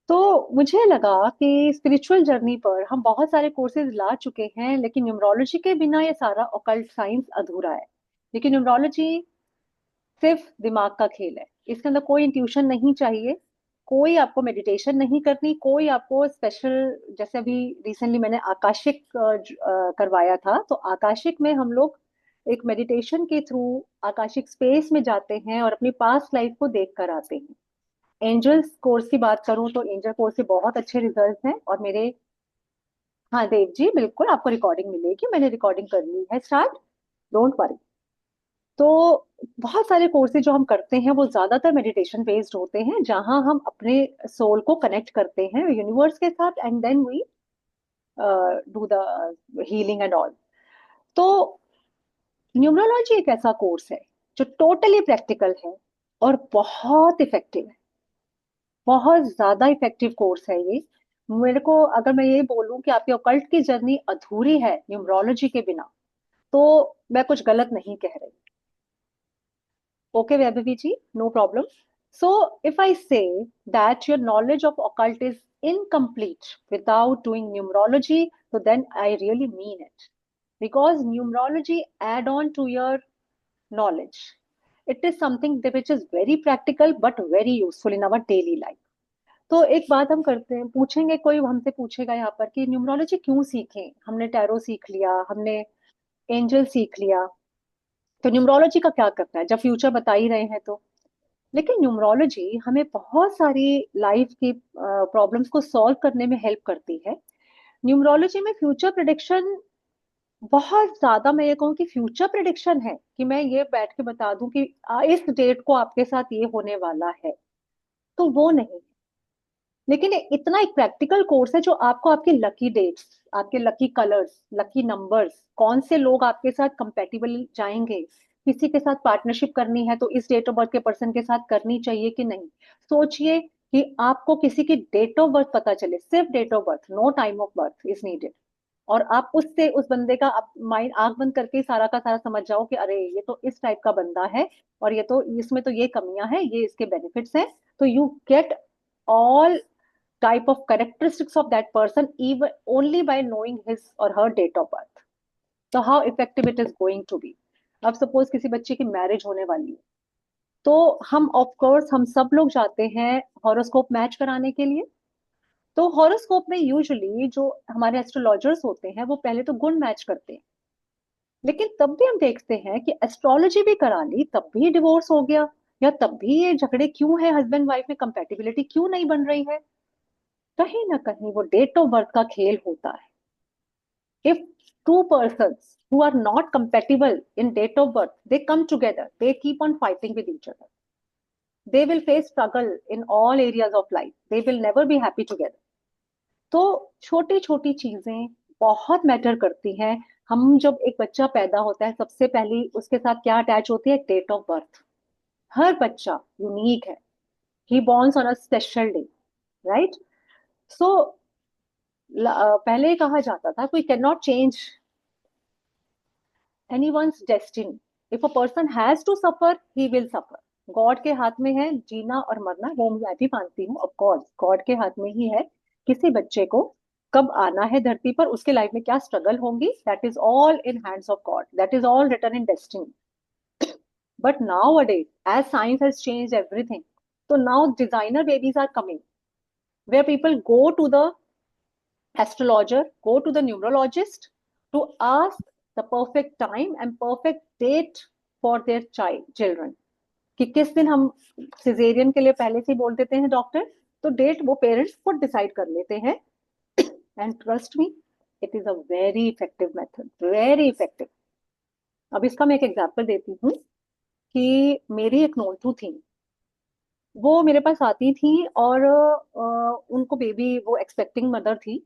तो मुझे लगा कि स्पिरिचुअल जर्नी पर हम बहुत सारे कोर्सेज ला चुके हैं, लेकिन न्यूमरोलॉजी के बिना ये सारा ऑकल्ट साइंस अधूरा है। लेकिन न्यूमरोलॉजी सिर्फ दिमाग का खेल है, इसके अंदर कोई इंट्यूशन नहीं चाहिए। कोई आपको मेडिटेशन नहीं करनी, कोई आपको स्पेशल, जैसे अभी रिसेंटली मैंने आकाशिक करवाया था, तो आकाशिक में हम लोग एक मेडिटेशन के थ्रू आकाशिक स्पेस में जाते हैं और अपनी पास्ट लाइफ को देख कर आते हैं। एंजल्स कोर्स की बात करूं तो एंजल कोर्स के बहुत अच्छे रिजल्ट्स हैं, और मेरे, हाँ देव जी, बिल्कुल आपको रिकॉर्डिंग मिलेगी, मैंने रिकॉर्डिंग कर ली है स्टार्ट, डोंट वरी। तो बहुत सारे कोर्सेज जो हम करते हैं वो ज्यादातर मेडिटेशन बेस्ड होते हैं, जहां हम अपने सोल को कनेक्ट करते हैं यूनिवर्स के साथ, and then we do the healing and all. तो न्यूमरोलॉजी एक ऐसा कोर्स है जो टोटली प्रैक्टिकल है और बहुत इफेक्टिव है। बहुत ज्यादा इफेक्टिव कोर्स है ये। मेरे को, अगर मैं ये बोलूं कि आपकी ऑकल्ट की जर्नी अधूरी है न्यूमरोलॉजी के बिना, तो मैं कुछ गलत नहीं कह रही। Okay, Vaibhavi ji, no problem. So, if I say that your knowledge of occult is incomplete without doing numerology, so then I really mean it. Because numerology add on to your knowledge. It is something which is very practical but very useful in our daily life. तो एक बात हम करते हैं, पूछेंगे, कोई हमसे पूछेगा यहाँ पर कि न्यूमरोलॉजी क्यों सीखें, हमने टैरो सीख लिया, हमने एंजल सीख लिया, तो न्यूमरोलॉजी का क्या करना है जब फ्यूचर बता ही रहे हैं तो। लेकिन न्यूमरोलॉजी हमें बहुत सारी लाइफ की प्रॉब्लम्स को सॉल्व करने में हेल्प करती है। न्यूमरोलॉजी में फ्यूचर प्रिडिक्शन बहुत ज्यादा, मैं ये कहूँ कि फ्यूचर प्रिडिक्शन है कि मैं ये बैठ के बता दूं कि इस डेट को आपके साथ ये होने वाला है, तो वो नहीं। लेकिन ये इतना एक प्रैक्टिकल कोर्स है जो आपको आपके लकी डेट्स, आपके लकी कलर्स, लकी नंबर्स, कौन से लोग आपके साथ कंपेटिबल जाएंगे, किसी के साथ पार्टनरशिप करनी है तो इस डेट ऑफ बर्थ के पर्सन के साथ करनी चाहिए कि नहीं। सोचिए कि आपको किसी की डेट ऑफ बर्थ पता चले, सिर्फ date of birth, no time of birth is needed, और आप उससे उस बंदे का आप माइंड आंख बंद करके ही सारा का सारा समझ जाओ कि अरे ये तो इस टाइप का बंदा है, और ये तो इसमें तो ये कमियां हैं, ये इसके बेनिफिट्स हैं। तो you get all type of characteristics of that person even only by knowing his or her date of birth. So how effective it is going to be। अब सपोज किसी बच्चे की मैरिज होने वाली है, तो हम ऑफ कोर्स हम सब लोग जाते हैं हॉरोस्कोप मैच कराने के लिए। तो हॉरोस्कोप में यूजुअली जो हमारे एस्ट्रोलॉजर्स होते हैं वो पहले तो गुण मैच करते हैं, लेकिन तब भी हम देखते हैं कि एस्ट्रोलॉजी भी करा ली तब भी डिवोर्स हो गया, या तब भी ये झगड़े क्यों है, हस्बैंड वाइफ में कंपेटिबिलिटी क्यों नहीं बन रही है। कहीं ना कहीं वो डेट ऑफ बर्थ का खेल होता है। If two persons who are not compatible in date of birth, they come together, they keep on fighting with each other, they will face struggle in all areas of life, they will never be happy together। तो छोटी छोटी चीजें बहुत matter करती हैं। हम जब एक बच्चा पैदा होता है, सबसे पहली उसके साथ क्या अटैच होती है, डेट ऑफ बर्थ। हर बच्चा यूनिक है, he borns on a special day, right. So पहले कहा जाता था कोई can not change anyone's destiny। If a person has to suffer, he will suffer। God के हाथ में है जीना और मरना, वो मैं भी मानती हूँ, ऑफ कोर्स गॉड के हाथ में ही है किसी बच्चे को कब आना है धरती पर, उसके लाइफ में क्या स्ट्रगल होंगी, that is all in hands of God, that is all written in destiny. But nowadays as science has change everything, तो now designer babies are coming, where people go to the astrologer, go to the numerologist to ask the perfect time and perfect date for their children। कि किस दिन हम caesarean के लिए पहले से ही बोल देते हैं डॉक्टर, तो डेट वो पेरेंट्स खुद डिसाइड कर लेते हैं। And trust me, it is a very effective method, very effective. अब इसका मैं एक एग्जांपल देती हूँ कि मेरी एक नोनटू थी, वो मेरे पास आती थी, और उनको बेबी, वो एक्सपेक्टिंग मदर थी।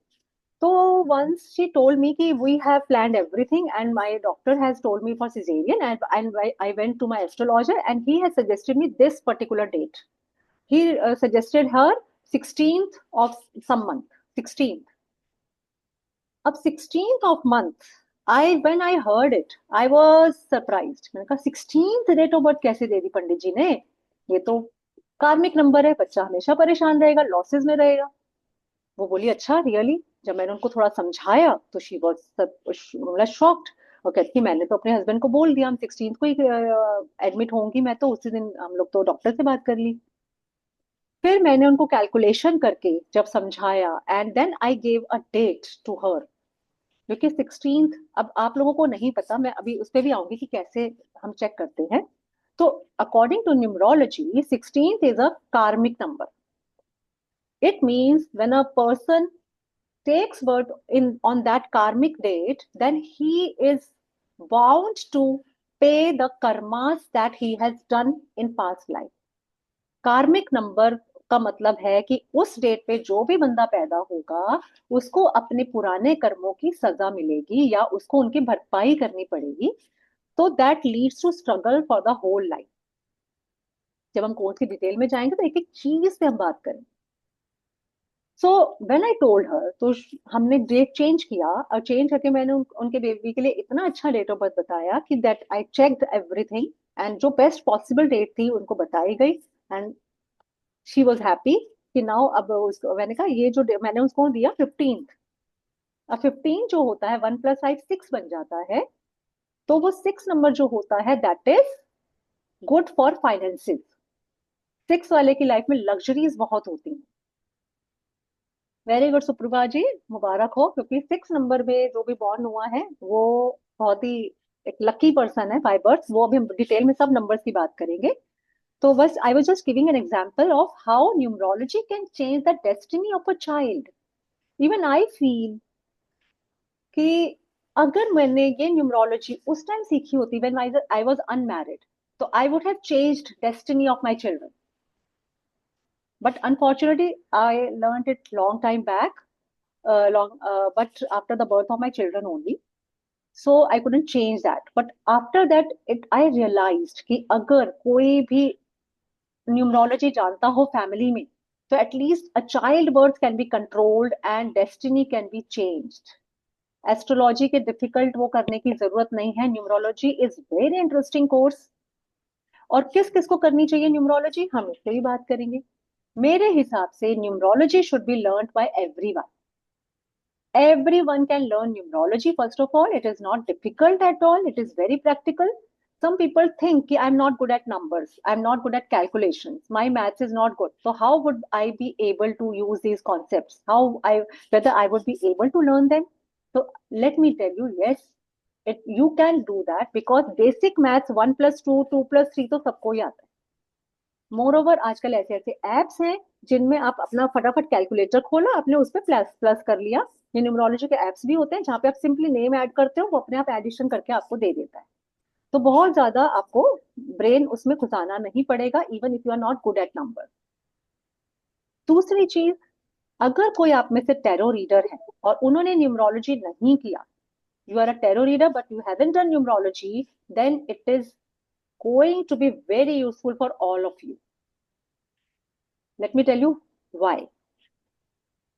So once she told me कि we have planned everything and my doctor has told me for cesarean, and I went to my astrologer and he has suggested me this particular date। He suggested her 16th of some month, 16th। अब 16th of month, I when I heard it I was surprised। मैंने कहा 16th date of birth कैसे दे दी पंडित जी ने, ये तो कार्मिक number है, बच्चा हमेशा परेशान रहेगा, लॉसेस में रहेगा। वो बोली अच्छा रियली। जब मैंने उनको थोड़ा समझाया तो शी वॉज मतलब शॉक्ड। और कहती कि मैंने तो अपने हस्बैंड को बोल दिया, हम 16 को ही एडमिट होंगी, मैं तो उसी दिन हम लोग तो डॉक्टर से बात कर ली। फिर मैंने उनको कैलकुलेशन करके जब समझाया and then I gave a date to her, क्योंकि 16th, अब आप लोगों को नहीं पता, मैं अभी उस पर भी आऊंगी कि कैसे हम चेक करते हैं। तो according to numerology 16th is a karmic number. It means when a person takes birth in on that karmic date, then he is bound to pay the karmas that he has done in past life. कार्मिक number का मतलब है कि उस date पे जो भी बंदा पैदा होगा उसको अपने पुराने कर्मों की सजा मिलेगी या उसको उनकी भरपाई करनी पड़ेगी। तो that leads to struggle for the whole life. जब हम कोर्स की डिटेल में जाएंगे तो एक एक चीज पे हम बात करेंगे। So when I told her, तो हमने डेट चेंज किया, और चेंज करके मैंने उनके बेबी के लिए इतना अच्छा डेट ऑफ बर्थ बताया कि that I checked everything, and जो बेस्ट पॉसिबल डेट थी उनको बताई गई। एंड शी वॉज हैप्पी कि नाउ अब उसको मैंने कहा ये जो मैंने उसको दिया 15th। अब 15 जो होता है 1 + 5 6 बन जाता है। तो वो 6 नंबर जो होता है that is good for finances. 6 वाले की लाइफ में लग्जरीज बहुत होती हैं। वेरी गुड सुप्रभा जी, मुबारक हो, क्योंकि 6 नंबर में जो भी बॉर्न हुआ है वो बहुत ही एक लकी पर्सन है बाय बर्थ। वो अभी हम डिटेल में सब नंबर्स की बात करेंगे। तो बस I was just giving an example of how numerology can change the destiny of a child. Even I feel कि अगर मैंने ये न्यूमरोलॉजी उस टाइम सीखी होती व्हेन आई वाज अनमैरिड, तो I would have changed destiny of my children. But unfortunately I learned it long time back, but after the birth of my children only. So I couldn't change that. But after that, I realized कि अगर कोई भी numerology जानता हो family में, तो at least a child birth can be controlled and destiny can be changed. Astrology के difficult वो करने की जरूरत नहीं है। Numerology is very interesting course. और किस किस को करनी चाहिए न्यूमरोलॉजी, हम इस पे भी बात करेंगे। मेरे हिसाब से numerology should be learn by everyone. Everyone can learn numerology. First of all, it is not difficult at all. It is very practical. Some people think कि I'm not good at numbers. I'm not good at calculations. My maths is not good. So how would I be able to use these concepts? Whether I would be able to learn them? So let me tell you, yes, you can do that because basic maths 1 + 2, 2 + 3 तो सबको ही आता है। More over आजकल ऐसे ऐसे apps हैं जिनमें आप अपना फटाफट कैलकुलेटर खोला, आपने उस पर प्लस प्लस कर लिया। ये न्यूमरोलॉजी के एप्स भी होते हैं जहाँ पे आप सिंपली नेम ऐड करते हो, वो अपने आप एडिशन करके आपको दे देता है। तो बहुत ज्यादा आपको ब्रेन उसमें घुसाना नहीं पड़ेगा, even if you are not good at number. दूसरी चीज, अगर कोई आप में से टैरो रीडर है और उन्होंने न्यूमरोलॉजी नहीं किया, you are a tarot reader but you haven't done numerology, then it is going to be very useful for all of you. Let me tell you why.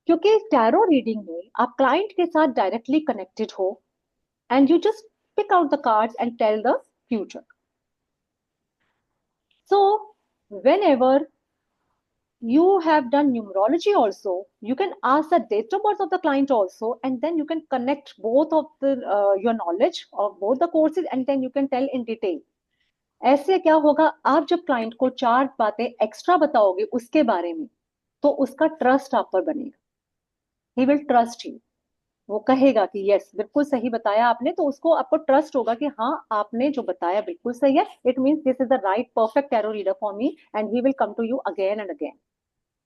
क्योंकि टैरो रीडिंग में आप client के साथ directly connected हो and you just pick out the cards and tell the future. So whenever you have done numerology also, you can ask the date of birth of the client also, and then you can connect both of the your knowledge of both the courses, and then you can tell in detail। ऐसे क्या होगा, आप जब client को 4 बातें extra बताओगे उसके बारे में, तो उसका ट्रस्ट आप पर बनेगा। He will trust you. वो कहेगा कि यस बिल्कुल सही बताया आपने, तो उसको आपको ट्रस्ट होगा कि हाँ आपने जो बताया बिल्कुल सही है। It means this is the right perfect tarot reader for me, and he will come to you again and again.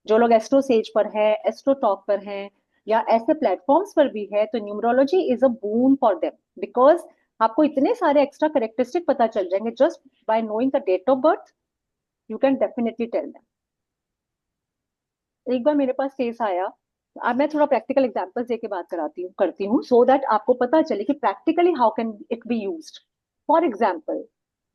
जो लोग एस्ट्रो सेज पर है, एस्ट्रो टॉक पर हैं, या ऐसे प्लेटफॉर्म्स पर भी है, तो numerology is a boon for them, because आपको इतने सारे एक्स्ट्रा करेक्टरिस्टिक पता चल जाएंगे just by knowing the date of birth. You can definitely tell them. एक बार मेरे पास केस आया, अब मैं थोड़ा प्रैक्टिकल एग्जांपल्स देके बात कराती हूँ करती हूँ, सो दैट आपको पता चले कि practically how can it be used. For example,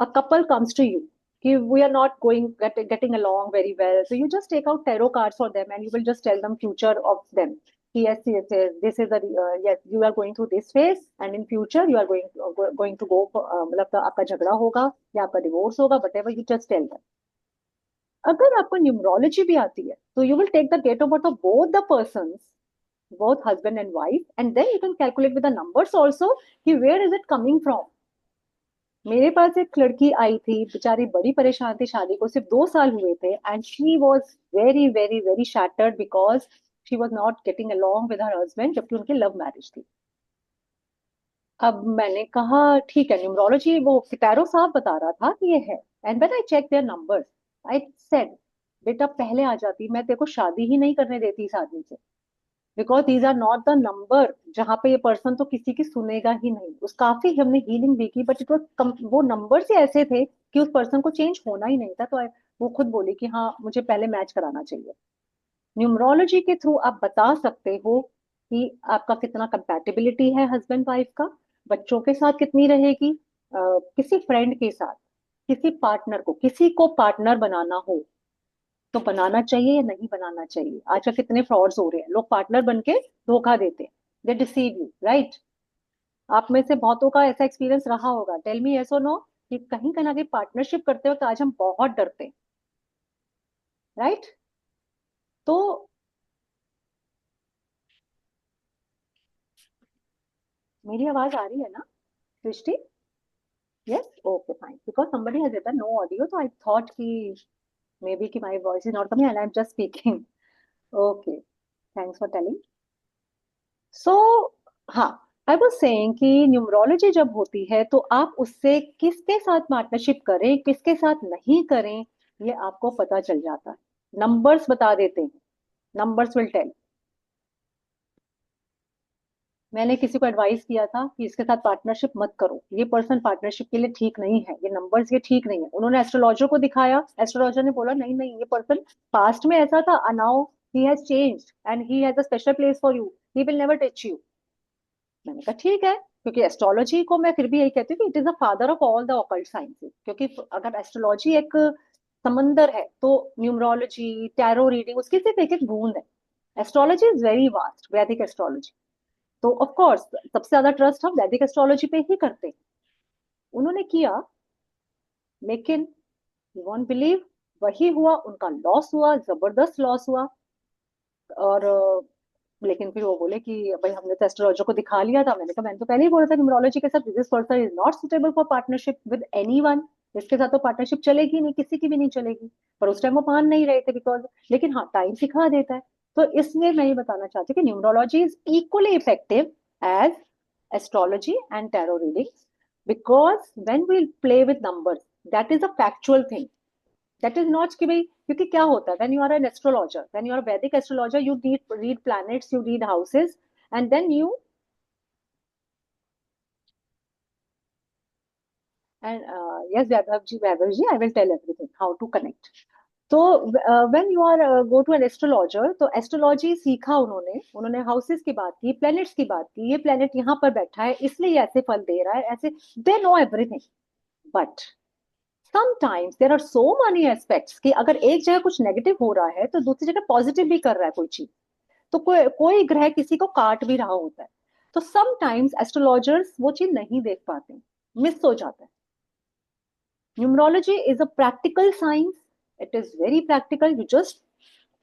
a couple comes to you कि we are not going getting along very well, so you just take out tarot cards for them and you will just tell them future of them कि yes yes yes this is the yes you are going through this phase and in future you are going to go for मतलब आपका झगड़ा होगा या आपका divorce होगा, whatever you just tell them। अगर आपको न्यूमरोलॉजी भी आती है तो you will take the date of birth of both the person, both husband and wife, and then you can calculate with the numbers also कि where is it coming from. मेरे पास एक लड़की आई थी, बेचारी बड़ी परेशान थी, शादी को सिर्फ 2 साल हुए थे, and she was very very very shattered because she was not getting along with her husband, जबकि उनकी लव मैरिज थी। अब मैंने कहा ठीक है, न्यूमरोलॉजी वो सितारो साहब बता रहा था कि ये है, and when I check their numbers I said बेटा पहले आ जाती, मैं तेरे को शादी ही नहीं करने देती इस आदमी से, because these are not the number जहाँ पे ये पर्सन तो किसी की सुनेगा ही नहीं। उस काफी हमने हीलिंग भी की, बट इट वॉज वो नंबर्स ही ऐसे थे कि उस पर्सन को चेंज होना ही नहीं था। तो वो खुद बोली कि हाँ मुझे पहले मैच कराना चाहिए। न्यूमरोलॉजी के थ्रू आप बता सकते हो कि आपका कितना कंपैटिबिलिटी है हस्बैंड वाइफ का, बच्चों के साथ कितनी रहेगी, किसी फ्रेंड के साथ, किसी पार्टनर को, किसी को पार्टनर बनाना हो तो बनाना चाहिए या नहीं बनाना चाहिए। आजकल कितने फ्रॉड्स हो रहे हैं, लोग पार्टनर बन के धोखा देते हैं, दे डिसीव यू, राइट। आप में से बहुतों का ऐसा एक्सपीरियंस रहा होगा, टेल मी यस और नो, कि कहीं कहीं ना कहीं पार्टनरशिप करते हो तो आज हम बहुत डरते हैं, राइट। तो मेरी आवाज आ रही है ना Srishti? Yes, okay fine, because somebody has written no audio, तो आई थॉट कि मे बी कि my voice is not coming and I am just speaking. Okay, thanks for telling. So हाँ, आई वाज सेइंग कि numerology जब होती है तो आप उससे किसके साथ पार्टनरशिप करें किसके साथ नहीं करें, ये आपको पता चल जाता है। नंबर्स बता देते हैं, नंबर्स विल टेल। मैंने किसी को एडवाइस किया था कि इसके साथ पार्टनरशिप मत करो, ये पर्सन पार्टनरशिप के लिए ठीक नहीं है, ये नंबर्स ये ठीक नहीं है। उन्होंने एस्ट्रोलॉजर को दिखाया, एस्ट्रोलॉजर ने बोला नहीं नहीं, ये पर्सन पास्ट में ऐसा था, now he has changed and he has a special place for you, he will never touch you. मैंने कहा ठीक है, क्योंकि एस्ट्रोलॉजी को मैं फिर भी यही कहती हूँ कि it is the father of all the occult sciences, क्योंकि अगर एस्ट्रोलॉजी एक समंदर है तो न्यूमरोलॉजी, टैरो रीडिंग उसकी सिर्फ एक एक बूंद है। एस्ट्रोलॉजी इज वेरी वास्ट, वैदिक एस्ट्रोलॉजी। तो ऑफ कोर्स सबसे ज्यादा ट्रस्ट हम वैदिक एस्ट्रोलॉजी पे ही करते हैं। उन्होंने किया, लेकिन यू वॉन्ट बिलीव, वही हुआ, उनका लॉस हुआ, जबरदस्त लॉस हुआ। और लेकिन फिर वो बोले कि भाई हमने तो एस्ट्रोलॉजर को दिखा लिया था। मैंने कहा मैंने तो पहले ही बोला था न्यूमरोलॉजी के साथ, this person is not suitable for partnership with anyone, इसके साथ तो पार्टनरशिप चलेगी नहीं, किसी की भी नहीं चलेगी। पर उस टाइम वो मान नहीं रहे थे बिकॉज, लेकिन हाँ टाइम सिखा देता है। तो इसलिए मैं ये बताना चाहती हूँ कि numerology is equally effective as astrology and tarot reading, because when we play with numbers, that is a factual thing, that is not कि भाई, क्योंकि क्या होता है when you are an astrologer, when you are Vedic astrologer, you read planets, you read houses, and then you and yes Vaibhav ji I will tell everything how to connect. तो when you are go to an astrologer, तो astrology सीखा उन्होंने, उन्होंने houses की बात की, planets की बात की, ये प्लैनेट यहाँ पर बैठा है इसलिए ये ऐसे फल दे रहा है, ऐसे, they know everything. But sometimes there are so many aspects कि अगर एक जगह कुछ नेगेटिव हो रहा है तो दूसरी जगह पॉजिटिव भी कर रहा है कोई चीज, तो कोई ग्रह किसी को काट भी रहा होता है। तो समटाइम्स एस्ट्रोलॉजर्स वो चीज नहीं देख पाते, मिस हो जाता है। Numerology is a practical science, it is very practical, you just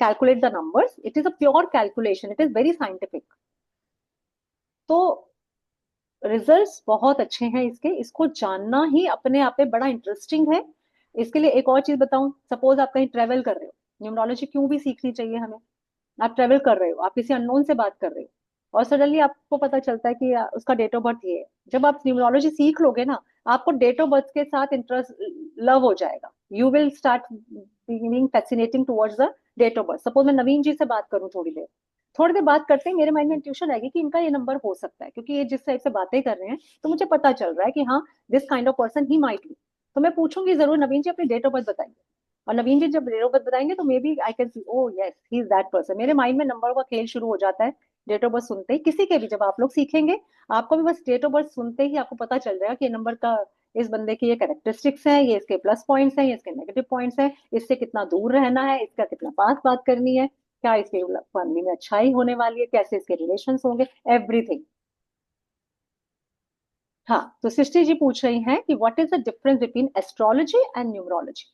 calculate the numbers, it is a pure calculation, it is very scientific। तो रिजल्ट्स बहुत अच्छे हैं इसके, इसको जानना ही अपने आप में बड़ा इंटरेस्टिंग है। इसके लिए एक और चीज बताऊं, सपोज आप कहीं ट्रेवल कर रहे हो, न्यूमरोलॉजी क्यों भी सीखनी चाहिए हमें। आप ट्रेवल कर रहे हो, आप किसी अननोन से बात कर रहे हो, और सडनली आपको पता चलता है कि उसका डेट ऑफ बर्थ ये है। जब आप न्यूमरोलॉजी सीख लोगे ना, आपको डेट ऑफ बर्थ के साथ इंटरेस्ट, लव हो जाएगा, you will start being fascinating towards the date of birth. Suppose मैं नवीन जी से बात करूं थोड़ी देर, थोड़ी देर बात करते ही मेरे माइंड में इंट्यूशन आएगी कि इनका ये नंबर हो सकता है, क्योंकि ये जिस टाइप से बातें कर रहे हैं तो मुझे पता चल रहा है कि हाँ this kind of person he might be. तो मैं पूछूंगी जरूर, नवीन जी अपनी डेट ऑफ बर्थ बताइए। और नवीन जी जब डेट ऑफ बर्थ बताएंगे तो may be I can see, oh yes he is that person. मेरे माइंड में नंबर का खेल शुरू हो जाता है डेट ऑफ बर्थ सुनते ही। किसी के भी जब आप लोग सीखेंगे, आपको भी बस डेट ऑफ बर्थ सुनते ही आपको पता चल जाएगा कि ये नंबर का, इस बंदे की ये कैरेक्टरिस्टिक्स हैं, ये इसके प्लस पॉइंट्स हैं, ये इसके नेगेटिव पॉइंट्स हैं, इससे कितना दूर रहना है, इसका कितना पास बात करनी है, क्या इसके फैमिली में अच्छाई होने वाली है, कैसे इसके रिलेशंस होंगे, एवरीथिंग। हाँ, तो सृष्टि जी पूछ रही हैं कि what is the difference between astrology and numerology.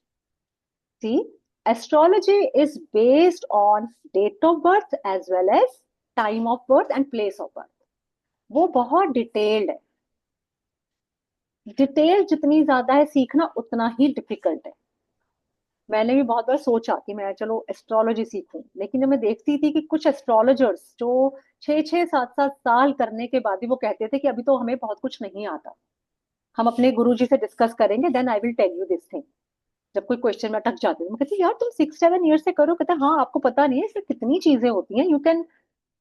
See, astrology is based on date of birth as well as time of birth and place of birth. वो बहुत डिटेल्ड है। डिटेल जितनी ज्यादा है सीखना उतना ही डिफिकल्ट है। मैंने भी बहुत बार सोचा कि मैं चलो एस्ट्रोलॉजी सीखूं, लेकिन जब मैं देखती थी कि कुछ एस्ट्रोलॉजर्स जो 6 6 7 7 साल करने के बाद भी वो कहते थे कि अभी तो हमें बहुत कुछ नहीं आता, हम अपने गुरुजी से डिस्कस करेंगे, then I will tell you this thing. जब कोई क्वेश्चन में अटक जाती हूँ, मैं कहती हूँ, यार तुम 6 7 ईयर से करो। कहते हैं, हाँ आपको पता नहीं है इसमें कितनी चीजें होती हैं, यू कैन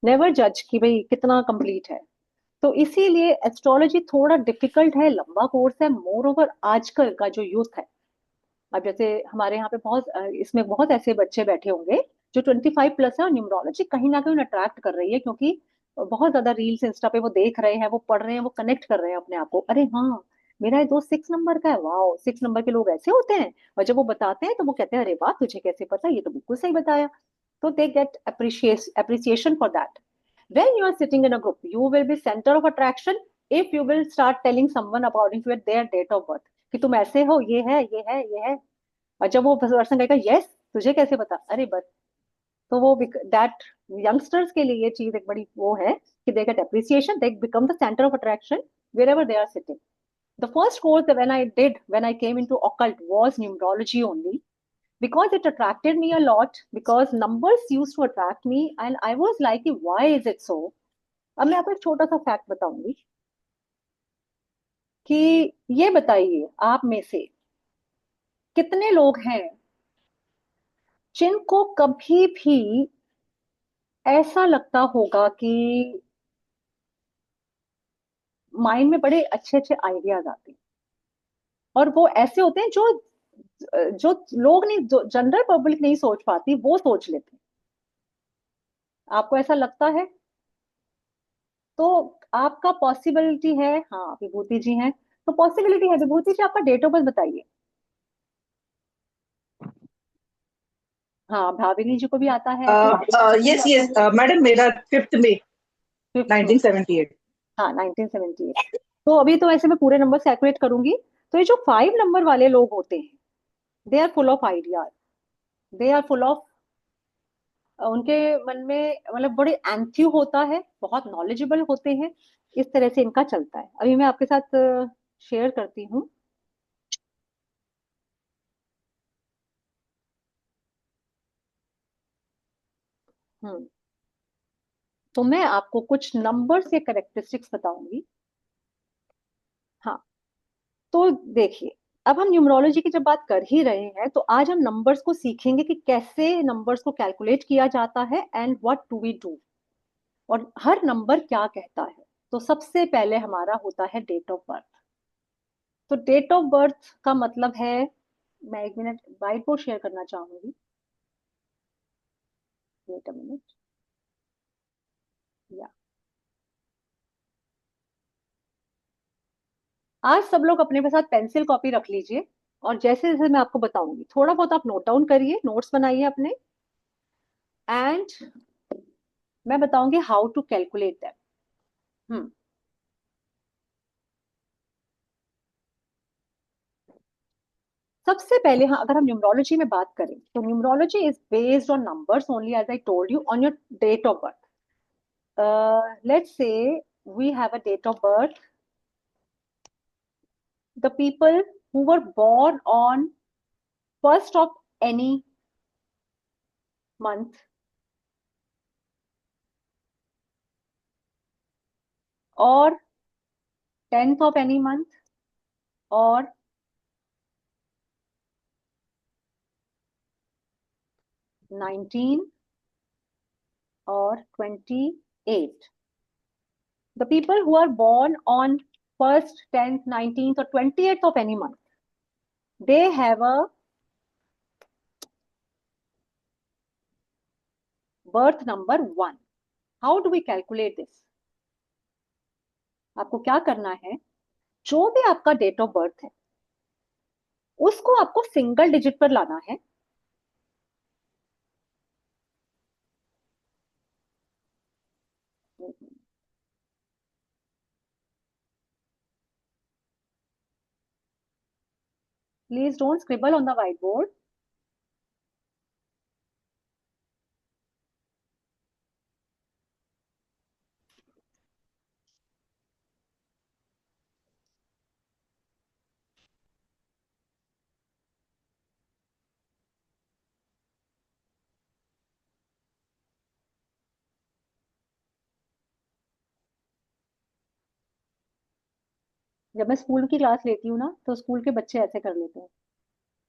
नेवर जज कि भाई कितना कंप्लीट है। तो इसीलिए एस्ट्रोलॉजी थोड़ा डिफिकल्ट है, लंबा कोर्स है। मोर ओवर आजकल का जो यूथ है, अब जैसे हमारे यहाँ पे बहुत इसमें बहुत ऐसे बच्चे बैठे होंगे जो 25 प्लस है, और न्यूमरोलॉजी कहीं ना कहीं अट्रैक्ट कर रही है, क्योंकि बहुत ज्यादा रील्स इंस्टा पे वो देख रहे हैं, वो पढ़ रहे हैं, वो कनेक्ट कर रहे हैं अपने आप को। अरे हाँ, मेरा ये दोस्त 6 नंबर का है, वाह 6 नंबर के लोग ऐसे होते हैं। और जब वो बताते हैं तो वो कहते हैं, अरे वाह तुझे कैसे पता, ये तो बिल्कुल सही बताया। तो they get appreciation for that. When you are sitting in a group, you will be center of attraction if you will start telling someone according to their date of birth कि तुम ऐसे हो, ये है ये है ये है। और जब वो पर्सन कहेगा यस, तुझे कैसे पता, अरे बस। तो वो दैट यंगस्टर्स के लिए ये चीज एक बड़ी वो है कि they get appreciation, they become the centre of attraction wherever they are sitting. The first course that when I came into occult was numerology only, because it attracted me a lot, because numbers used to attract me and I was like, why is it so? अब मैं आपको एक छोटा सा fact बताऊंगी कि ये बताइए आप में से कितने लोग हैं जिनको कभी भी ऐसा लगता होगा कि माइंड में बड़े अच्छे अच्छे आइडियाज आते हैं, और वो ऐसे होते हैं जो जो लोग नहीं, जो जनरल पब्लिक नहीं सोच पाती, वो सोच लेते हैं। आपको ऐसा लगता है? तो आपका पॉसिबिलिटी है, हाँ विभूति जी हैं, तो पॉसिबिलिटी है। विभूति जी आपका डेट ऑफ बर्थ बताइए। हाँ भाविनी जी को भी आता है ऐसे। यस यस मैडम, मेरा 5 मई फिफ्थ में। 1978। हाँ 1978। तो अभी तो ऐसे मैं पूरे नंबर कैलकुलेट करूंगी। तो ये जो 5 नंबर वाले लोग होते हैं, they are full of ideas, they are full of, उनके मन में मतलब बड़े एंथ्यू होता है, बहुत नॉलेजेबल होते हैं। इस तरह से इनका चलता है। अभी मैं आपके साथ शेयर करती हूँ। हम्म। तो मैं आपको कुछ नंबर्स के करेक्टरिस्टिक्स बताऊंगी। हाँ, तो देखिए, अब हम न्यूमरोलॉजी की जब बात कर ही रहे हैं, तो आज हम नंबर्स को सीखेंगे कि कैसे नंबर्स को कैलकुलेट किया जाता है and what do we do, और हर नंबर क्या कहता है। तो सबसे पहले हमारा होता है डेट ऑफ बर्थ। तो डेट ऑफ बर्थ का मतलब है, मैं 1 मिनट व्हाइट बोर्ड शेयर करना चाहूंगी। Wait a minute. या आज सब लोग अपने के साथ पेंसिल कॉपी रख लीजिए, और जैसे जैसे मैं आपको बताऊंगी थोड़ा बहुत आप नोट डाउन करिए, नोट्स बनाइए अपने, एंड मैं बताऊंगी हाउ टू कैलकुलेट दैट। हम्म। सबसे पहले, हाँ, अगर हम न्यूमरोलॉजी में बात करें तो numerology is based on numbers only, as I told you, on your date of birth. Let's say we have a date of birth, the people who were born on first of any month, or 10th of any month, or 19, or 28, the people who are born on 1st, 10th, 19th or 28th of any month, they have a birth number 1. How do we calculate this? आपको क्या करना है, जो भी आपका date of birth है उसको आपको सिंगल डिजिट पर लाना है। Please don't scribble on the white board. जब मैं स्कूल की क्लास लेती हूँ ना, तो स्कूल के बच्चे ऐसे कर लेते हैं,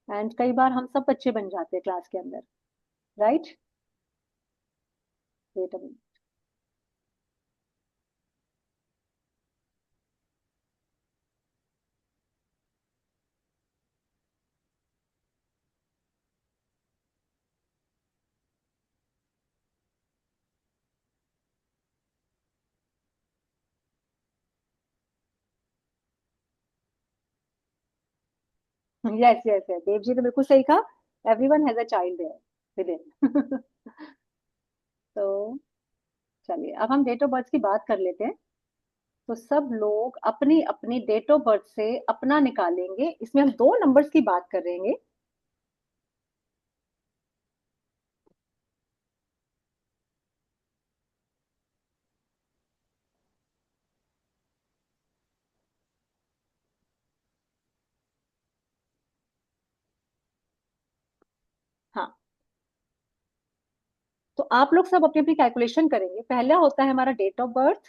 एंड कई बार हम सब बच्चे बन जाते हैं क्लास के अंदर, right? Wait a minute. Yes yes yes, Dev ji ने बिल्कुल सही कहा, everyone has a child there within. तो चलिए, अब हम डेट ऑफ बर्थ की बात कर लेते हैं। तो सब लोग अपनी अपनी डेट ऑफ बर्थ से अपना निकालेंगे, इसमें हम दो नंबर्स की बात करेंगे। हाँ, तो आप लोग सब अपनी अपनी कैलकुलेशन करेंगे। पहला होता है हमारा डेट ऑफ बर्थ।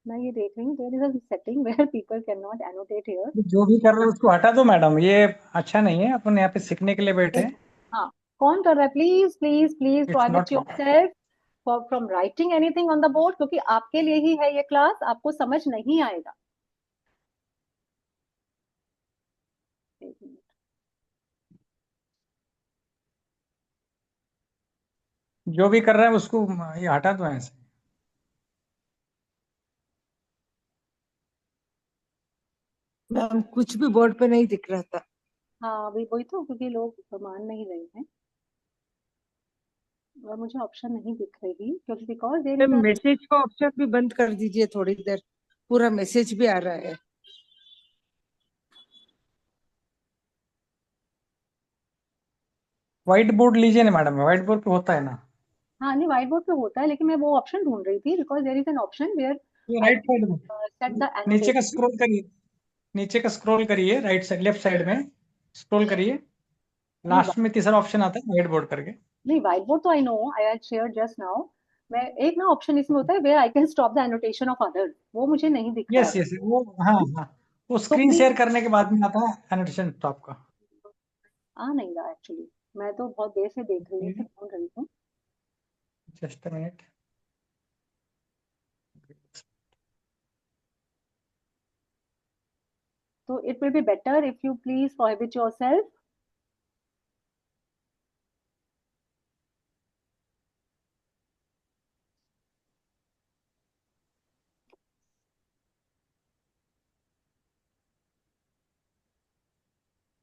मैं ये देख रही हूँ, there is a setting where people can not annotate here. जो भी कर रहे हो उसको हटा दो मैडम, ये अच्छा नहीं है। अपन यहाँ पे सीखने के लिए बैठे हैं। हाँ, कौन कर रहा है? Please please please it's prohibit not. Yourself from writing anything on the board, क्योंकि आपके लिए ही है ये क्लास, आपको समझ नहीं आएगा। एक मिनट। जो भी कर रहा है उसको ये हटा दो यहाँ से। मैम कुछ भी बोर्ड पे नहीं दिख रहा था। हाँ, अभी वही तो, क्योंकि लोग मान नहीं रहे हैं और मुझे ऑप्शन नहीं दिख रही, क्योंकि because there ma'am is a. Message का ऑप्शन भी बंद कर दीजिए थोड़ी देर, पूरा मैसेज भी आ रहा है। व्हाइट बोर्ड लीजिए ना मैडम, व्हाइट बोर्ड पे होता है ना। हाँ नहीं, व्हाइट बोर्ड पे होता है, लेकिन मैं वो ऑप्शन ढूंढ रही थी, because there is an option where ये आई राइट साइड में सेट द नीचे का एनोटेशन। स्क्रॉल करिए। नीचे का स्क्रॉल करिए, राइट साइड लेफ्ट साइड में स्क्रॉल करिए। नहीं लास्ट में तीसरा ऑप्शन आता है व्हाइट बोर्ड करके। नहीं, व्हाइट बोर्ड तो I know, I had share just now. मैं एक ना ऑप्शन इसमें होता है where I can stop the annotation of others, वो मुझे नहीं दिख रहा यस है। यस, वो हाँ हाँ, वो तो स्क्रीन शेयर प्लीज, करने के बाद में आता है एनोटेशन टॉप का। आ नहीं रहा एक्चुअली। मैं तो बहुत देर से देख रही हूँ, फिर ढूंढ रही हूँ। Just a minute. तो it will be better if you please prohibit yourself.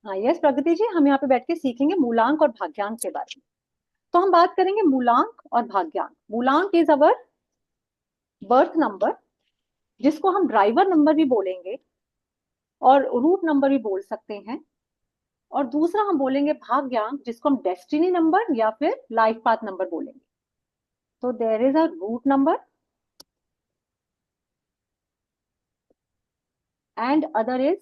हाँ यस प्रगति जी, हम यहाँ पे बैठ के सीखेंगे मूलांक और भाग्यांक के बारे में। तो हम बात करेंगे मूलांक और भाग्यांक। मूलांक इज अवर बर्थ नंबर, जिसको हम ड्राइवर नंबर भी बोलेंगे और रूट नंबर भी बोल सकते हैं। और दूसरा हम बोलेंगे भाग्यांक, जिसको हम डेस्टिनी नंबर या फिर लाइफ पाथ नंबर बोलेंगे। तो there is a root number and other is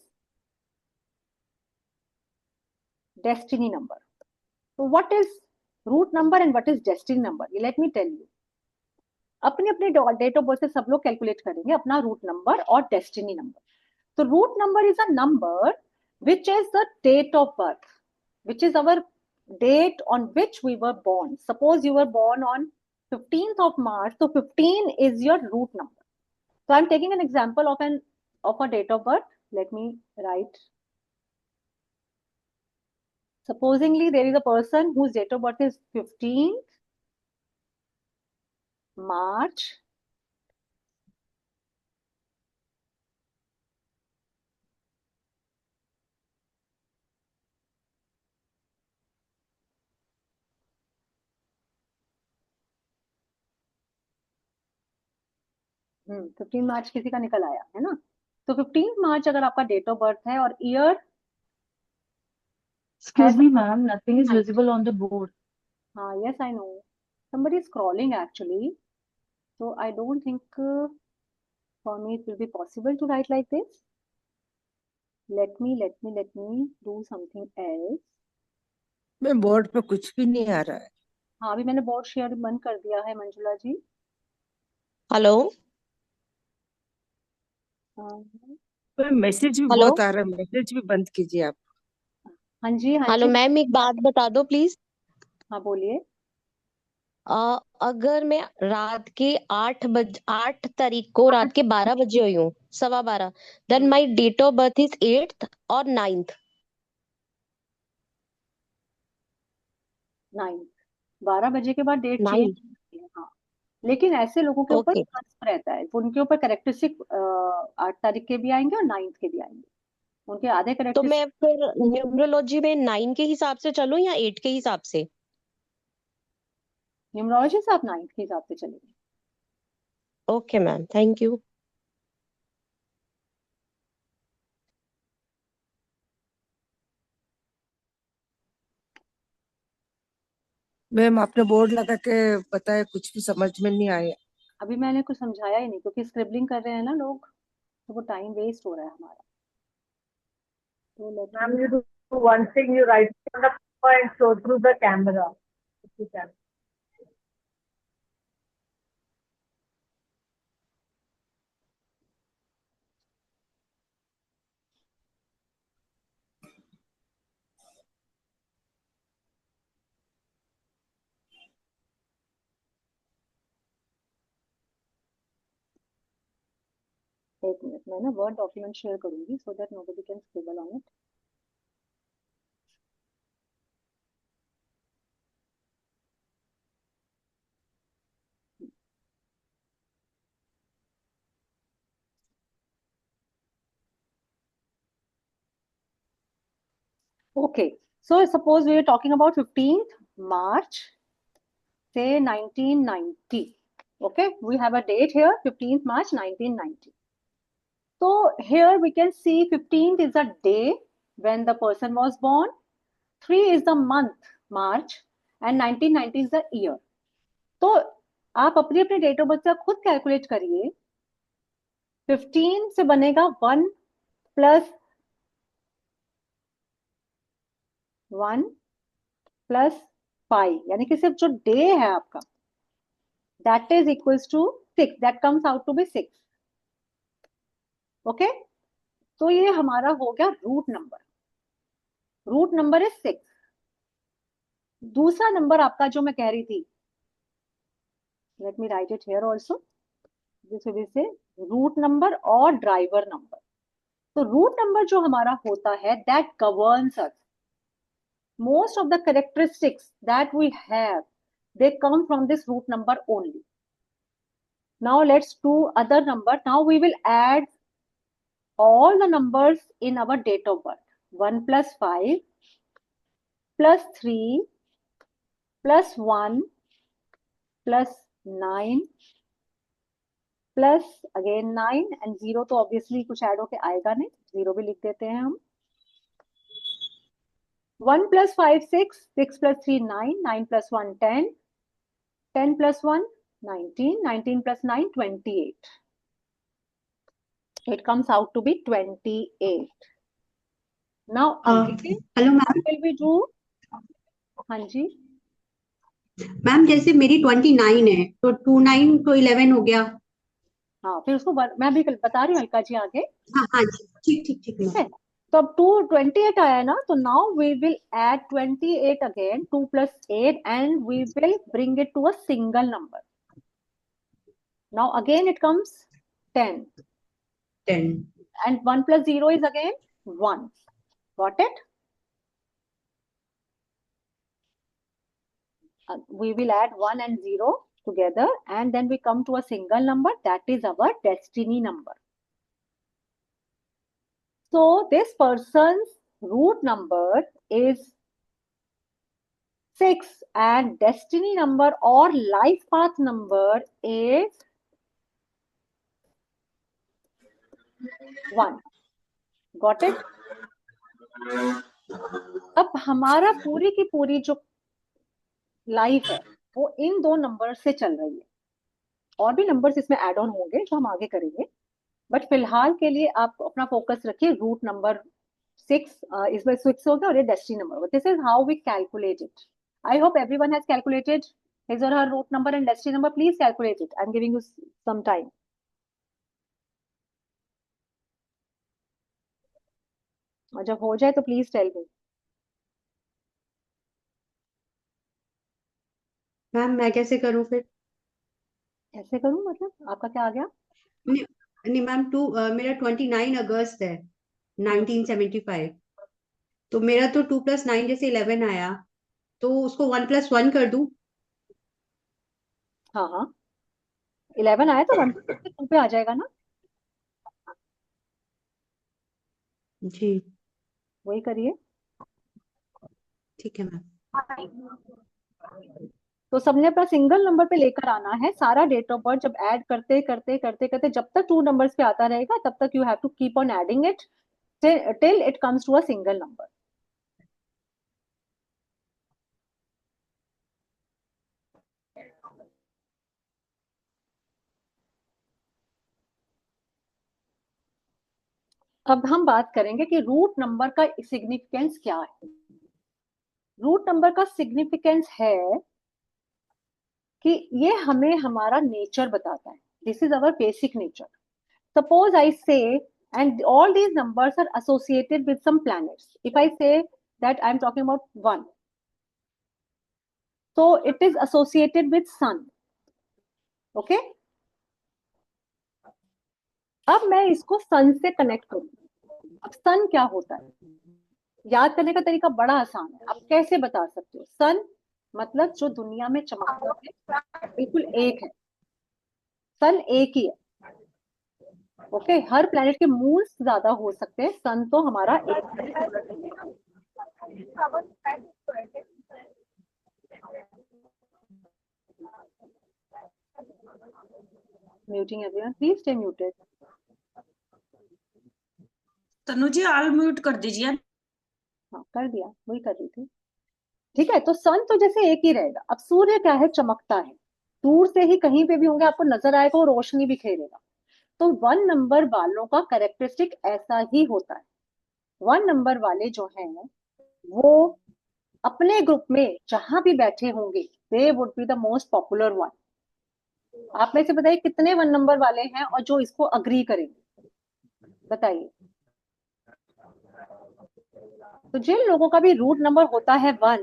destiny number. तो what is root number and what is destiny number, let me tell you. अपने अपने डेट ऑफ बर्थ से सब लोग कैलकुलेट करेंगे अपना रूट नंबर और डेस्टिनी नंबर। तो root number is a number which is the date of birth, which is our date on which we were born. Suppose you were born on 15th of March, so 15 is your root number. So I'm taking an example of a date of birth. Let me write. Supposingly there is a person whose date of birth is 15th March 15 मार्च किसी का निकल आया है ना। तो 15 मार्च अगर आपका date of birth है और ईयर Excuse ऐसा। me, ma'am, nothing is visible on the board. Yes, I know. Somebody is scrolling actually. So I don't think for me it will be possible to write like this. Let me do something else. मैं board पे कुछ भी नहीं आ रहा है। हाँ, अभी मैंने बोर्ड शेयर बंद कर दिया है मंजुला जी। हेलो। मैसेज भी हेलो। बहुत आ रहा है, मैसेज भी बंद कीजिए आप। हाँ जी, हाँ हेलो जी। मैम, एक बात बता दो प्लीज। हाँ बोलिए। अगर मैं रात के 8 तारीख को रात के 12 बजे हुई हूँ, 12:15, then my date of birth is 8th और 9th। 9। 12 बजे के बाद डेट चेंज 9। होती है, हाँ। लेकिन ऐसे लोगों के ऊपर ओके। फर्क रहता है, उनके ऊपर करेक्टरिस्टिक 8 तारीख के भी आएंगे और 9th के भी आएंगे। उनके आधे तो करेक्टरिस्टिक। मैं फिर न्यूमरोलॉजी में 9 के हिसाब से चलूं या 8 के हिसाब से? न्यूमरोलॉजी से आप 9th के हिसाब से चलेंगे। Okay ma'am, thank you. Ma'am आपने बोर्ड लगा के बताया, कुछ भी समझ में नहीं आया। अभी मैंने कुछ समझाया ही नहीं, क्योंकि स्क्रिबलिंग कर रहे हैं ना लोग, तो वो टाइम वेस्ट हो रहा है हमारा। तो let Ma'am, me. you do one thing, you write it on the paper and show through the camera. If you can. एक मिनट, मैं ना वर्ड डॉक्यूमेंट शेयर करूंगी so that nobody can scribble on it. Okay, so suppose we are talking about 15th March, say 1990. Okay, we have a date here, 15th March 1990. So here we can see 15th is a day when the person was born, 3 is the month March, and 1990 is the year. तो आप अपनी अपनी date of birth से खुद calculate करिए। 15 से बनेगा 1 plus 1 plus 5, यानी कि सिर्फ जो डे है आपका, that is equals to 6, that comes out to be 6. Okay, तो ये हमारा हो गया root number. Root number is 6। दूसरा नंबर आपका जो मैं कह रही थी, let me write it here also, this will say root number और ड्राइवर नंबर। तो रूट नंबर जो हमारा होता है, that governs us. Most of the characteristics that we have, they come from this root number only. Now let's do other number. Now we will add all the numbers in our date of birth. 1 plus 5 plus 3 plus 1 plus 9 plus again 9 and 0, तो obviously कुछ add होके आएगा नहीं, 0 भी लिख देते हैं हम। 1 plus 5 6, 6 plus 3 9, 9 plus 1 10, 10 plus 1 19, 19 plus 9 28. It comes out to be 28. Now again, hello what ma'am. will we do? हाँ जी। मैम जैसे मेरी 29 है तो 29 तो 11 हो गया। हाँ, फिर उसको मैं भी बता रही हूँ अलका जी आगे। हाँ हाँ जी, ठीक ठीक ठीक ठीक है, मैम। तो अब 28 आया ना, तो now we will add 28 again, 2 plus 8, and we will bring it to a single number. Now again it comes 10, 10 and 1 plus 0 is again 1. Got it? We will add 1 and 0 together, and then we come to a single number, that is our destiny number. So this person's root number is 6 and destiny number or life path number is 1. Got it? अब हमारा पूरी की पूरी जो life है वो इन दो number से चल रही है। और भी नंबर्स इसमें ऐड ऑन होंगे जो हम आगे करेंगे, बट फिलहाल के लिए आप अपना फोकस रखिए रूट नंबर 6। इसमें 6 हो गया और ये destiny number. This is how we calculate it. I hope everyone has calculated his or her root number and destiny number? Please calculate it. I'm giving you some time. और जब हो जाए तो प्लीज टेल मी. मैम मैं कैसे करूँ फिर? कैसे करूं मतलब आपका क्या आ गया? नहीं नहीं मैम, मेरा 29 अगस्त है 1975, तो मेरा तो 2 + 9 जैसे 11 आया, तो उसको 1 + 1 कर दूं? हाँ हाँ, 11 आया तो 1 पे आ जाएगा ना. जी वही करिए. ठीक है मैम. तो सबने अपना सिंगल नंबर पे लेकर आना है. सारा डेट ऑफ बर्थ जब ऐड करते करते करते करते जब तक 2 नंबर्स पे आता रहेगा तब तक you have to keep on adding it till it comes to a single number. अब हम बात करेंगे कि रूट नंबर का सिग्निफिकेंस क्या है. रूट नंबर का सिग्निफिकेंस है कि ये हमें हमारा नेचर बताता है. This is our basic nature. Suppose I say, and all these numbers are associated with some planets. If I say that I'm talking about 1, so it is associated with sun. Okay? अब मैं इसको सन से connect करूं. अब सन क्या होता है याद करने का तरीका बड़ा आसान है. आप कैसे बता सकते हो? सन मतलब जो दुनिया में चमकता है बिल्कुल एक है. सन एक ही है. ओके हर प्लेनेट के मून्स ज्यादा हो सकते हैं. सन तो हमारा एक है. Muting everyone, please stay muted. Tanu ji all mute कर दीजिए. हाँ कर दिया, वही कर रही थी. ठीक है, तो सन तो जैसे एक ही रहेगा. अब सूर्य क्या है? चमकता है. दूर से ही कहीं पे भी होंगे आपको नजर आएगा, वो रोशनी बिखेरेगा. तो 1 नंबर वालों का कैरेक्टरिस्टिक ऐसा ही होता है. 1 नंबर वाले जो हैं वो अपने ग्रुप में जहां भी बैठे होंगे they would be the most popular one. आप में से बताइए कितने 1 नंबर वाले हैं और जो इसको अग्री करेंगे, बताइए. तो जिन लोगों का भी रूट नंबर होता है 1,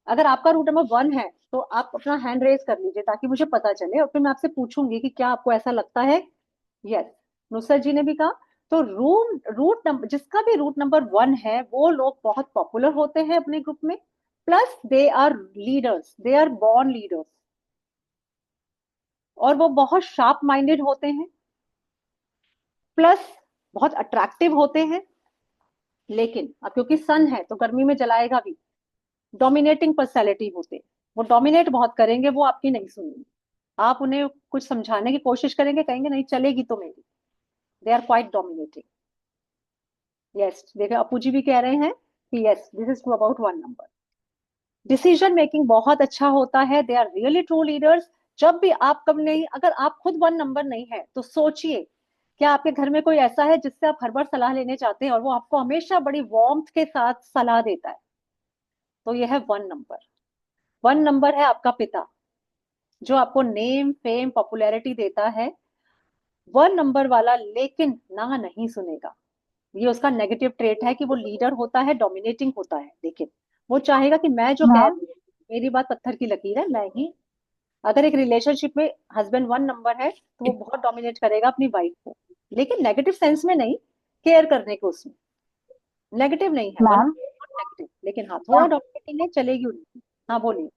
अगर आपका रूट नंबर 1 है तो आप अपना हैंड रेज कर लीजिए ताकि मुझे पता चले, और फिर मैं आपसे पूछूंगी कि क्या आपको ऐसा लगता है. यस, नुसरत जी ने भी कहा. तो रूट नंबर जिसका भी रूट नंबर 1 है वो लोग बहुत पॉपुलर होते हैं अपने ग्रुप में. Plus they are leaders, they are born leaders, और वो बहुत शार्प माइंडेड होते हैं. प्लस बहुत अट्रैक्टिव होते हैं. लेकिन अब क्योंकि सन है तो गर्मी में जलाएगा भी. डोमिनेटिंग पर्सनैलिटी होते हैं. वो डोमिनेट बहुत करेंगे, वो आपकी नहीं सुनेंगे. आप उन्हें कुछ समझाने की कोशिश करेंगे, कहेंगे नहीं चलेगी तो मेरी. They are quite dominating. Yes, देखिए अपू जी भी कह रहे हैं कि yes this is true about 1 number. Decision making बहुत अच्छा होता है. They are really true leaders. जब भी आप कब नहीं, अगर आप खुद 1 नंबर नहीं है तो सोचिए क्या आपके घर में कोई ऐसा है जिससे आप हर बार सलाह लेने चाहते हैं और वो आपको हमेशा बड़ी वार्मथ के साथ सलाह देता है. तो यह है 1 नंबर. 1 नंबर है आपका पिता जो आपको नेम फेम पॉपुलैरिटी देता है. 1 नंबर वाला लेकिन ना नहीं सुनेगा. ये उसका नेगेटिव ट्रेट है कि वो लीडर होता है, डोमिनेटिंग होता है. लेकिन वो चाहेगा कि मैं जो कह रही हूँ मेरी बात पत्थर की लकीर है, मैं ही. अगर एक रिलेशनशिप में हस्बैंड 1 नंबर है तो वो बहुत डोमिनेट करेगा अपनी वाइफ को, लेकिन नेगेटिव सेंस में नहीं, केयर करने के उसमें. नेगेटिव नहीं है मैम नेगेटिव, लेकिन हाँ थोड़ा डोमिनेटिंग है, चलेगी उनकी. हाँ बोलिए.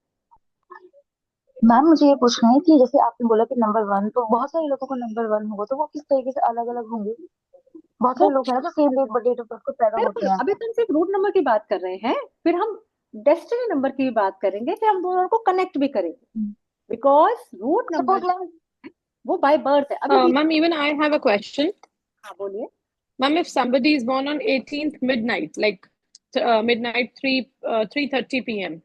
मैम मुझे ये पूछना है कि जैसे आपने बोला कि नंबर 1, तो बहुत सारे लोगों को नंबर 1 होगा तो वो किस तरीके से अलग अलग होंगे? बहुत वो सारे लोग हैं ना जो same date birthday of birth को पैदा होते बिल्कुल, हैं. अभी तो हम सिर्फ रूट नंबर की बात कर रहे हैं, फिर हम डेस्टिनी नंबर की भी बात करेंगे, फिर हम दोनों को कनेक्ट भी करेंगे. Because root suppose number ma'am वो बाय बर्थ है. अभी Ma'am, even I have a question. हाँ बोलिए. Ma'am, if somebody is born on 18th midnight, like midnight 3:30 p.m.,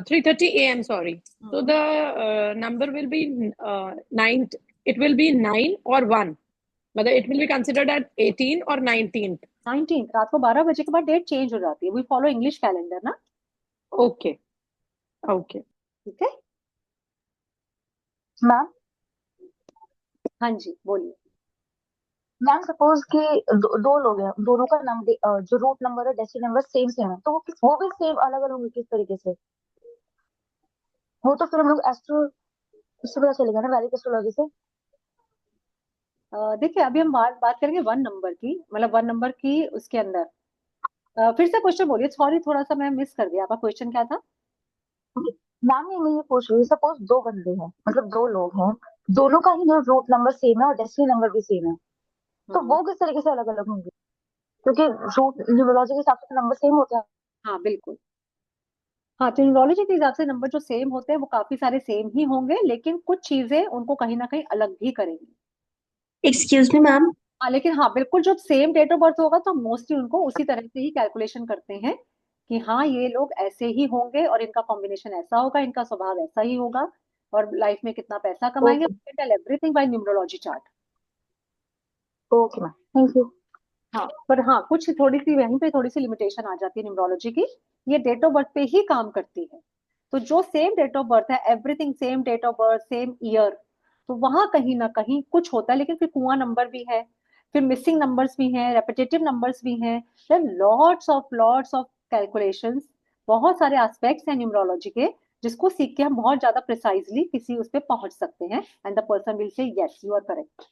3:30 a.m. Sorry. So the number will be 9. It will be 9 or 1. Whether it will be considered at 18 or 19th. 19 रात को 12 बजे के बाद date change हो जाती है. We follow English calendar ना. Okay. Okay. ठीक है। मैम हाँ जी बोलिए। मैम सपोज कि दो लोग हैं, दोनों का नंबर जो रूट नंबर है डेसिमल नंबर सेम सेम है, तो वो भी सेम अलग अलग होंगे किस तरीके से? वो तो फिर हम लोग एस्ट्रो इससे पता चलेगा ना, वैलिड एस्ट्रोलॉजी से। देखिए अभी हम बात बात करेंगे वन नंबर की, मतलब वन नंबर की उसके अंदर। फिर से क्वेश्चन बोलिए, सॉरी थोड़ा सा मैं मिस कर दिया, आपका क्वेश्चन क्या था? मैम ये मैं ये पूछ रही हूँ, सपोज दो बंदे हैं, मतलब दो लोग हैं, दोनों का ही रूट नंबर सेम है और डेसिमल नंबर भी सेम है, तो हम्म। वो किस तरीके से अलग अलग होंगे? क्योंकि रूट न्यूमरोलॉजी के हिसाब से नंबर सेम होता है। हाँ बिल्कुल। हाँ तो न्यूमरोलॉजी के हिसाब से नंबर जो सेम होते हैं वो काफी सारे सेम ही होंगे, लेकिन कुछ चीजें उनको कहीं ना कहीं अलग भी करेंगी। Excuse me ma'am. हाँ लेकिन हाँ बिल्कुल, जब सेम डेट ऑफ बर्थ होगा तो हम मोस्टली उनको उसी तरह से ही कैलकुलेशन करते हैं कि हाँ ये लोग ऐसे ही होंगे और इनका कॉम्बिनेशन ऐसा होगा, इनका स्वभाव ऐसा ही होगा, और लाइफ में कितना पैसा कमाएंगे, okay. Tell everything by numerology chart. Okay ma'am, thank you. हाँ पर हाँ कुछ थोड़ी सी वहीं पे थोड़ी सी लिमिटेशन आ जाती है न्यूमरोलॉजी की, ये डेट ऑफ बर्थ पे ही काम करती है। तो जो सेम डेट ऑफ बर्थ है, everything same date of birth same year, तो वहां कहीं ना कहीं कुछ होता है, लेकिन फिर कुआं नंबर भी है, फिर मिसिंग नंबर्स भी हैं, रेपिटेटिव नंबर्स भी हैं, देयर लॉट्स ऑफ कैलकुलेशंस, बहुत सारे एस्पेक्ट्स हैं न्यूमरोलॉजी के, जिसको सीख के हम बहुत ज्यादा प्रिसाइजली किसी उस पर पहुंच सकते हैं, and the person will say yes you are correct.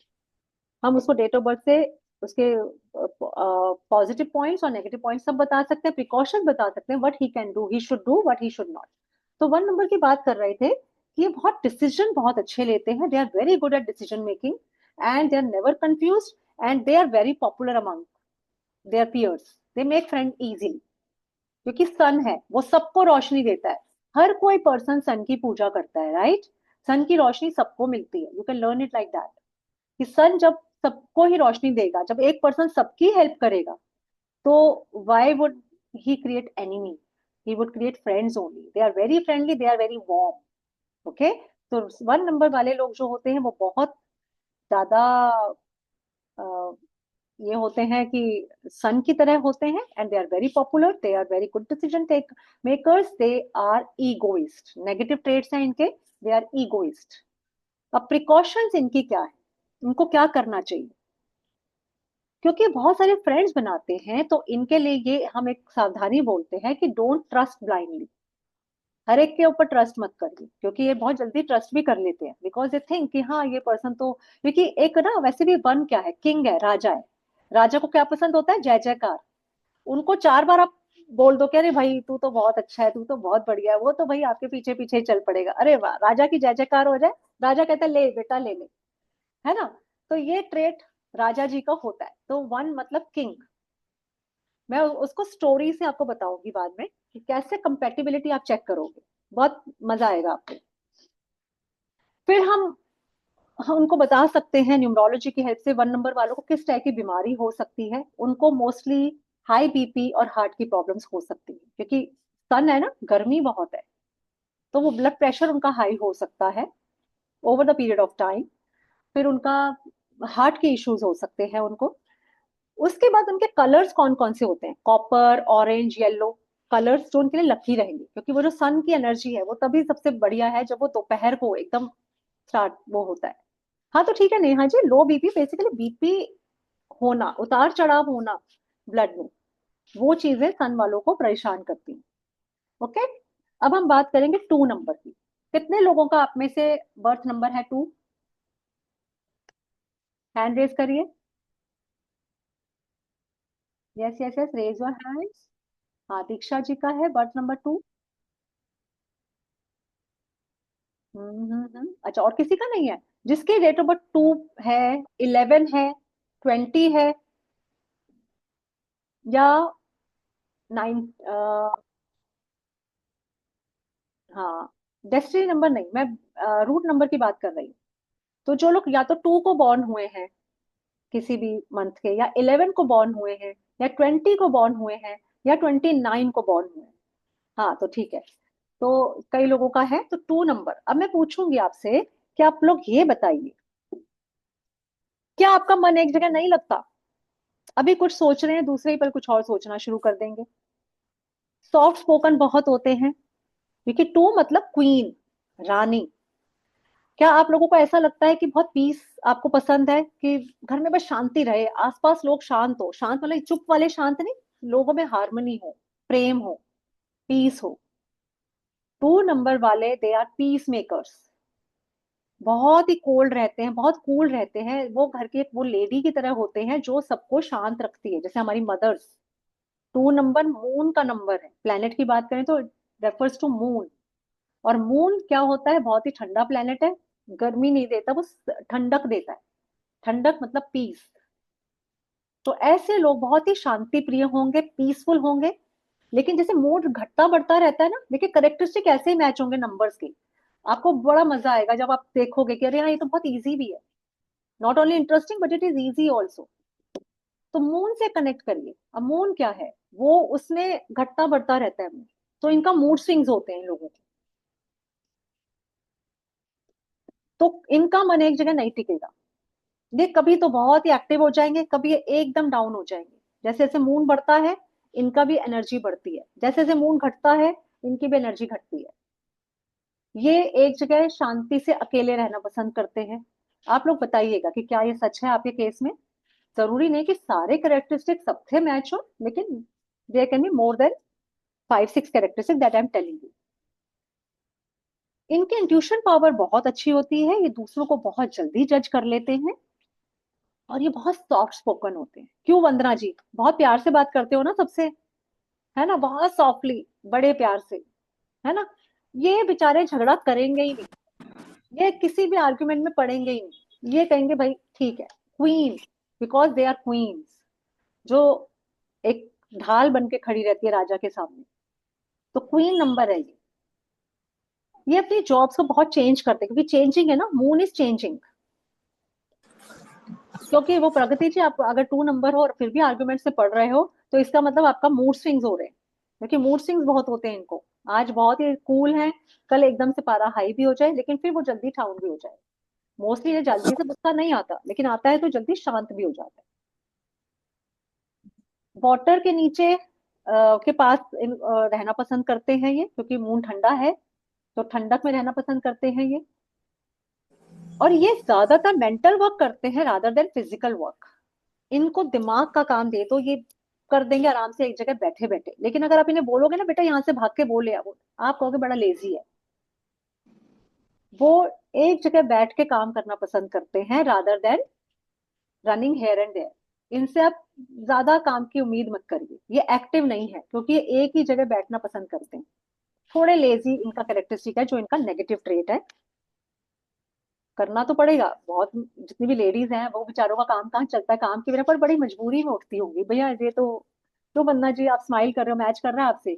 हम उसको डेट ऑफ बर्थ से उसके पॉजिटिव पॉइंट्स और नेगेटिव पॉइंट्स सब बता सकते हैं, प्रिकॉशन बता सकते हैं, what he can do, he should do, what he should not. तो वन नंबर की बात कर रहे थे कि ये बहुत डिसीजन बहुत अच्छे लेते हैं, they are very good at decision making, and they are never confuse, and they are very popular among their peers, they make friend easily. क्योंकि सन है वो सबको रोशनी देता है, हर कोई पर्सन सन की पूजा करता है, राइट? सन की रोशनी सबको मिलती है, you can learn it like that, कि सन जब सबको ही रोशनी देगा, जब एक पर्सन सबकी हेल्प करेगा, तो why would he create enemy, he would create friends only, they are very friendly, they are very warm. Okay. तो वन नंबर वाले लोग जो होते हैं वो बहुत ज्यादा ये होते हैं कि सन की तरह होते हैं, and they are very popular, they are very good decision take makers, they are egoist, negative traits हैं इनके, दे आर ईगोइस्ट। अब प्रिकॉशंस इनकी क्या है, इनको क्या करना चाहिए? क्योंकि बहुत सारे फ्रेंड्स बनाते हैं, तो इनके लिए ये हम एक सावधानी बोलते हैं कि डोंट ट्रस्ट ब्लाइंडली, हर एक के ऊपर ट्रस्ट मत करिए, क्योंकि ये बहुत जल्दी ट्रस्ट भी कर लेते हैं, बिकॉज दे थिंक कि हाँ ये पर्सन तो, क्योंकि एक ना वैसे भी वन क्या है, किंग है, राजा है, राजा को क्या पसंद होता है, जय जयकार। उनको चार बार आप बोल दो कि अरे भाई तू तो बहुत अच्छा है, तू तो बहुत बढ़िया है, वो तो भाई आपके पीछे पीछे ही चल पड़ेगा, अरे वाह राजा की जय जयकार हो जाए, राजा कहता है ले बेटा ले ले, है ना? तो ये ट्रेट राजा जी का होता है, तो वन मतलब किंग। मैं उसको स्टोरी से आपको बताऊंगी बाद में कि कैसे कंपेटिबिलिटी आप चेक करोगे, बहुत मजा आएगा आपको। फिर हम उनको बता सकते हैं न्यूमरोलॉजी की हेल्प से वन नंबर वालों को किस टाइप की बीमारी हो सकती है, उनको मोस्टली हाई बीपी और हार्ट की प्रॉब्लम्स हो सकती है, क्योंकि सन है ना, गर्मी बहुत है, तो वो ब्लड प्रेशर उनका हाई हो सकता है over the period of time. फिर उनका हार्ट के इश्यूज हो सकते हैं उनको। उसके बाद उनके कलर्स कौन कौन से होते हैं, कॉपर, ऑरेंज, येलो, कलर्स जो उनके लिए लकी रहेंगे, क्योंकि वो जो सन की एनर्जी है वो तभी सबसे बढ़िया है जब वो दोपहर को एकदम स्टार्ट वो होता है। हाँ तो ठीक है नेहा जी, लो बीपी बेसिकली बीपी होना, उतार चढ़ाव होना ब्लड में, वो चीजें सन वालों को परेशान करती हैं। ओके। अब हम बात करेंगे टू नंबर की। कितने लोगों का आप में से बर्थ नंबर है टू? हैंड रेज करिए। Yes yes yes, raise your hands. हाँ दीक्षा जी का है बर्थ नंबर टू। अच्छा, और किसी का नहीं है? जिसके डेट ऑफ बर्थ टू है, 11 है, 20 है, या 9, हाँ डेस्टिनी नंबर नहीं, मैं रूट नंबर की बात कर रही हूँ। तो जो लोग या तो टू को बॉर्न हुए हैं किसी भी मंथ के, या 11 को बॉर्न हुए हैं, या 20 को बॉर्न हुए हैं, या 29 को बॉर्न हुए हैं, हाँ तो ठीक है। तो कई लोगों का है तो टू नंबर। अब मैं पूछूंगी आपसे कि आप लोग ये बताइए, क्या आपका मन एक जगह नहीं लगता? अभी कुछ सोच रहे हैं, दूसरे ही पल कुछ और सोचना शुरू कर देंगे। सॉफ्ट स्पोकन बहुत होते हैं, क्योंकि टू मतलब क्वीन, रानी। क्या आप लोगों को ऐसा लगता है कि बहुत पीस आपको पसंद है, कि घर में बस शांति रहे, आसपास लोग शांत हो, शांत मतलब चुप वाले शांत नहीं, लोगों में हार्मनी हो, प्रेम हो, पीस हो। 2 नंबर वाले दे आर पीस मेकर्स। बहुत ही कोल्ड रहते हैं, बहुत कूल रहते हैं, वो घर के वो लेडी की तरह होते हैं जो सबको शांत रखती है, जैसे हमारी मदर्स। 2 नंबर मून का नंबर है, प्लेनेट की बात करें तो रेफर्स टू मून। और मून क्या होता है, बहुत ही ठंडा प्लेनेट है, गर्मी नहीं देता, वो ठंडक देता है। ठंडक मतलब पीस। तो ऐसे लोग बहुत ही शांति प्रिय होंगे, पीसफुल होंगे। लेकिन जैसे मूड घटता बढ़ता रहता है ना, देखिए करेक्टरिस्टिक ऐसे ही मैच होंगे नंबर्स के। आपको बड़ा मजा आएगा जब आप देखोगे कि अरे हाँ, ये तो बहुत इजी भी है। Not only interesting but it is easy also. तो मून से कनेक्ट करिए। अब मून क्या है, वो उसमें घटता बढ़ता रहता है मून। तो इनका मूड स्विंग्स होते हैं इन लोगों के। तो इनका मन एक जगह नहीं टिकेगा। ये कभी तो बहुत ही एक्टिव हो जाएंगे, कभी ये एकदम डाउन हो जाएंगे। जैसे जैसे मून बढ़ता है, इनका भी एनर्जी बढ़ती है, जैसे जैसे मून घटता है, इनकी भी एनर्जी घटती है। ये एक जगह शांति से अकेले रहना पसंद करते हैं। आप लोग बताइएगा कि क्या ये सच है आपके केस में। जरूरी नहीं कि सारे कैरेक्टरिस्टिक सबसे मैच हो, लेकिन there can be more than 5-6 characteristic that I am telling you. इनकी इंट्यूशन पावर बहुत अच्छी होती है, ये दूसरों को बहुत जल्दी जज कर लेते हैं। और ये बहुत सॉफ्ट स्पोकन होते हैं। क्यों वंदना जी, बहुत प्यार से बात करते हो ना सबसे, है ना, बहुत सॉफ्टली, बड़े प्यार से, है ना। ये बेचारे झगड़ा करेंगे ही नहीं, ये किसी भी आर्ग्यूमेंट में पड़ेंगे ही नहीं। ये कहेंगे भाई ठीक है, queen, because they are queens, जो एक ढाल बन के खड़ी रहती है राजा के सामने। तो क्वीन नंबर है ये अपनी जॉब्स को बहुत चेंज करते हैं, क्योंकि चेंजिंग है ना, मून इज चेंजिंग। क्योंकि वो प्रगति जी, आप अगर 2 नंबर हो और फिर भी आर्गुमेंट से पढ़ रहे हो, तो इसका मतलब आपका मूड स्विंग्स हो रहे हैं। क्योंकि मूड स्विंग्स बहुत होते हैं इनको। आज बहुत ही कूल है, कल एकदम से पारा हाई भी हो जाए, लेकिन फिर वो जल्दी डाउन भी हो जाए। मोस्टली ये जल्दी से गुस्सा नहीं आता, लेकिन आता है तो जल्दी शांत भी हो जाता है। वाटर के नीचे के पास रहना पसंद करते हैं ये, क्योंकि मून ठंडा है, तो ठंडक में रहना पसंद करते हैं ये। और ये ज्यादातर मेंटल वर्क करते हैं रादर देन फिजिकल वर्क। इनको दिमाग का काम दे तो ये कर देंगे आराम से एक जगह बैठे बैठे। लेकिन अगर आप इन्हें बोलोगे ना बेटा यहाँ से भाग के बोले आओ, आप कहोगे बड़ा लेजी है। वो एक जगह बैठ के काम करना पसंद करते हैं rather than running here and there. इनसे आप ज्यादा काम की उम्मीद मत करिए, ये एक्टिव नहीं है, क्योंकि ये एक ही जगह बैठना पसंद करते हैं। थोड़े लेजी इनका कैरेक्टरिस्टिक है, जो इनका नेगेटिव ट्रेट है। करना तो पड़ेगा बहुत, जितनी भी लेडीज हैं वो बेचारों का काम कहाँ चलता है, काम की वजह पर बड़ी मजबूरी में उठती होंगी। भैया ये तो बन्ना जी आप स्माइल कर रहे हो, मैच कर रहा है आपसे।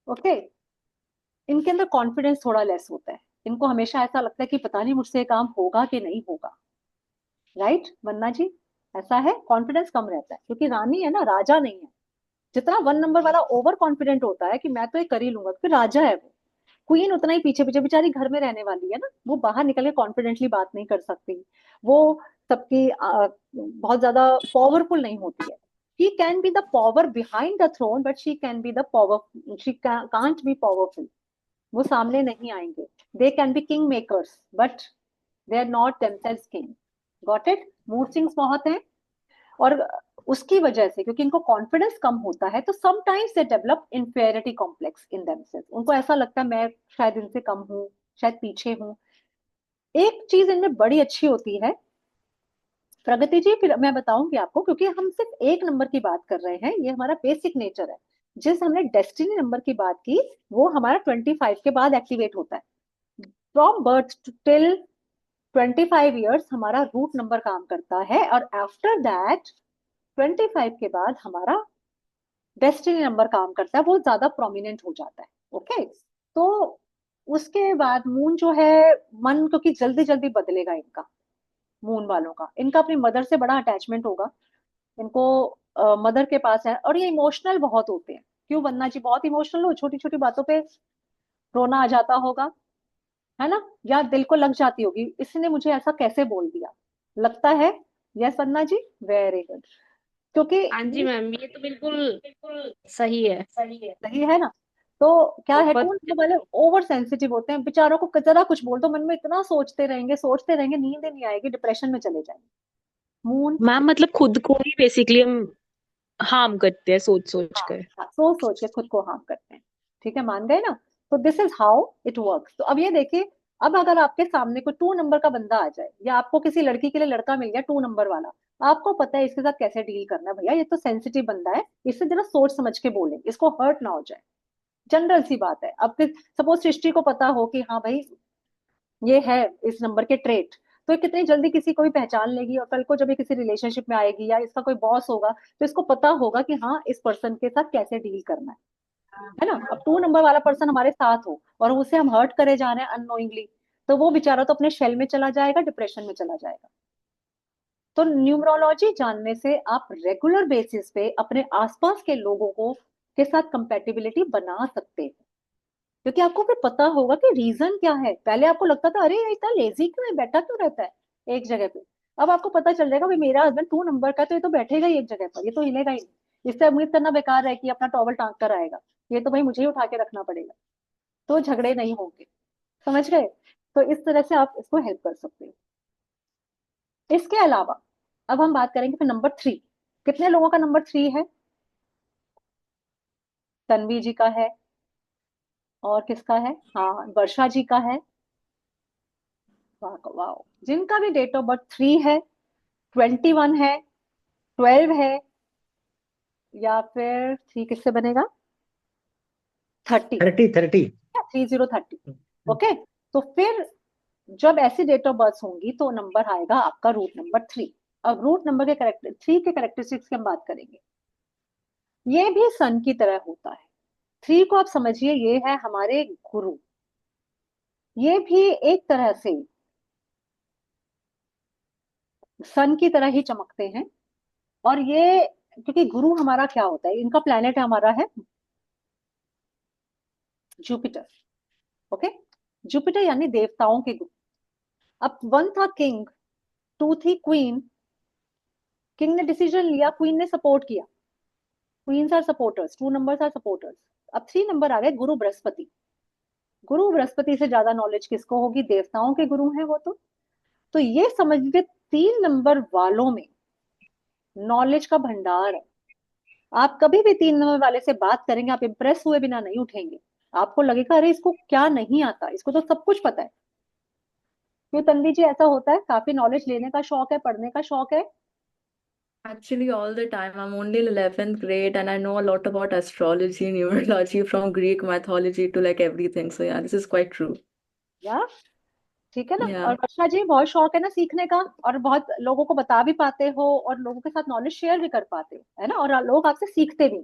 ओके। इनके अंदर कॉन्फिडेंस थोड़ा लेस होता है। इनको हमेशा ऐसा लगता है कि पता नहीं मुझसे ये काम होगा कि नहीं होगा। राइट बन्ना जी, ऐसा है, कॉन्फिडेंस कम रहता है, क्योंकि रानी है ना, राजा नहीं है। जितना 1 नंबर वाला ओवर कॉन्फिडेंट होता है कि मैं तो ये कर ही लूंगा, क्योंकि राजा है वो। क्वीन उतना ही पीछे पीछे, बेचारी घर में रहने वाली है ना, वो बाहर निकल के कॉन्फिडेंटली बात नहीं कर सकती। वो सबकी बहुत ज्यादा पावरफुल नहीं होती है। She can be the power behind the throne, but she can be the power, she can't be powerful. वो सामने नहीं आएंगे। They can be king makers, but they are not themselves king. Got it. Mood swings बहुत हैं। और उसकी वजह से, क्योंकि इनको कॉन्फिडेंस कम होता है, तो sometimes they develop inferiority complex in themselves. उनको ऐसा लगता है मैं शायद इनसे कम हूँ, शायद पीछे हूँ। एक चीज इनमें बड़ी अच्छी होती है प्रगति जी, फिर मैं बताऊंगी आपको, क्योंकि हम सिर्फ 1 नंबर की बात कर रहे हैं, ये हमारा बेसिक नेचर है। जिस हमने डेस्टिनी नंबर की बात की, वो हमारा 25 के बाद एक्टिवेट होता है। फ्रॉम बर्थ टिल 25 ईयर्स हमारा रूट नंबर काम करता है, और आफ्टर दैट 25 के बाद हमारा डेस्टिनी नंबर काम करता है, वो ज्यादा प्रोमिनेंट हो जाता है। ओके। तो उसके बाद मून जो है, मन क्योंकि जल्दी जल्दी बदलेगा इनका, मून वालों का, इनका अपनी मदर से बड़ा अटैचमेंट होगा। इनको मदर के पास है, और ये इमोशनल बहुत होते हैं। क्यों वंदना जी, बहुत इमोशनल हो, छोटी छोटी बातों पे रोना आ जाता होगा, है ना, या दिल को लग जाती होगी, इसने मुझे ऐसा कैसे बोल दिया, लगता है। यस वंदना जी, वेरी गुड। क्योंकि हाँ जी मैम, ये तो बिल्कुल सही है। सही है ना। तो क्या है, पर टू नंबर वाले ओवर सेंसिटिव होते हैं, बेचारों को जरा कुछ बोल दो मन में इतना सोचते रहेंगे, नींद ही नहीं आएगी, डिप्रेशन में चले जाएंगे। मून, मैम मतलब खुद को ही बेसिकली हम हार्म करते हैं सोच सोच कर। सोच के खुद को हार्म करते हैं। ठीक है, मान गए ना? तो this is how it works. तो अब ये देखिए, अब अगर आपके सामने कोई टू नंबर का बंदा आ जाए, या आपको किसी लड़की के लिए लड़का मिल गया टू नंबर वाला, आपको पता है इसके साथ कैसे डील करना है। भैया ये तो सेंसिटिव बंदा है, इससे जरा सोच समझ के बोलें, इसको हर्ट ना हो जाए। जनरल सी बात है। अब सपोज सृष्टि को पता हो कि हाँ भाई ये है इस नंबर के ट्रेट, तो ये कितनी जल्दी किसी को भी पहचान लेगी, और कल को जब ये किसी रिलेशनशिप में आएगी या इसका कोई बॉस होगा, तो इसको पता होगा कि हाँ इस पर्सन के साथ कैसे डील करना है ना? अब टू नंबर वाला पर्सन हमारे साथ हो और उसे हम हर्ट करे जा रहे हैं अननोइंगली, तो वो बेचारा तो अपने शेल में चला जाएगा, डिप्रेशन में चला जाएगा। तो न्यूमरोलॉजी जानने से आप रेगुलर बेसिस पे अपने आसपास के लोगों को के साथ कंपेटिबिलिटी बना सकते हैं, क्योंकि आपको फिर पता होगा कि रीजन क्या है। पहले आपको लगता था अरे ये इतना लेजी क्यों है, बैठा क्यों रहता है एक जगह पे। अब आपको पता चल जाएगा भाई मेरा हस्बैंड टू नंबर का है, तो ये तो बैठेगा ही एक जगह पर, ये तो हिलेगा ही नहीं। इससे उम्मीद करना बेकार है कि अपना टॉवल टांग कर आएगा, ये तो भाई मुझे ही उठा के रखना पड़ेगा। तो झगड़े नहीं होंगे, समझ गए? तो इस तरह से आप इसको हेल्प कर सकते हो। इसके अलावा अब हम बात करेंगे फिर नंबर 3। कितने लोगों का नंबर 3 है? तन्वी जी का है, और किसका है? हाँ, वर्षा जी का है। वाह वाह, जिनका भी डेट ऑफ बर्थ 3 है, 21 है, 12 है, या फिर 3 किससे बनेगा? 30, 30 30। 3030। ओके, तो फिर जब ऐसी डेट ऑफ बर्थ होंगी तो नंबर आएगा आपका रूट नंबर 3। अब रूट नंबर के करेक्टर 3 के करेक्टरिस्टिक्स की हम बात करेंगे। ये भी सन की तरह होता है। 3 को आप समझिए ये है हमारे गुरु। ये भी एक तरह से सन की तरह ही चमकते हैं। और ये क्योंकि गुरु हमारा क्या होता है, इनका प्लेनेट हमारा है जुपिटर। ओके, जुपिटर यानी देवताओं के गुरु। अब 1 था किंग, 2 थी क्वीन। किंग ने डिसीजन लिया, क्वीन ने सपोर्ट किया। Queens are supporters, 2 numbers are supporters. अब 3 नंबर आ गए गुरु बृहस्पति। गुरु बृहस्पति से ज्यादा नॉलेज किसको होगी? देवताओं के गुरु हैं वो तो ये समझ लीजिए 3 नंबर वालों में नॉलेज का भंडार है। आप कभी भी 3 नंबर वाले से बात करेंगे, आप इंप्रेस हुए बिना नहीं उठेंगे। आपको लगेगा अरे इसको क्या नहीं आता, इसको तो सब कुछ पता है। क्यों तन्वी जी, ऐसा होता है? काफी नॉलेज लेने का शौक है, पढ़ने का शौक है? Actually, all the time. I'm only in 11th grade and I know a lot about astrology, numerology, from Greek mythology to like everything. So yeah, this is quite true. या ठीक है ना? और Yeah. वर्षा जी, बहुत शौक है ना सीखने का, और बहुत लोगों को बता भी पाते हो, और लोगों के साथ नॉलेज शेयर भी कर पाते हो, है ना? और लोग आपसे सीखते भी,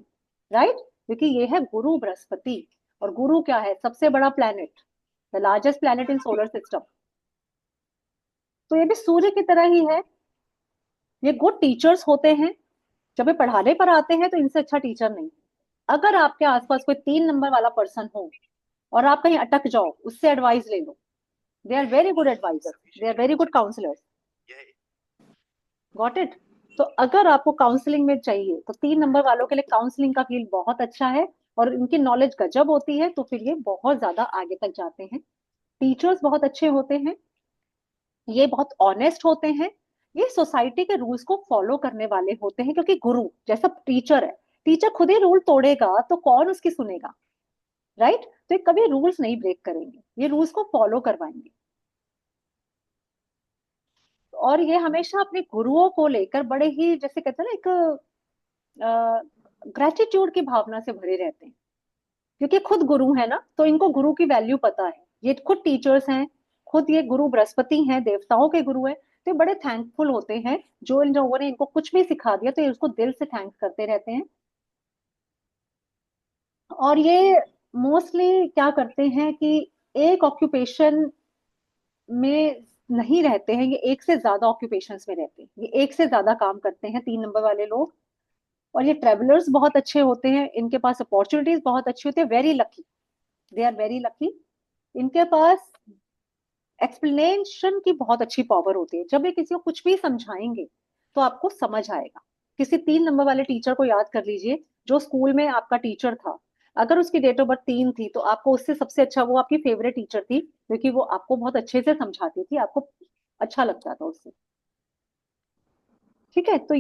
राइट? क्योंकि ये है गुरु बृहस्पति। और गुरु क्या है? सबसे बड़ा planet, the largest planet in solar system. तो ये भी सूर्य की तरह ही है। ये गुड टीचर्स होते हैं। जब ये पढ़ाने पर आते हैं तो इनसे अच्छा टीचर नहीं। अगर आपके आसपास कोई 3 नंबर वाला पर्सन हो और आप कहीं अटक जाओ, उससे एडवाइस ले लो। They are very good advisor, they are very good counsellors. Got it? तो अगर आपको काउंसलिंग में चाहिए तो 3 नंबर वालों के लिए काउंसलिंग का फील्ड बहुत अच्छा है, और इनकी नॉलेज गजब होती है, तो फिर ये बहुत ज्यादा आगे तक जाते हैं। टीचर्स बहुत अच्छे होते हैं, ये बहुत ऑनेस्ट होते हैं, ये सोसाइटी के रूल्स को फॉलो करने वाले होते हैं। क्योंकि गुरु जैसा टीचर है, टीचर खुद ही रूल तोड़ेगा तो कौन उसकी सुनेगा, राइट? तो ये कभी रूल्स नहीं ब्रेक करेंगे, ये रूल्स को फॉलो करवाएंगे। और ये हमेशा अपने गुरुओं को लेकर बड़े ही, जैसे कहते हैं ना, एक ग्रेटिट्यूड की भावना से भरे रहते हैं। क्योंकि खुद गुरु है ना, तो इनको गुरु की वैल्यू पता है। ये खुद टीचर्स हैं, खुद ये गुरु बृहस्पति हैं, देवताओं के गुरु हैं। तो ये बड़े थैंकफुल होते हैं। जो इन लोगों ने इनको कुछ भी सिखा दिया तो ये उसको दिल से थैंक्स करते रहते हैं। और ये मोस्टली क्या करते हैं कि एक ऑक्यूपेशन में नहीं रहते हैं, ये एक से ज्यादा ऑक्यूपेशंस में रहते हैं, ये एक से ज्यादा काम करते हैं 3 नंबर वाले लोग। और ये ट्रेवलर्स बहुत अच्छे होते हैं, इनके पास अपॉर्चुनिटीज बहुत अच्छी होती है। Very lucky, they are very lucky. इनके पास एक्सप्लेनेशन की बहुत अच्छी पावर होती है। जब ये किसी को कुछ भी समझाएंगे तो आपको समझ आएगा। किसी 3 नंबर वाले टीचर को याद कर लीजिए जो स्कूल में आपका टीचर था, अगर उसकी डेट ऑफ बर्थ 3 थी तो आपको उससे सबसे अच्छा, वो आपकी फेवरेट टीचर थी क्योंकि वो आपको बहुत अच्छे से समझाती थी, आपको अच्छा लगता था उससे। ठीक है, तो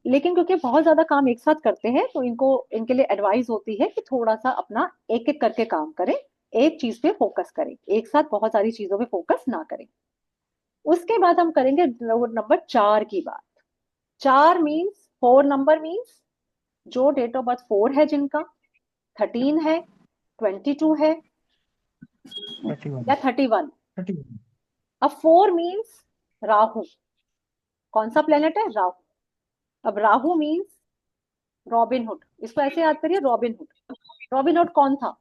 लेकिन क्योंकि बहुत ज्यादा काम एक साथ करते हैं तो इनको, इनके लिए एडवाइस होती है कि थोड़ा सा अपना एक एक करके काम करें, एक चीज पे फोकस करें, एक साथ बहुत सारी चीजों पे फोकस ना करें। उसके बाद हम करेंगे नंबर 4 की बात। 4 मीन्स, 4 नंबर मीन्स जो डेट ऑफ बर्थ 4 है, जिनका 13 है, 22 है 31 या 31। 31 अब 4 मीन्स राहु। कौन सा प्लेनेट है? राहु। अब राहु मीन्स रॉबिन हुड। इसको ऐसे याद करिए, रॉबिन हुड। रॉबिन हुड कौन था?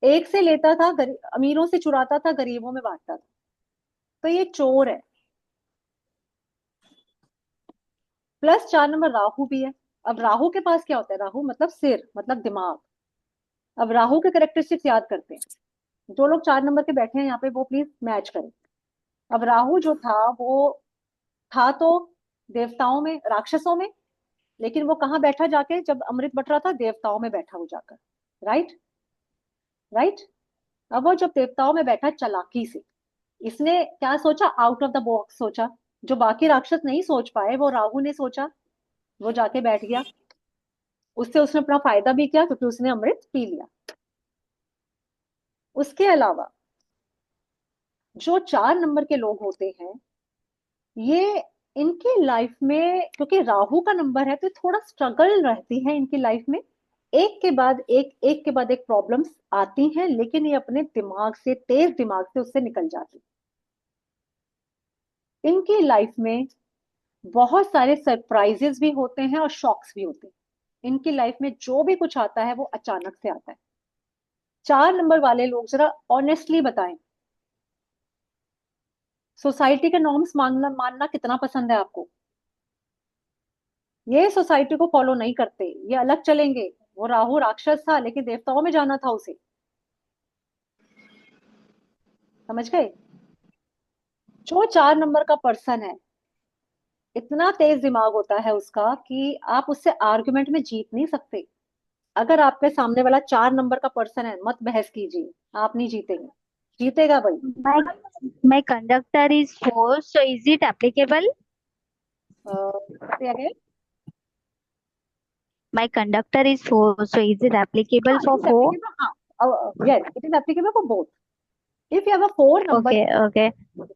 एक से लेता था, अमीरों से चुराता था, गरीबों में बांटता था। तो ये चोर है। प्लस 4 नंबर राहु भी है। अब राहु के पास क्या होता है? राहु मतलब सिर, मतलब दिमाग। अब राहु के कैरेक्टरिस्टिक्स याद करते हैं। जो लोग 4 नंबर के बैठे हैं यहाँ पे वो प्लीज मैच करें। अब राहु जो था वो था तो देवताओं में, राक्षसों में, लेकिन वो कहाँ बैठा जाके, जब अमृत बट रहा था देवताओं में बैठा वो जाकर। Right, right. अब वो जब देवताओं में बैठा, चालाकी से इसने क्या सोचा? आउट ऑफ द बॉक्स सोचा। जो बाकी राक्षस नहीं सोच पाए वो राहु ने सोचा। वो जाके बैठ गया, उससे उसने अपना फायदा भी किया क्योंकि उसने अमृत पी लिया। उसके अलावा जो 4 नंबर के लोग होते हैं, ये इनकी लाइफ में क्योंकि राहु का नंबर है तो थोड़ा स्ट्रगल रहती है इनकी लाइफ में। एक के बाद एक के बाद एक प्रॉब्लम्स आती हैं, लेकिन ये अपने दिमाग से, तेज दिमाग से उससे निकल जाती। इनकी लाइफ में बहुत सारे सरप्राइजेस भी होते हैं और शॉक्स भी होते हैं। इनकी लाइफ में जो भी कुछ आता है वो अचानक से आता है। 4 नंबर वाले लोग जरा ऑनेस्टली बताएं, सोसाइटी के नॉर्म्स मानना मानना कितना पसंद है आपको? ये सोसाइटी को फॉलो नहीं करते, ये अलग चलेंगे। वो राहु राक्षस था लेकिन देवताओं में जाना था उसे। समझ गए? जो 4 नंबर का पर्सन है, इतना तेज दिमाग होता है उसका कि आप उससे आर्गुमेंट में जीत नहीं सकते। अगर आपके सामने वाला 4 नंबर का पर्सन है, मत बहस कीजिए, आप नहीं जीतेंगे। जीतेगा भाई। My my conductor is 4, so is it applicable? say again. My conductor is 4, so is it applicable it for is 4? applicable. Yes, it is applicable for both. If you have a 4 number Okay, okay.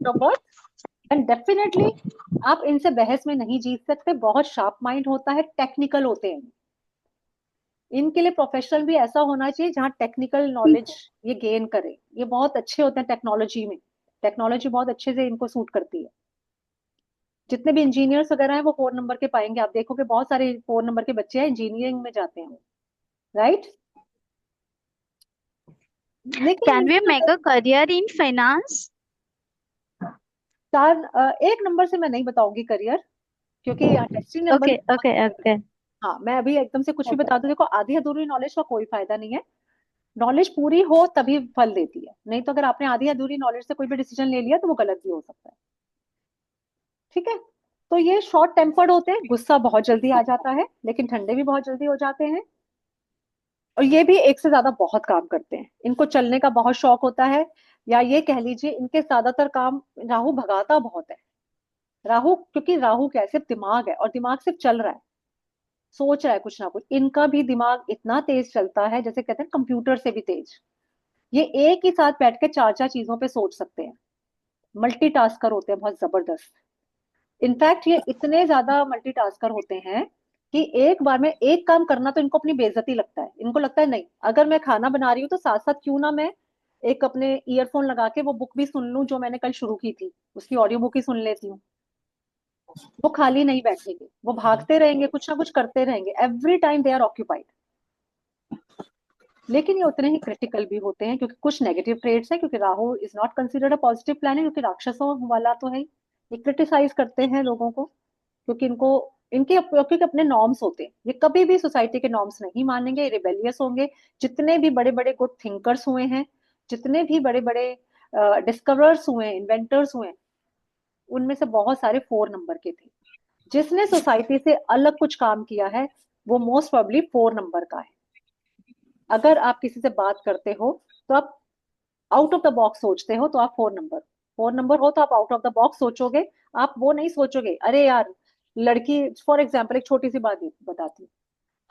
of birth, then definitely आप इनसे बहस में नहीं जीत सकते। बहुत sharp mind होता है, technical होते हैं। इनके लिए प्रोफेशनल भी ऐसा होना चाहिए जहाँ टेक्निकल नॉलेज ये गेन करे। ये बहुत अच्छे होते हैं टेक्नोलॉजी में। टेक्नोलॉजी बहुत अच्छे से इनको सूट करती है। जितने भी इंजीनियर्स वगैरह हैं वो 4 नंबर के पाएंगे। आप देखोगे बहुत सारे 4 नंबर के बच्चे हैं, इंजीनियरिंग में जाते हैं। राइट? लेकिन Can we make a career in finance? 1 number से मैं नहीं बताऊंगी करियर, क्योंकि यहाँ testing number. Okay, okay, okay. हाँ, मैं अभी एकदम से कुछ भी बता दूं, देखो आधी अधूरी नॉलेज का कोई फायदा नहीं है। नॉलेज पूरी हो तभी फल देती है, नहीं तो अगर आपने आधी अधूरी नॉलेज से कोई भी डिसीजन ले लिया तो वो गलत भी हो सकता है। ठीक है, तो ये शॉर्ट टेम्पर्ड होते हैं, गुस्सा बहुत जल्दी आ जाता है, लेकिन ठंडे भी बहुत जल्दी हो जाते हैं। और ये भी एक से ज्यादा बहुत काम करते हैं, इनको चलने का बहुत शौक होता है, या ये कह लीजिए इनके ज्यादातर काम, राहु भगाता बहुत है। राहु, क्योंकि राहु क्या है, सिर्फ दिमाग है और दिमाग सिर्फ चल रहा है, सोच रहा है कुछ ना कुछ। इनका भी दिमाग इतना तेज चलता है, जैसे कहते हैं कंप्यूटर से भी तेज। ये एक ही साथ बैठ के 4 4 चीजों पे सोच सकते हैं। मल्टीटास्कर होते हैं बहुत जबरदस्त। इनफैक्ट ये इतने ज्यादा मल्टीटास्कर होते हैं कि एक बार में एक काम करना तो इनको अपनी बेइज्जती लगता है। इनको लगता है नहीं, अगर मैं खाना बना रही हूँ तो साथ साथ क्यों ना मैं एक अपने ईयरफोन लगा के वो बुक भी सुन लूं जो मैंने कल शुरू की थी, उसकी ऑडियो बुक ही सुन लेती हूँ। वो खाली नहीं बैठेंगे, वो भागते रहेंगे, कुछ ना कुछ करते रहेंगे। Every time they are occupied. लेकिन ये उतने ही क्रिटिकल भी होते हैं क्योंकि कुछ नेगेटिव ट्रेड्स हैं, क्योंकि Rahu is not considered a positive planet, क्योंकि राक्षसों वाला तो है। ये क्रिटिसाइज करते हैं लोगों को क्योंकि इनको, क्योंकि अपने नॉर्म्स होते हैं। ये कभी भी सोसाइटी के नॉर्म्स नहीं मानेंगे, रिबेलियस होंगे। जितने भी बड़े बड़े गुड थिंकर्स हुए हैं, जितने भी बड़े बड़े डिस्कवरर्स हुए हैं, इन्वेंटर्स हुए हैं, उनमें से बहुत सारे 4 नंबर के थे। जिसने सोसाइटी से अलग कुछ काम किया है वो मोस्ट प्रोबेबली 4 नंबर का है। अगर आप किसी से बात करते हो तो आप आउट ऑफ द बॉक्स सोचते हो, तो आप 4 नंबर हो तो आप आउट ऑफ द बॉक्स सोचोगे। आप वो नहीं सोचोगे अरे यार लड़की, फॉर एग्जाम्पल एक छोटी सी बात बताती हूँ।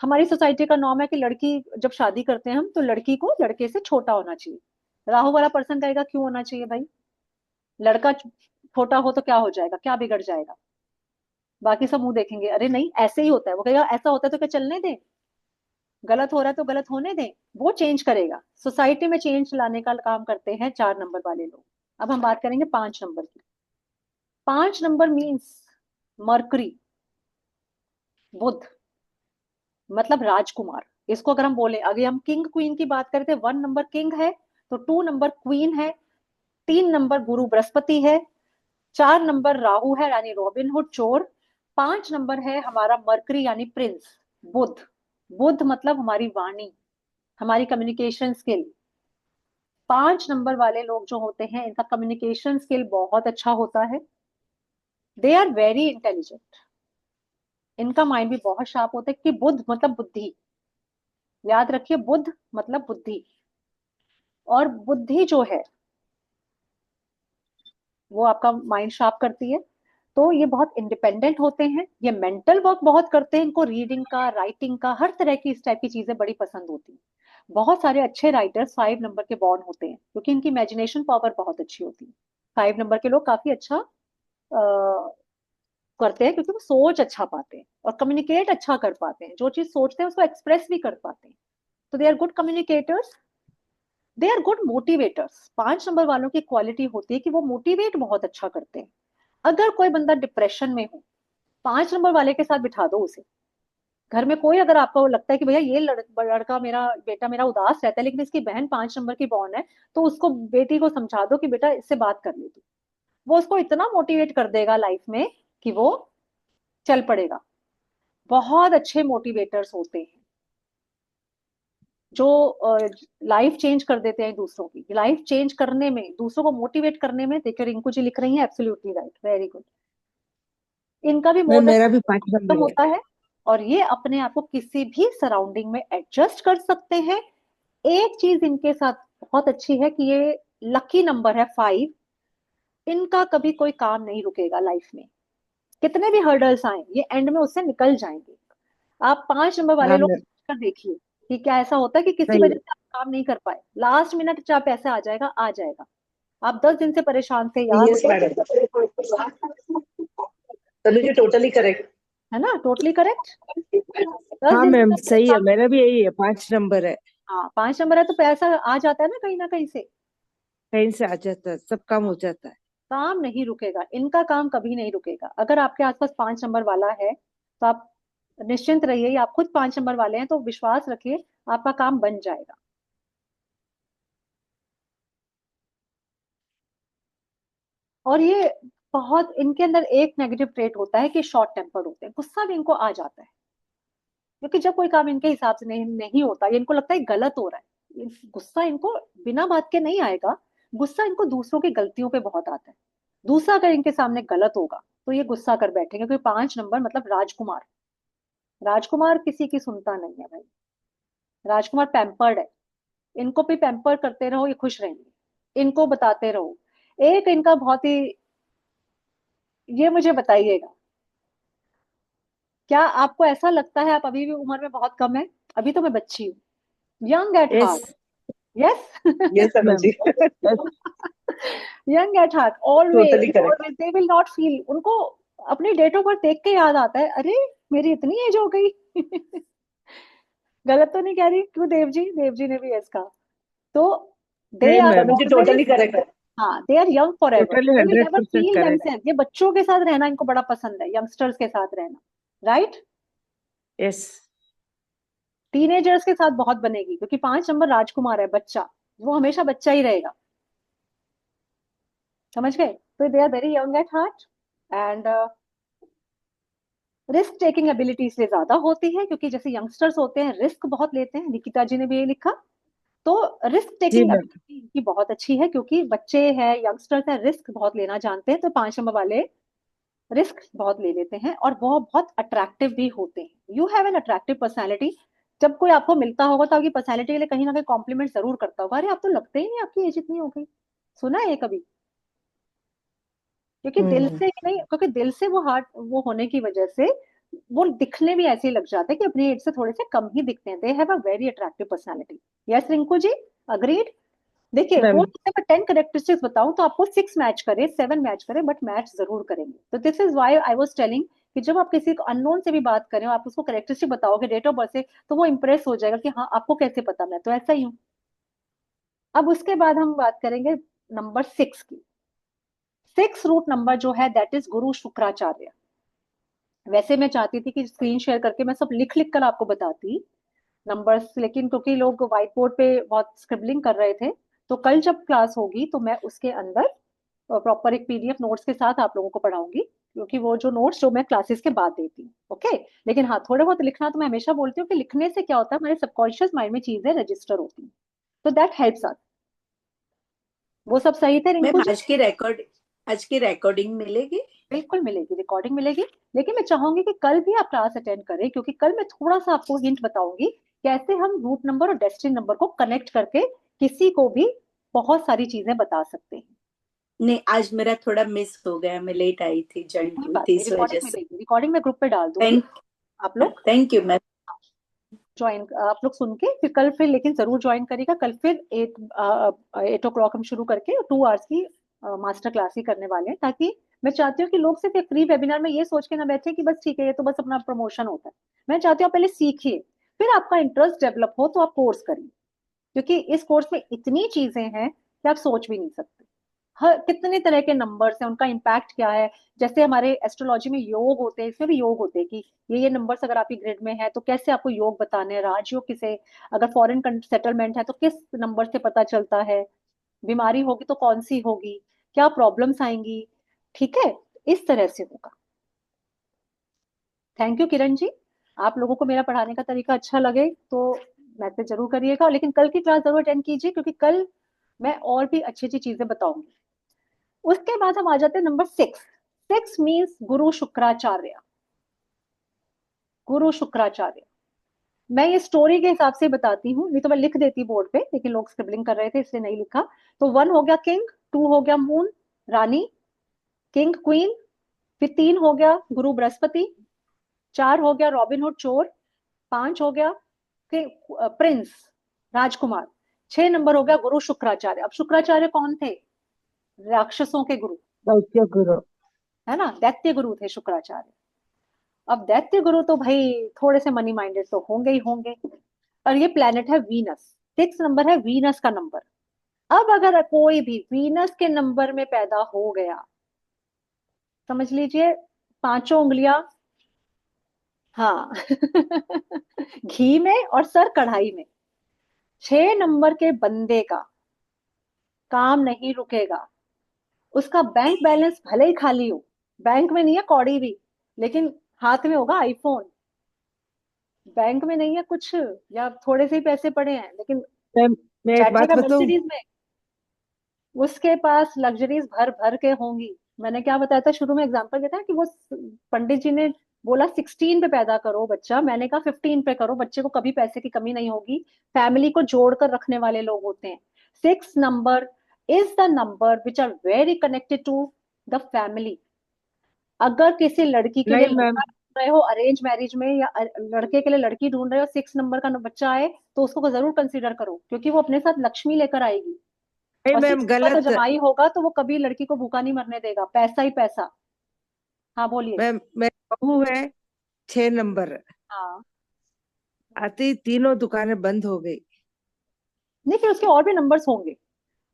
हमारी सोसाइटी का नॉर्म है कि लड़की जब शादी करते हैं हम, तो लड़की को लड़के से छोटा होना चाहिए। राहु वाला पर्सन कहेगा क्यों होना चाहिए भाई, लड़का छोटा हो तो क्या हो जाएगा, क्या बिगड़ जाएगा। बाकी सब मुंह देखेंगे, अरे नहीं ऐसे ही होता है। वो कहेगा ऐसा होता है तो क्या चलने दें, गलत हो रहा है तो गलत होने दें। वो चेंज करेगा। सोसाइटी में चेंज लाने का काम करते हैं 4 नंबर वाले लोग। अब हम बात करेंगे 5 नंबर की। 5 नंबर मीन्स मरकरी, बुध, मतलब राजकुमार। इसको अगर हम बोले, अगर हम किंग क्वीन की बात करते हैं, 1 नंबर किंग है तो 2 नंबर क्वीन है, 3 नंबर गुरु बृहस्पति है, 4 नंबर राहु है यानी रॉबिनहुड चोर, 5 नंबर है हमारा मरकरी यानी प्रिंस, बुध। बुध मतलब हमारी वाणी, हमारी कम्युनिकेशन स्किल। 5 नंबर वाले लोग जो होते हैं इनका कम्युनिकेशन स्किल बहुत अच्छा होता है। दे आर वेरी इंटेलिजेंट, इनका माइंड भी बहुत शार्प होता है कि बुध मतलब बुद्धि, याद रखिए बुध मतलब बुद्धि। और बुद्धि जो है वो आपका माइंड शार्प करती है। तो ये बहुत इंडिपेंडेंट होते हैं, ये मेंटल वर्क बहुत करते हैं, इनको रीडिंग का, राइटिंग का, हर तरह की इस टाइप की चीजें बड़ी पसंद होती हैं। बहुत सारे अच्छे राइटर्स 5 नंबर के बॉर्न होते हैं क्योंकि इनकी इमेजिनेशन पावर बहुत अच्छी होती है। 5 नंबर के लोग काफी अच्छा करते हैं क्योंकि वो सोच अच्छा पाते हैं और कम्युनिकेट अच्छा कर पाते हैं। जो चीज सोचते हैं उसको एक्सप्रेस भी कर पाते हैं। तो they are good communicators, they are good motivators. 5 number वालों की क्वालिटी होती है कि वो मोटिवेट बहुत अच्छा करते हैं। अगर कोई बंदा डिप्रेशन में हो, 5 नंबर वाले के साथ बिठा दो उसे। घर में कोई अगर आपको लगता है कि भैया ये लड़का मेरा बेटा मेरा उदास रहता है लेकिन इसकी बहन 5 नंबर की बॉर्न है, तो उसको बेटी को समझा दो कि बेटा इससे बात कर ले तू। वो उसको इतना मोटिवेट कर देगा लाइफ में कि वो चल पड़ेगा। बहुत अच्छे मोटिवेटर्स होते हैं जो लाइफ चेंज कर देते हैं दूसरों की। लाइफ चेंज करने में, दूसरों को मोटिवेट करने में, देखिए रिंकू जी लिख रही हैं एब्सोल्युटली राइट, वेरी गुड। इनका भी मोर मेरा देन भी 5 नंबर है। होता है और ये अपने आप को किसी भी सराउंडिंग में एडजस्ट कर सकते हैं। एक चीज इनके साथ बहुत अच्छी है कि ये लकी नंबर है 5। इनका कभी कोई काम नहीं रुकेगा लाइफ में, कितने भी हर्डल्स आए ये एंड में उससे निकल जाएंगे। आप 5 नंबर वाले हाँ लोग मैम, कर देखिए कि क्या ऐसा होता है कि किसी सही वजह है। से आप काम नहीं कर पाए, लास्ट मिनट चाहे पैसे आ जाएगा आ जाएगा। आप 10 दिन से परेशान थे यार Yes, मुझे, madam. तनुजी totally correct. है ना, टोटली करेक्ट। 10 हाँ दिन से मैम आप सही है, परेशान, मेरा भी यही है, 5 नंबर है। हाँ 5 नंबर है तो पैसा आ जाता है ना कहीं से। कहीं से आ जाता है, सब काम हो जाता है। काम नहीं रुकेगा, इनका काम कभी नहीं रुकेगा। अगर आपके आसपास 5 नंबर वाला है तो आप निश्चिंत रहिए, आप खुद 5 नंबर वाले हैं तो विश्वास रखिए आपका काम बन जाएगा। और ये बहुत, इनके अंदर एक नेगेटिव ट्रेट होता है कि शॉर्ट टेम्पर्ड होते हैं, गुस्सा भी इनको आ जाता है क्योंकि जब कोई काम इनके हिसाब से नहीं होता, ये इनको लगता है गलत हो रहा है। गुस्सा इनको बिना बात के नहीं आएगा, गुस्सा इनको दूसरों की गलतियों पे बहुत आता है। दूसरा अगर इनके सामने गलत होगा तो ये गुस्सा कर बैठेंगे क्योंकि 5 नंबर मतलब राजकुमार। राजकुमार किसी की सुनता नहीं है भाई, राजकुमार पैम्पर्ड है। इनको भी पैम्पर करते रहो, ये खुश रहेंगे। इनको बताते रहो। एक इनका बहुत ही, ये मुझे बताइएगा, क्या आपको ऐसा लगता है आप अभी भी उम्र में बहुत कम है? अभी तो मैं बच्ची हूँ, young at yes heart. Yes, Yes, ma'am, Tanuji. Yes, young at heart, always Totally correct. Always they will not feel. उनको अपनी डेट ऑफ बर्थ देख के याद आता है, अरे मेरी इतनी एज हो गई। गलत तो नहीं कह रही? क्यों देव जी, देव जी ने भी यस कहा। तो दे नहीं are ma'am, Tanuji totally always, correct. हाँ they are young forever, totally they will never 100% feel correct. Themselves. ये बच्चों के साथ रहना इनको बड़ा पसंद है, यंगस्टर्स के साथ रहना, राइट। यस, टीनेजर्स के साथ बहुत बनेगी क्योंकि 5 नंबर राजकुमार है, बच्चा, वो हमेशा बच्चा ही रहेगा। समझ गए? तो they are very young at heart and risk taking ability इसलिए ज्यादा होती है क्योंकि जैसे यंगस्टर्स होते हैं रिस्क बहुत लेते हैं, निकिता जी ने भी ये लिखा। तो रिस्क जी टेकिंग मैम। एबिलिटी इनकी बहुत अच्छी है क्योंकि बच्चे हैं, यंगस्टर्स हैं, रिस्क बहुत लेना जानते हैं। तो 5 नंबर वाले रिस्क बहुत ले लेते हैं और वो बहुत अट्रैक्टिव भी होते हैं। You have an attractive personality. जब कोई आपको मिलता होगा तो आपकी पर्सनैलिटी के लिए कहीं ना कहीं कॉम्प्लीमेंट जरूर करता होगा, अरे आप तो लगते ही नहीं, आपकी एज इतनी हो गई। सुना है ये कभी? क्योंकि दिल से ही नहीं, क्योंकि दिल से वो हार्ट वो होने की वजह से वो दिखने भी ऐसे ही लग जाते हैं कि अपनी एज से थोड़े से कम ही दिखते हैं। They have a very attractive personality. Yes Rinku ji, agreed? देखिए मैम हो सकता है मैं 10 करेक्टरिस्टिक्स बताऊं तो आपको 6 मैच करे, 7 मैच करे, बट मैच जरूर करेंगे। तो this is why I was telling कि जब आप किसी अननोन से भी बात करें, आप उसको करेक्टरिस्टिक बताओगे डेट ऑफ बर्थ से, तो वो इंप्रेस हो जाएगा कि हाँ आपको कैसे पता, मैं तो ऐसा ही हूँ। अब उसके बाद हम बात करेंगे नंबर 6 की। 6 रूट नंबर जो है दैट इज गुरु शुक्राचार्य। वैसे मैं चाहती थी कि स्क्रीन शेयर करके मैं सब लिख लिख कर आपको बताती नंबर्स, लेकिन क्योंकि लोग व्हाइट बोर्ड पे बहुत स्क्रिबलिंग कर रहे थे, तो कल जब क्लास होगी तो मैं उसके अंदर प्रॉपर एक पीडीएफ नोट्स के साथ आप लोगों को पढ़ाऊंगी, क्योंकि वो जो नोट्स जो मैं क्लासेस के बाद देती हूँ। ओके, लेकिन हाँ थोड़ा बहुत लिखना तो मैं हमेशा बोलती हूँ कि लिखने से क्या होता है, हमारे सबकॉन्शियस माइंड में चीजें रजिस्टर होती हैं, तो दैट हेल्प्स अस। वो सब सही थे रिंकू मैम जी? आज की रिकॉर्डिंग मिलेगी? बिल्कुल मिलेगी, रिकॉर्डिंग मिलेगी। लेकिन मैं चाहूंगी कि कल भी आप क्लास अटेंड करें, क्योंकि कल मैं थोड़ा सा आपको हिंट बताऊंगी कैसे हम रूट नंबर और डेस्टिनी नंबर को कनेक्ट करके किसी को भी बहुत सारी चीजें बता सकते हैं। नहीं, आज मेरा थोड़ा मिस हो गया, मैं लेट आई थी, जॉइन कोई हुई बात थी, नहीं, इस रिकॉर्डिंग वजह से। मिलेगी, रिकॉर्डिंग मैं ग्रुप पे डाल दूंगी, आप लोग थैंक यू मैम। ज्वाइन, आप लोग सुन के फिर कल फिर लेकिन जरूर ज्वाइन करिएगा। कल फिर 8 o'clock हम शुरू करके 2 आवर्स की मास्टर क्लास ही करने वाले हैं, ताकि मैं चाहती हूँ कि लोग सिर्फ एक फ्री वेबिनार में ये सोच के ना बैठे कि बस ठीक है ये तो बस अपना प्रमोशन होता है। मैं चाहती हूँ पहले सीखिए, फिर आपका इंटरेस्ट डेवलप हो तो आप कोर्स करिए, क्योंकि इस कोर्स में इतनी चीजें हैं कि आप सोच भी नहीं सकते। हर कितने तरह के नंबर्स हैं, उनका इम्पैक्ट क्या है। जैसे हमारे एस्ट्रोलॉजी में योग होते हैं, इसमें भी योग होते हैं कि ये नंबर्स अगर आपकी ग्रिड में है तो कैसे आपको योग बताने हैं, राजयोग किसे, अगर फॉरेन सेटलमेंट है तो किस नंबर से पता चलता है, बीमारी होगी तो कौन सी होगी, क्या प्रॉब्लम्स आएंगी। ठीक है, इस तरह से होगा। थैंक यू किरण जी, आप लोगों को मेरा पढ़ाने का तरीका अच्छा लगे तो मैसेज जरूर करिएगा, लेकिन कल की क्लास जरूर अटेंड कीजिए, क्योंकि कल मैं और भी अच्छी अच्छी चीजें बताऊंगी। उसके बाद हम आ जाते हैं नंबर 6। 6 मीन्स गुरु शुक्राचार्य। गुरु शुक्राचार्य मैं ये स्टोरी के हिसाब से बताती हूँ, नहीं तो मैं लिख देती बोर्ड पे, लेकिन लोग स्क्रिबलिंग कर रहे थे इसलिए नहीं लिखा। तो 1 हो गया किंग, 2 हो गया मून रानी, किंग क्वीन, फिर 3 हो गया गुरु बृहस्पति, 4 हो गया रॉबिनहुड चोर, 5 हो गया प्रिंस राजकुमार, 6 नंबर हो गया गुरु शुक्राचार्य। अब शुक्राचार्य कौन थे? राक्षसों के गुरु, दैत्य गुरु। है ना, दैत्य गुरु थे शुक्राचार्य। अब दैत्य गुरु तो भाई थोड़े से मनी माइंडेड तो होंगे ही होंगे, और ये प्लेनेट है वीनस। 6 नंबर है वीनस का नंबर। अब अगर कोई भी वीनस के नंबर में पैदा हो गया, समझ लीजिए 5 उंगलियां, हाँ घी में और सर कढ़ाई में, 6 नंबर के बंदे का काम नहीं रुकेगा। उसका बैंक बैलेंस भले ही खाली हो, बैंक में नहीं है कौड़ी भी, लेकिन हाथ में होगा आईफोन। बैंक में नहीं है कुछ, या थोड़े से ही पैसे पड़े हैं, लेकिन मैम मैं एक बात बैठेगा बताऊं? मर्सिडीज में, उसके पास लग्जरीज भर भर के होंगी। मैंने क्या बताया था शुरू में, एग्जांपल देता है कि वो पंडित जी ने बोला 16 पे पैदा करो बच्चा, मैंने कहा 15 पे करो, बच्चे को कभी पैसे की कमी नहीं होगी। फैमिली को जोड़कर रखने वाले लोग होते हैं। 6 number is the number which are very connected to the family. अगर किसी लड़की के लिए नहीं मैम, लड़का ढूंढ रहे हो अरेंज मैरिज में, या लड़के के लिए लड़की ढूंढ रहे हो, 6 नंबर का बच्चा आए तो उसको जरूर कंसीडर करो, क्योंकि वो अपने साथ लक्ष्मी लेकर आएगी। नहीं और 6 मैम, नंबर का गलत। जमाई होगा तो वो कभी लड़की को भूखा नहीं मरने देगा, पैसा ही पैसा। हाँ बोलिए। मैम मेरी बहू है 6 नंबर, हाँ, आते ही तीनों दुकानें बंद हो गई। नहीं फिर उसके और भी नंबर्स होंगे,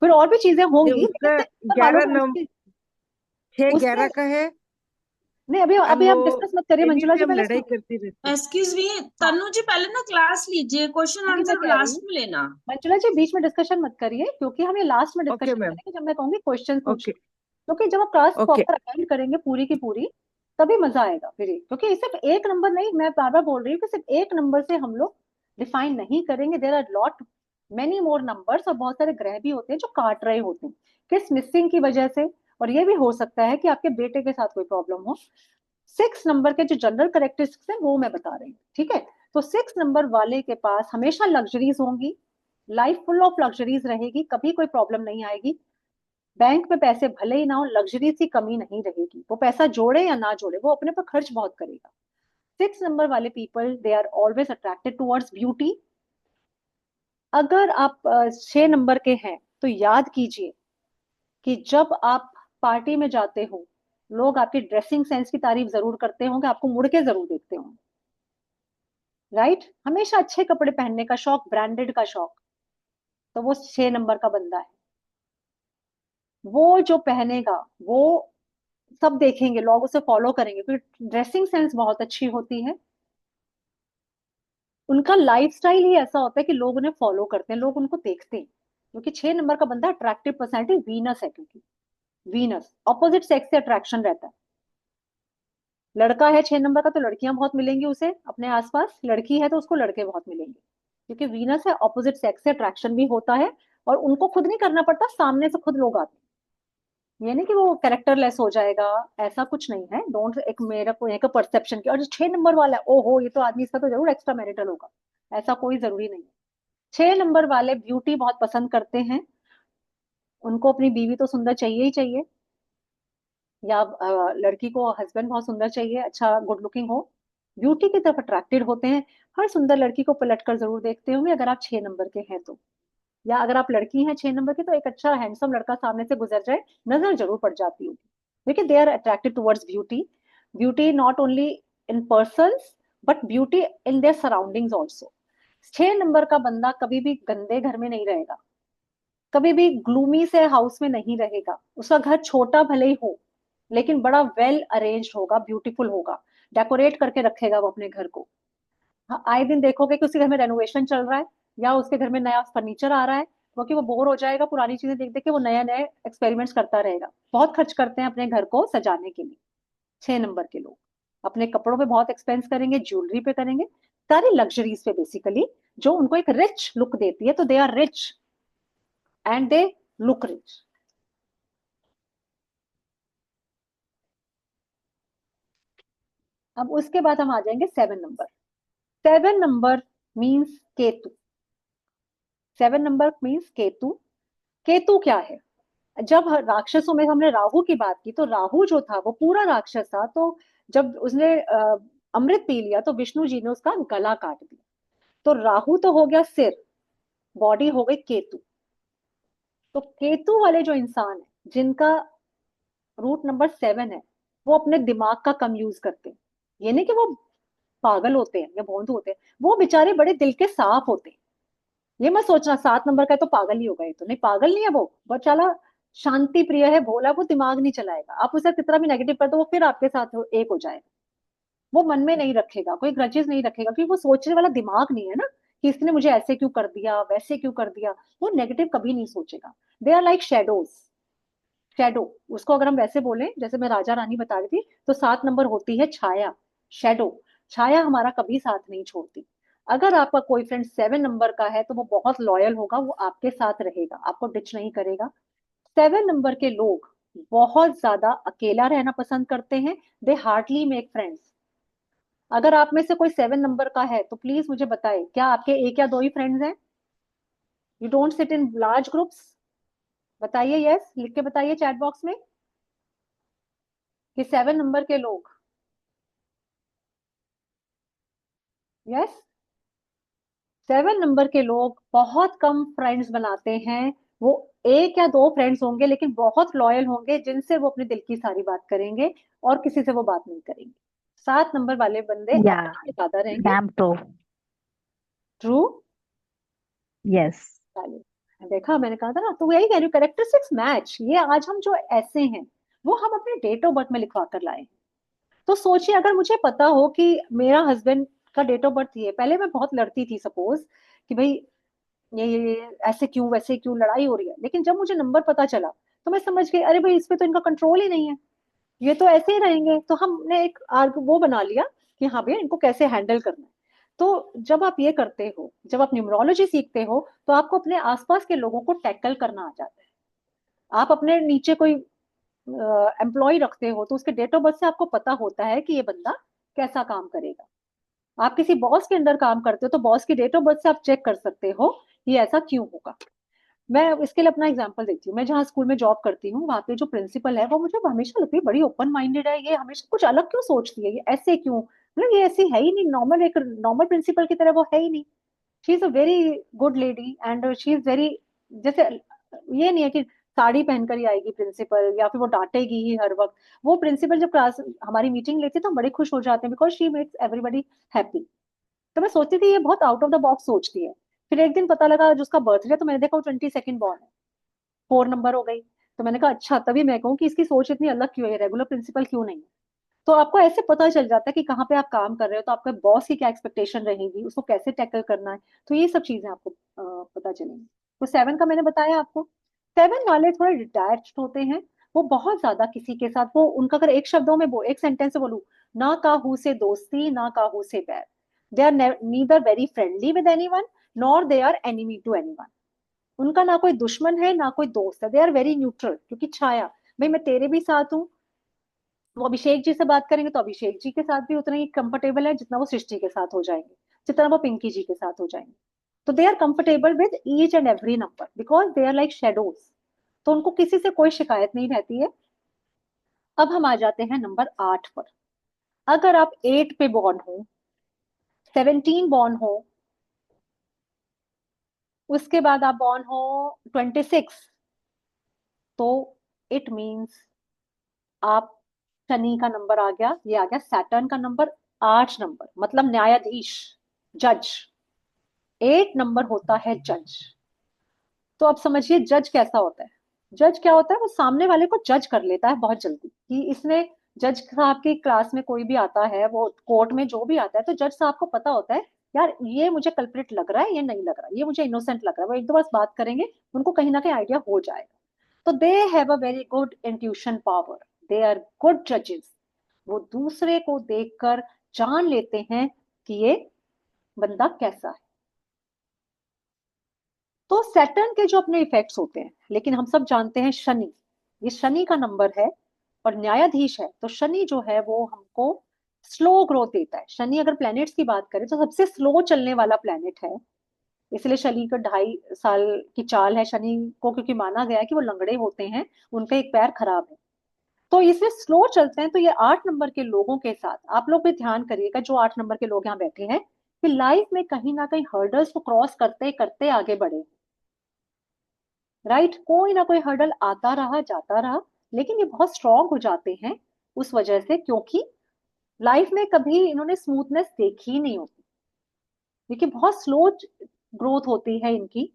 फिर और भी चीजें नहीं, होंगी, लेकिन उसका 6 नंबर मालूम 11 है नंबर, उसकी। 6-11 उसके का है। नहीं, अभी और अभी वो आप डिस्कस मत करिए डेली मंजुला से जी, हम पहले लड़ाई सुनिए। करती रहती। एक्सक्यूज मी, हाँ, तनु जी पहले ना क्लास लीजिए, क्वेश्चन वही मैं आंसर कह रही लास्ट हूँ में लेना। मंजुला जी, बीच में डिस्कशन मत करिए, क्योंकि हम ये लास्ट में ओके डिस्कशन मैम। करेंगे जब मैं कहूंगी क्वेश्चन ओके। पूछिए। क्योंकि जब आप क्लास ओके। प्रॉपर अटेंड करेंगे पूरी की पूरी, तभी मजा आएगा फिर ये। क्योंकि सिर्फ एक नंबर नहीं, मैं बार बार बोल रही हूँ कि सिर्फ एक नंबर से हम लोग डिफाइन नहीं करेंगे। There are lot many more numbers, और बहुत सारे ग्रह भी होते हैं जो काट रहे होते हैं किस मिसिंग की वजह से। और ये भी हो सकता है कि आपके बेटे के साथ कोई प्रॉब्लम हो। 6 नंबर के जो जनरल करेक्टरिस्टिक्स है वो मैं बता रही हूँ, ठीक है। तो 6 नंबर वाले के पास हमेशा लग्जरीज होंगी, लाइफ फुल ऑफ लग्जरीज रहेगी, कभी कोई प्रॉब्लम नहीं आएगी। बैंक में पैसे भले ही ना हो, लग्जरीज की कमी नहीं रहेगी। वो पैसा जोड़े या ना जोड़े, वो अपने पर खर्च बहुत करेगा। 6 नंबर वाले people, they are always attracted towards beauty. अगर आप 6 नंबर के हैं तो याद कीजिए कि जब आप पार्टी में जाते हो, लोग आपकी ड्रेसिंग सेंस की तारीफ जरूर करते होंगे, आपको मुड़ के जरूर देखते होंगे, राइट? हमेशा अच्छे कपड़े पहनने का शौक, ब्रांडेड का शौक, तो वो 6 नंबर का बंदा है। वो जो पहनेगा वो सब देखेंगे, लोग उसे फॉलो करेंगे, क्योंकि ड्रेसिंग सेंस बहुत अच्छी होती है। उनका लाइफस्टाइल ही ऐसा होता है कि लोग उन्हें फॉलो करते हैं, लोग उनको देखते हैं, क्योंकि 6 नंबर का बंदा अट्रैक्टिव पर्सनैलिटी, वीनस है, क्योंकि वीनस ऑपोजिट सेक्स से अट्रैक्शन रहता है। लड़का है 6 नंबर का तो लड़कियां बहुत मिलेंगी उसे अपने आसपास, लड़की है तो उसको लड़के बहुत मिलेंगे, क्योंकि वीनस है, ऑपोजिट सेक्स से अट्रैक्शन भी होता है। और उनको खुद नहीं करना पड़ता, सामने से खुद लोग आते हैं। ये नहीं कि वो कैरेक्टरलेस हो जाएगा, ऐसा कुछ नहीं है। डोंट, एक मेरा को एक परसेप्शन की, और जो 6 नंबर वाला है, ओहो ये तो आदमी, इसका तो जरूर एक्स्ट्रा मैरिटल होगा, ऐसा कोई जरूरी नहीं है। 6 नंबर वाले ब्यूटी बहुत पसंद करते हैं, उनको अपनी बीवी तो सुंदर चाहिए ही चाहिए, या लड़की को हस्बैंड बहुत सुंदर चाहिए, अच्छा गुड लुकिंग हो, ब्यूटी की तरफ अट्रैक्टेड होते हैं। हर सुंदर लड़की को पलट कर जरूर देखते होंगे अगर आप 6 नंबर के हैं तो, या अगर आप लड़की हैं 6 नंबर की तो एक अच्छा हैंडसम लड़का सामने से गुजर जाए, नजर जरूर पड़ जाती होगी, क्योंकि they are attracted towards beauty. Beauty not only in person but beauty in their surroundings also. 6 number का बंदा कभी भी गंदे घर में नहीं रहेगा, कभी भी ग्लूमी से हाउस में नहीं रहेगा। उसका घर छोटा भले ही हो, लेकिन बड़ा वेल अरेंज होगा, ब्यूटीफुल होगा, डेकोरेट करके रखेगा वो अपने घर को। हाँ, आए दिन देखोगे कि उसके घर में रेनोवेशन चल रहा है, या उसके घर में नया फर्नीचर आ रहा है, क्योंकि वो बोर हो जाएगा पुरानी चीजें देख देख के, वो नया नया एक्सपेरिमेंट्स करता रहेगा। बहुत खर्च करते हैं अपने घर को सजाने के लिए 6 नंबर के लोग, अपने कपड़ों पे बहुत एक्सपेंस करेंगे, ज्वेलरी पे करेंगे, सारी लग्जरीज पे बेसिकली, जो उनको एक रिच लुक देती है। तो they are rich and they look rich. अब उसके बाद हम आ जाएंगे 7 number. 7 number means Ketu. 7 number means Ketu. Ketu क्या है? जब राक्षसों में हमने राहु की बात की, तो राहु जो था वो पूरा राक्षस था। तो जब उसने अमृत पी लिया तो विष्णु जी ने उसका गला काट दिया। तो राहु तो हो गया सिर, बॉडी हो गई केतु। तो केतु वाले जो इंसान है, जिनका रूट नंबर 7 है, वो अपने दिमाग का कम यूज करते हैं। ये नहीं कि वो पागल होते हैं या भोंदू होते हैं, वो बेचारे बड़े दिल के साफ होते हैं। ये मत सोचना 7 नंबर का है तो पागल ही होगा, ये तो नहीं, पागल नहीं है वो, बेचारा शांति प्रिय है, भोला, वो दिमाग नहीं चलाएगा। आप उसे कितना भी नेगेटिव कर दो, वो फिर आपके साथ एक हो जाएगा। वो मन में नहीं रखेगा, कोई ग्रजेस नहीं रखेगा, क्योंकि वो सोचने वाला दिमाग नहीं है ना, कि इसने मुझे ऐसे क्यों कर दिया, वैसे क्यों कर दिया। वो नेगेटिव कभी नहीं सोचेगा। They are like shadows. Shadow, उसको अगर हम वैसे बोले, जैसे मैं राजा रानी बता रही थी, तो 7 नंबर होती है छाया, शेडो। छाया हमारा कभी साथ नहीं छोड़ती। अगर आपका कोई फ्रेंड 7 नंबर का है तो वो बहुत लॉयल होगा, वो आपके साथ रहेगा, आपको डिच नहीं करेगा। 7 नंबर के लोग बहुत ज्यादा अकेला रहना पसंद करते हैं। दे हार्डली मेक फ्रेंड्स। अगर आप में से कोई 7 नंबर का है तो प्लीज मुझे बताए, क्या आपके एक या दो ही फ्रेंड्स हैं? You don't sit in large groups? बताइए यस, लिख के बताइए चैट बॉक्स में कि 7 नंबर के लोग, यस, 7 नंबर के लोग बहुत कम फ्रेंड्स बनाते हैं। वो एक या दो फ्रेंड्स होंगे, लेकिन बहुत लॉयल होंगे, जिनसे वो अपने दिल की सारी बात करेंगे, और किसी से वो बात नहीं करेंगे। 7 नंबर वाले बंदे Yeah, अपने में ज्यादा रहेंगे। damn true. ट्रू। Yes. देखा, मैंने कहा था ना, तो यही कह रही हूँ, कैरेक्टरिस्टिक्स मैच। ये आज हम जो ऐसे हैं वो हम अपने डेट ऑफ बर्थ में लिखवा कर लाए हैं। तो सोचिए, अगर मुझे पता हो कि मेरा हस्बैंड का डेट ऑफ बर्थ ये, पहले मैं बहुत लड़ती थी, सपोज कि भाई ये ऐसे क्यों, वैसे क्यों, लड़ाई हो रही है, लेकिन जब मुझे नंबर पता चला तो मैं समझ गई, अरे भाई इस पे तो इनका कंट्रोल ही नहीं है, ये तो ऐसे ही रहेंगे। तो हमने एक वो बना लिया कि हाँ भैया, इनको कैसे हैंडल करना है। तो जब आप ये करते हो, जब आप न्यूमरोलॉजी सीखते हो, तो आपको अपने आसपास के लोगों को टैकल करना आ जाता है। आप अपने नीचे कोई एम्प्लॉय रखते हो, तो उसके डेट ऑफ बर्थ से आपको पता होता है कि ये बंदा कैसा काम करेगा। आप किसी बॉस के अंडर काम करते हो तो बॉस की डेट ऑफ बर्थ से आप चेक कर सकते हो ये ऐसा क्यों होगा। मैं इसके लिए अपना एग्जांपल देती हूँ। मैं जहाँ स्कूल में जॉब करती हूँ वहाँ पे जो प्रिंसिपल है वो मुझे हमेशा लगती है बड़ी ओपन माइंडेड है, ये हमेशा कुछ अलग क्यों सोचती है, ये ऐसे क्यों, मतलब ये ऐसी है ही नहीं, नॉर्मल एक नॉर्मल प्रिंसिपल की तरह वो है ही नहीं। She is a very good lady and she is very, जैसे ये नहीं है कि साड़ी पहनकर ही आएगी प्रिंसिपल या फिर वो डांटेगी ही हर वक्त। वो प्रिंसिपल जब क्लास हमारी मीटिंग लेती है तो हम बड़े खुश हो जाते हैं because she makes everybody happy. तो मैं सोचती थी ये बहुत आउट ऑफ द बॉक्स सोचती है। फिर एक दिन पता लगा जिसका बर्थडे, तो मैंने देखा वो 22 बॉर्न है, 4 नंबर हो गई। तो मैंने कहा अच्छा, तभी मैं कहूँ कि इसकी सोच इतनी अलग क्यों है, रेगुलर प्रिंसिपल क्यों नहीं है। तो आपको ऐसे पता चल जाता है कि कहाँ पे आप काम कर रहे हो, तो आपके बॉस की क्या एक्सपेक्टेशन रहेगी, उसको कैसे टैकल करना है। तो ये सब चीजें आपको पता चलेंगी। तो 7 का मैंने बताया आपको। 7 वाले थोड़े डिटैच्ड होते हैं। वो बहुत ज्यादा किसी के साथ, वो उनका अगर एक शब्दों में एक सेंटेंस से बोलूं, ना काहू से दोस्ती ना काहू से बैर। They are neither very friendly with anyone nor they are enemy to anyone. उनका ना कोई दुश्मन है ना कोई दोस्त है, दे आर वेरी न्यूट्रल। क्योंकि छाया, भाई मैं तेरे भी साथ हूँ, वो अभिषेक जी से बात करेंगे तो अभिषेक जी के साथ भी उतना ही कंफर्टेबल है जितना वो सृष्टि के साथ हो जाएंगे, जितना वो पिंकी जी के साथ हो जाएंगे। तो they are comfortable with each and every number because they are like shadows. तो उनको किसी से कोई शिकायत नहीं रहती है। अब हम आ जाते हैं नंबर 8 पर। अगर आप 8 पे बॉर्न हो, 17 बॉर्न हो, उसके बाद आप बॉर्न हो 26, तो इट मीन्स आप, शनि का नंबर आ गया, ये आ गया सैटर्न का नंबर 8 नंबर, मतलब न्यायाधीश, जज। 8 नंबर होता है जज। तो अब समझिए जज कैसा होता है। जज क्या होता है, वो सामने वाले को जज कर लेता है बहुत जल्दी कि इसने, जज साहब की क्लास में कोई भी आता है, वो कोर्ट में जो भी आता है, तो जज साहब को पता होता है यार ये मुझे कल्प्रिट लग रहा है, ये नहीं लग रहा, ये मुझे इनोसेंट लग रहा है। वो एक दो बार बात करेंगे, उनको कहीं ना कहीं आइडिया हो जाएगा। तो they have a very good intuition power, they are good जजेस। वो दूसरे को देखकर जान लेते हैं कि ये बंदा कैसा है। तो सैटर्न के जो अपने इफेक्ट्स होते हैं, लेकिन हम सब जानते हैं शनि, ये शनि का नंबर है और न्यायाधीश है। तो शनि जो है वो हमको स्लो ग्रोथ देता है। शनि अगर प्लैनेट्स की बात करें तो सबसे स्लो चलने वाला प्लैनेट है। इसलिए शनि का 2.5 साल की चाल है शनि को, क्योंकि माना गया है कि वो लंगड़े होते हैं, उनका एक पैर खराब है, तो इसलिए स्लो चलते हैं। तो ये 8 नंबर के लोगों के साथ आप लोग भी ध्यान करिएगा, जो 8 नंबर के लोग यहाँ बैठे हैं, कि लाइफ में कहीं ना कहीं हर्डल्स को क्रॉस करते करते आगे बढ़े। राइट, कोई ना कोई हर्डल आता रहा जाता रहा, लेकिन ये बहुत स्ट्रांग हो जाते हैं उस वजह से, क्योंकि लाइफ में कभी इन्होंने स्मूथनेस देखी ही नहीं होती, क्योंकि बहुत स्लो ग्रोथ होती है इनकी।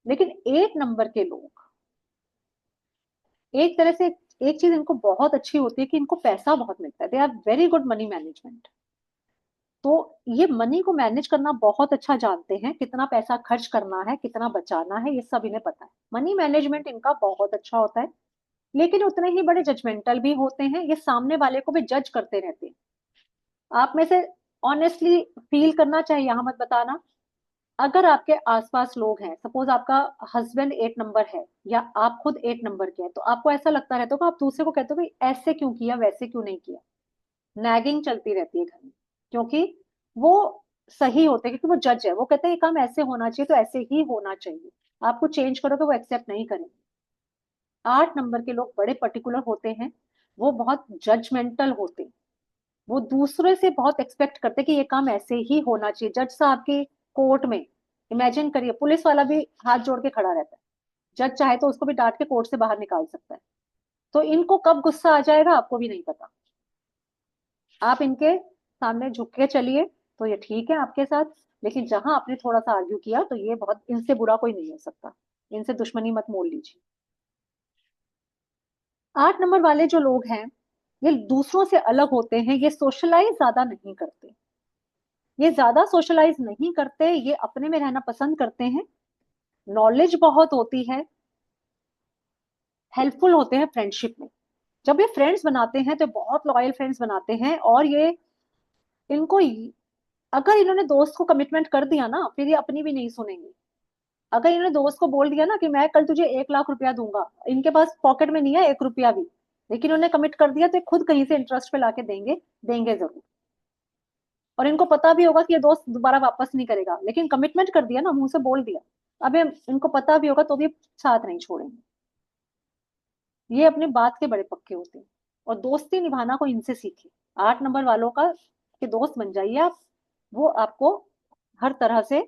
लेकिन 8 नंबर के लोग एक तरह से, एक चीज इनको बहुत अच्छी होती है कि इनको पैसा बहुत मिलता है, they are very good money management. तो ये मनी को मैनेज करना बहुत अच्छा जानते हैं, कितना पैसा खर्च करना है कितना बचाना है ये सब इन्हें पता है। मनी मैनेजमेंट इनका बहुत अच्छा होता है। लेकिन उतने ही बड़े जजमेंटल भी होते हैं, ये सामने वाले को भी जज करते रहते हैं। आप में से ऑनेस्टली फील करना चाहिए, यहाँ मत बताना। अगर आपके आसपास लोग हैं, सपोज आपका हस्बैंड 8 नंबर है या आप खुद 8 नंबर के हैं, तो आपको ऐसा लगता रहता होगा, आप दूसरे को कहते हो कि ऐसे क्यों किया वैसे क्यों नहीं किया। नैगिंग चलती रहती है घर में, क्योंकि वो सही होते हैं, क्योंकि वो जज है, वो कहते हैं ये काम ऐसे होना चाहिए तो ऐसे ही होना चाहिए, आपको चेंज करोगे वो एक्सेप्ट नहीं करेंगे। 8 नंबर के लोग बड़े पर्टिकुलर होते हैं, वो बहुत जजमेंटल होते हैं, वो दूसरे से बहुत एक्सपेक्ट करते हैं कि ये काम ऐसे ही होना चाहिए। जज साहब की कोर्ट में इमेजिन करिए, पुलिस वाला भी हाथ जोड़ के खड़ा रहता है, जज चाहे तो उसको भी डांट के कोर्ट से बाहर निकाल सकता है। तो इनको कब गुस्सा आ जाएगा आपको भी नहीं पता। आप इनके सामने झुक के चलिए तो ये ठीक है आपके साथ, लेकिन जहां आपने थोड़ा सा आर्ग्यू किया तो ये बहुत, इनसे बुरा कोई नहीं हो सकता, इनसे दुश्मनी मत मोल लीजिए। 8 नंबर वाले जो लोग हैं ये दूसरों से अलग होते हैं, ये सोशलाइज ज्यादा नहीं करते, ये ज्यादा सोशलाइज नहीं करते, ये अपने में रहना पसंद करते हैं। नॉलेज बहुत होती है, हेल्पफुल होते हैं फ्रेंडशिप में। जब ये फ्रेंड्स बनाते हैं तो बहुत लॉयल फ्रेंड्स बनाते हैं, और ये, इनको, अगर इन्होंने दोस्त को कमिटमेंट कर दिया ना, फिर ये अपनी भी नहीं सुनेंगे। अगर इन्होंने दोस्त को बोल दिया ना कि मैं कल तुझे 1 लाख रुपया दूंगा, इनके पास पॉकेट में नहीं है 1 रुपया भी, लेकिन उन्होंने कमिट कर दिया तो खुद कहीं से इंटरेस्ट पे लाके देंगे, देंगे जरूर। और इनको पता भी होगा कि ये दोस्त दोबारा वापस नहीं करेगा, लेकिन कमिटमेंट कर दिया ना, मुंह से बोल दिया। अब इनको पता भी होगा तो भी साथ नहीं छोड़ेंगे। ये अपने बात के बड़े पक्के होते हैं। और दोस्ती निभाना को इनसे सीखिए। 8 नंबर वालों का के दोस्त बन जाइए आप। वो आपको हर तरह से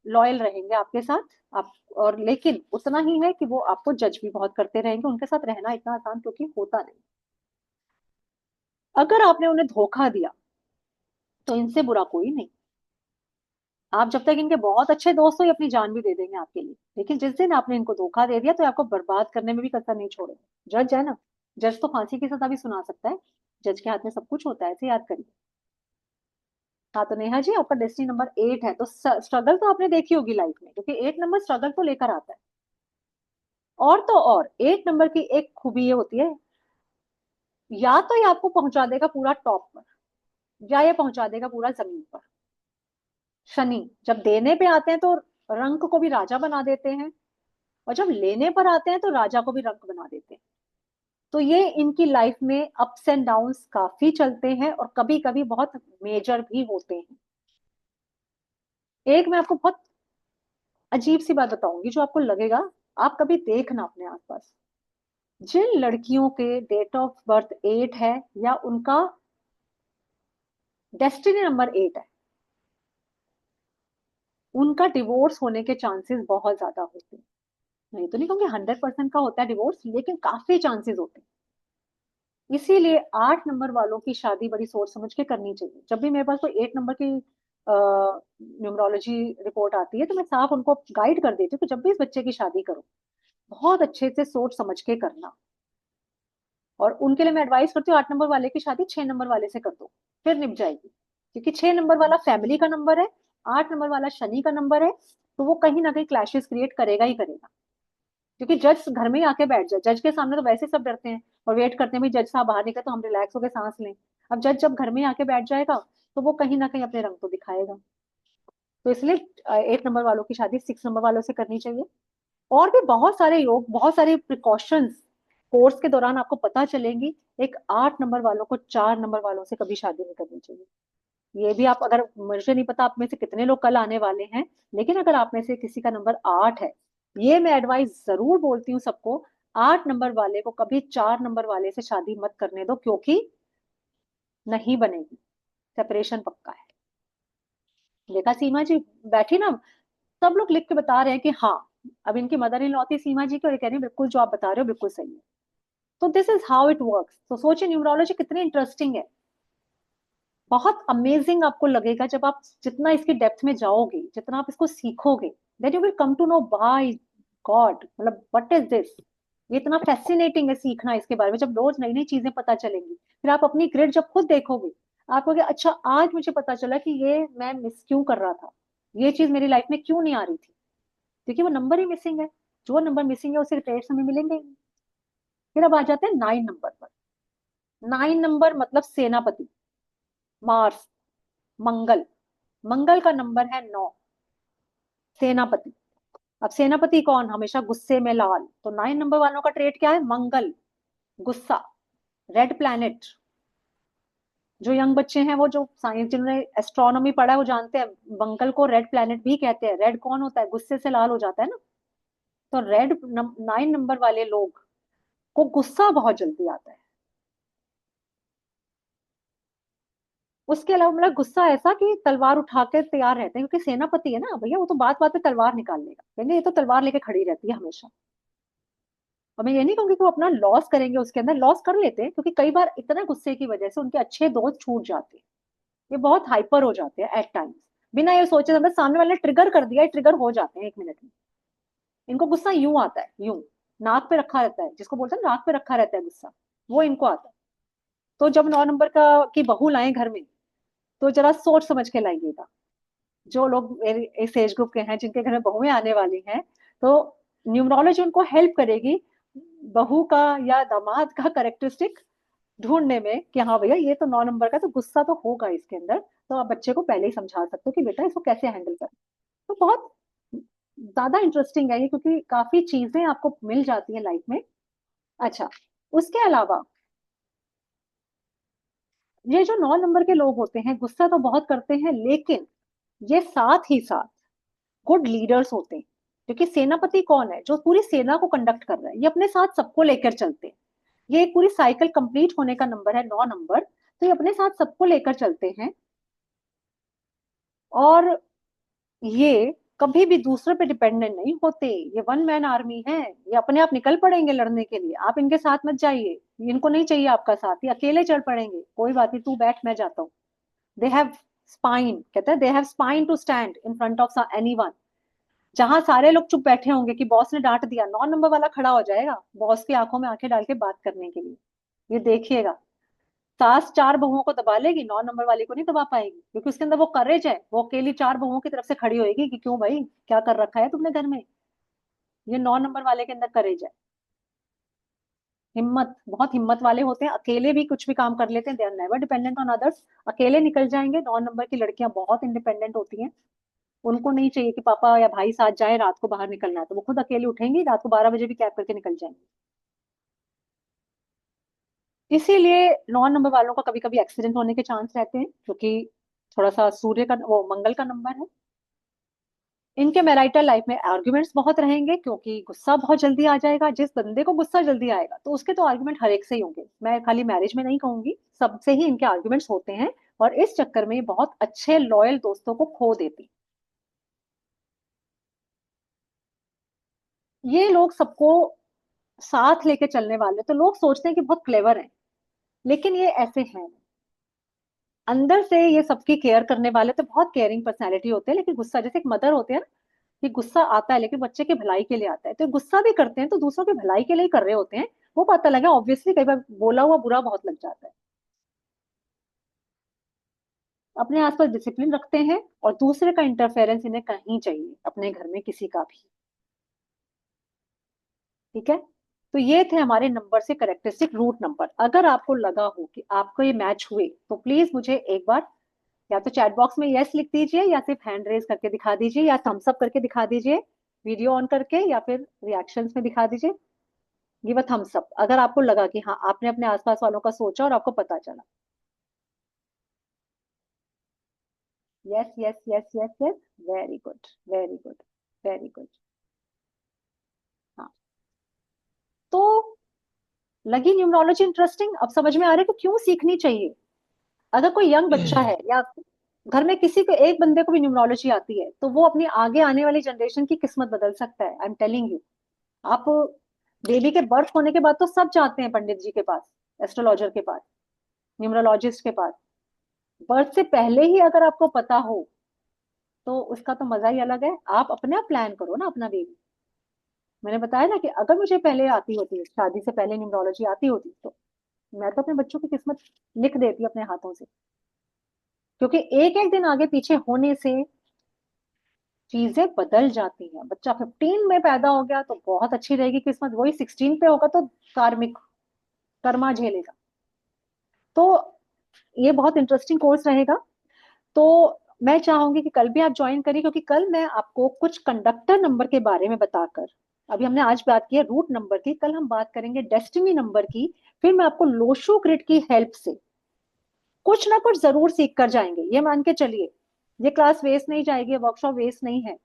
लॉयल रहेंगे आपके साथ। आप और लेकिन उतना ही है कि वो आपको जज भी बहुत करते रहेंगे। उनके साथ रहना इतना आसान क्योंकि होता नहीं। अगर आपने उन्हें धोखा दिया तो इनसे बुरा कोई नहीं। आप जब तक इनके बहुत अच्छे दोस्त हो ये अपनी जान भी दे देंगे आपके लिए, लेकिन जिस दिन आपने इनको धोखा दे दिया तो ये आपको बर्बाद करने में भी कसर नहीं छोड़ेंगे। जज है ना, जज तो फांसी की सजा भी सुना सकता है। जज के हाथ में सब कुछ होता है, ऐसे याद करिए। हाँ तो नेहा जी, आपका डेस्टिनी नंबर 8 है, तो स्ट्रगल तो आपने देखी होगी लाइफ में, क्योंकि 8 नंबर स्ट्रगल तो लेकर आता है। और तो और 8 नंबर की एक खूबी ये होती है, या तो ये आपको पहुंचा देगा पूरा टॉप पर, या ये पहुंचा देगा पूरा जमीन पर। शनि जब देने पे आते हैं तो रंक को भी राजा बना देते हैं, और जब लेने पर आते हैं तो राजा को भी रंक बना देते हैं। तो ये इनकी लाइफ में अप्स एंड डाउन्स काफी चलते हैं, और कभी कभी बहुत मेजर भी होते हैं। एक मैं आपको बहुत अजीब सी बात बताऊंगी जो आपको लगेगा, आप कभी देखना अपने आसपास। जिन लड़कियों के डेट ऑफ बर्थ 8 है, या उनका डेस्टिनी नंबर 8 है, उनका डिवोर्स होने के चांसेस बहुत ज्यादा होते हैं। नहीं तो नहीं कहूंगी 100% का होता है डिवोर्स, लेकिन काफी चांसेस होते हैं। इसीलिए 8 नंबर वालों की शादी बड़ी सोच समझ के करनी चाहिए। जब भी मेरे पास कोई 8 नंबर की न्यूमरोलॉजी रिपोर्ट आती है तो मैं साफ उनको गाइड कर देती हूँ कि जब भी इस बच्चे की शादी करो बहुत अच्छे से सोच समझ के करना। और उनके लिए मैं एडवाइस करती हूँ 8 नंबर वाले की शादी 6 नंबर वाले से कर दो, फिर निप जाएगी। क्योंकि 6 नंबर वाला फैमिली का नंबर है, 8 नंबर वाला शनि का नंबर है, तो वो कहीं ना कहीं क्लैशेस क्रिएट करेगा ही करेगा। क्योंकि जज घर में ही आके बैठ जाए, जज के सामने तो वैसे सब डरते हैं और वेट करते हैं भाई जज साहब बाहर निकले तो हम रिलैक्स होकर सांस लें। अब जज जब घर में ही आके बैठ जाएगा तो वो कहीं ना कहीं अपने रंग तो दिखाएगा। तो इसलिए 8 नंबर वालों की शादी 6 नंबर वालों से करनी चाहिए। और भी बहुत सारे योग, बहुत सारे प्रिकॉशंस कोर्स के दौरान आपको पता चलेंगी। एक 8 नंबर वालों को 4 नंबर वालों से कभी शादी नहीं करनी चाहिए। ये भी आप, अगर मुझे नहीं पता आप में से कितने लोग कल आने वाले हैं, लेकिन अगर आप में से किसी का नंबर 8 है, ये मैं एडवाइस जरूर बोलती हूँ सबको, 8 नंबर वाले को कभी 4 नंबर वाले से शादी मत करने दो, क्योंकि नहीं बनेगी, सेपरेशन पक्का है। देखा सीमा जी बैठी ना, सब लोग लिख के बता रहे हैं कि हाँ। अब इनकी मदर इन लॉ थी सीमा जी की, और ये कह रही है बिल्कुल जो आप बता रहे हो बिल्कुल सही है। तो this is how it works. तो सोचिए न्यूमरोलॉजी कितनी इंटरेस्टिंग है। बहुत अमेजिंग आपको लगेगा जब आप जितना इसकी डेप्थ में जाओगे, जितना आप इसको सीखोगे, then you will come to know by God, मतलब व्हाट इज दिस। ये इतना फैसिनेटिंग है सीखना इसके बारे में। जब रोज नई नई चीजें पता चलेंगी, फिर आप अपनी ग्रिड जब खुद देखोगे, आप कहोगे अच्छा आज मुझे पता चला कि ये मैं मिस क्यों कर रहा था, ये चीज मेरी लाइफ में क्यों नहीं आ रही थी, क्योंकि वो नंबर ही मिसिंग है। जो नंबर मिसिंग है उसे ट्रेड्स हमें मिलेंगे ही नहीं। फिर अब आ जाते हैं 9 नंबर पर। 9 नंबर मतलब सेनापति, मार्स, मंगल। मंगल का नंबर है 9, सेनापति। अब सेनापति कौन, हमेशा गुस्से में लाल। तो 9 नंबर वालों का ट्रेट क्या है, मंगल, गुस्सा, रेड प्लैनेट। जो यंग बच्चे हैं, वो जो साइंस जिन्होंने एस्ट्रोनॉमी पढ़ा है वो जानते हैं मंगल को रेड प्लैनेट भी कहते हैं। रेड कौन होता है, गुस्से से लाल हो जाता है ना। तो रेड 9 नंबर वाले लोग को गुस्सा बहुत जल्दी आता है। उसके अलावा मतलब गुस्सा ऐसा कि तलवार उठा के तैयार रहते हैं, क्योंकि सेनापति है ना भैया, वो तो बात बात पे तलवार निकाल लेगा, कहेंगे ये तो तलवार लेके खड़ी रहती है हमेशा। और मैं ये नहीं कहूंगी कि वो अपना लॉस करेंगे, उसके अंदर लॉस कर लेते हैं, क्योंकि कई बार इतना गुस्से की वजह से उनके अच्छे दोस्त छूट जाते हैं। ये बहुत हाइपर हो जाते हैं एट टाइम्स, बिना ये सोचे समझे सामने वाले ने ट्रिगर कर दिया, ट्रिगर हो जाते हैं 1 मिनट में। इनको गुस्सा यूं आता है, यूं नाक पे रखा रहता है, जिसको बोलते हैं नाक पे रखा रहता है गुस्सा, वो इनको आता है। तो जब 9 नंबर का की बहू लाएं घर में, तो जरा सोच समझ के लाइएगा। जो लोग मेरे इस एज ग्रुप के हैं जिनके घर में बहुएं आने वाली हैं, तो न्यूमरोलॉजी उनको हेल्प करेगी बहू का या दामाद का करेक्टरिस्टिक ढूंढने में कि हाँ भैया ये तो 9 नंबर का, तो गुस्सा तो होगा इसके अंदर। तो आप बच्चे को पहले ही समझा सकते हो कि बेटा इसको कैसे हैंडल करें। तो बहुत ज्यादा इंटरेस्टिंग है ये, क्योंकि काफी चीजें आपको मिल जाती हैं लाइफ में। अच्छा, उसके अलावा ये जो 9 नंबर के लोग होते हैं गुस्सा तो बहुत करते हैं, लेकिन ये साथ ही साथ गुड लीडर्स होते हैं। क्योंकि सेनापति कौन है? जो पूरी सेना को कंडक्ट कर रहा है, ये अपने साथ सबको लेकर चलते हैं। ये एक पूरी साइकिल कंप्लीट होने का नंबर है 9 नंबर, तो ये अपने साथ सबको लेकर चलते हैं। और ये कभी भी दूसरे पे डिपेंडेंट नहीं होते। ये वन मैन आर्मी है, ये अपने आप निकल पड़ेंगे लड़ने के लिए। आप इनके साथ मत जाइए, इनको नहीं चाहिए आपका साथ, ये अकेले चल पड़ेंगे। कोई बात नहीं, तू बैठ, मैं जाता हूँ। दे हैव स्पाइन, कहते हैं they have spine to stand in front of anyone. जहां सारे लोग चुप बैठे होंगे कि बॉस ने डांट दिया, 9 नंबर वाला खड़ा हो जाएगा बॉस की आंखों में आंखें डाल के बात करने के लिए। ये देखिएगा, सास 4 बहुओं को दबा लेगी, 9 नंबर वाली को नहीं दबा पाएगी, क्योंकि उसके अंदर वो करेज है। वो अकेली 4 बहुओं की तरफ से खड़ी होएगी कि क्यों भाई, क्या कर रखा है तुमने घर में। ये 9 नंबर वाले के अंदर करेज है, हिम्मत। बहुत हिम्मत वाले होते हैं, अकेले भी कुछ भी काम कर लेते हैं। They are never dependent on others, अकेले निकल जाएंगे। 9 नंबर की लड़कियां बहुत इंडिपेंडेंट होती हैं। उनको नहीं चाहिए कि पापा या भाई साथ जाए, रात को बाहर निकलना है तो वो खुद अकेली उठेंगी, रात को 12 बजे भी कैब करके निकल जाएंगी। इसीलिए 9 नंबर वालों का कभी कभी एक्सीडेंट होने के चांस रहते हैं, क्योंकि थोड़ा सा सूर्य का, वो मंगल का नंबर है। इनके मैरिटल लाइफ में आर्ग्यूमेंट्स बहुत रहेंगे, क्योंकि गुस्सा बहुत जल्दी आ जाएगा। जिस बंदे को गुस्सा जल्दी आएगा तो उसके तो आर्ग्यूमेंट हर एक से ही होंगे। मैं खाली मैरिज में नहीं कहूंगी, सबसे ही इनके आर्ग्यूमेंट्स होते हैं। और इस चक्कर में ये बहुत अच्छे लॉयल दोस्तों को खो देती। ये लोग सबको साथ लेके चलने वाले, तो लोग सोचते हैं कि बहुत क्लेवर हैं, लेकिन ये ऐसे हैं। अंदर से ये सबकी केयर करने वाले, तो बहुत केयरिंग पर्सनैलिटी होते हैं। लेकिन गुस्सा, जैसे एक मदर होते हैं ना, कि गुस्सा आता है लेकिन बच्चे के भलाई के लिए आता है, तो गुस्सा भी करते हैं तो दूसरों के भलाई के लिए ही कर रहे होते हैं। वो पता लगा, ऑब्वियसली कई बार बोला हुआ बुरा बहुत लग जाता है। अपने आसपास डिसिप्लिन रखते हैं, और दूसरे का इंटरफेरेंस इन्हें कहीं चाहिए, अपने घर में किसी का भी। ठीक है, तो ये थे हमारे नंबर से करेक्टरिस्टिक रूट नंबर। अगर आपको लगा हो कि आपको ये मैच हुए, तो प्लीज मुझे एक बार या तो चैट बॉक्स में यस लिख दीजिए, या सिर्फ हैंड रेज करके दिखा दीजिए, या थम्स अप करके दिखा दीजिए वीडियो ऑन करके, या फिर रिएक्शंस में दिखा दीजिए। गिव अ थम्स अप अगर आपको लगा कि हाँ, आपने अपने आसपास वालों का सोचा और आपको पता चला। Yes yes yes yes yes, very good very good very good. हाँ, तो लगी न्यूमरोलॉजी इंटरेस्टिंग? अब समझ में आ रहा है कि क्यों सीखनी चाहिए। अगर कोई यंग बच्चा है, या घर में किसी को एक बंदे को भी न्यूमरोलॉजी आती है, तो वो अपनी आगे आने वाली जनरेशन की किस्मत बदल सकता है। आई एम टेलिंग यू। आप बेबी के बर्थ होने के बाद तो सब जाते हैं पंडित जी के पास, एस्ट्रोलॉजर के पास, न्यूमरोलॉजिस्ट के पास। बर्थ से पहले ही अगर आपको पता हो, तो उसका तो मजा ही अलग है। आप अपने आप प्लान करो ना अपना बेबी। मैंने बताया ना कि अगर मुझे पहले आती होती, शादी से पहले न्यूमरोलॉजी आती होती, तो मैं तो अपने बच्चों की किस्मत लिख देती अपने हाथों से। क्योंकि एक एक दिन आगे पीछे होने से चीजें बदल जाती हैं। बच्चा 15 में पैदा हो गया तो बहुत अच्छी रहेगी किस्मत, वही 16 पे होगा तो कार्मिक कर्मा झेलेगा। तो ये बहुत इंटरेस्टिंग कोर्स रहेगा। तो मैं चाहूंगी कि कल भी आप ज्वाइन करिए, क्योंकि कल मैं आपको कुछ कंडक्टर नंबर के बारे में बताकर, अभी हमने आज बात की है रूट नंबर की, कल हम बात करेंगे डेस्टिनी नंबर की। फिर मैं आपको लोशो ग्रिड की हेल्प से कुछ ना कुछ जरूर सीख कर जाएंगे, ये मान के चलिए। ये क्लास वेस्ट नहीं जाएगी, वर्कशॉप वेस्ट नहीं है।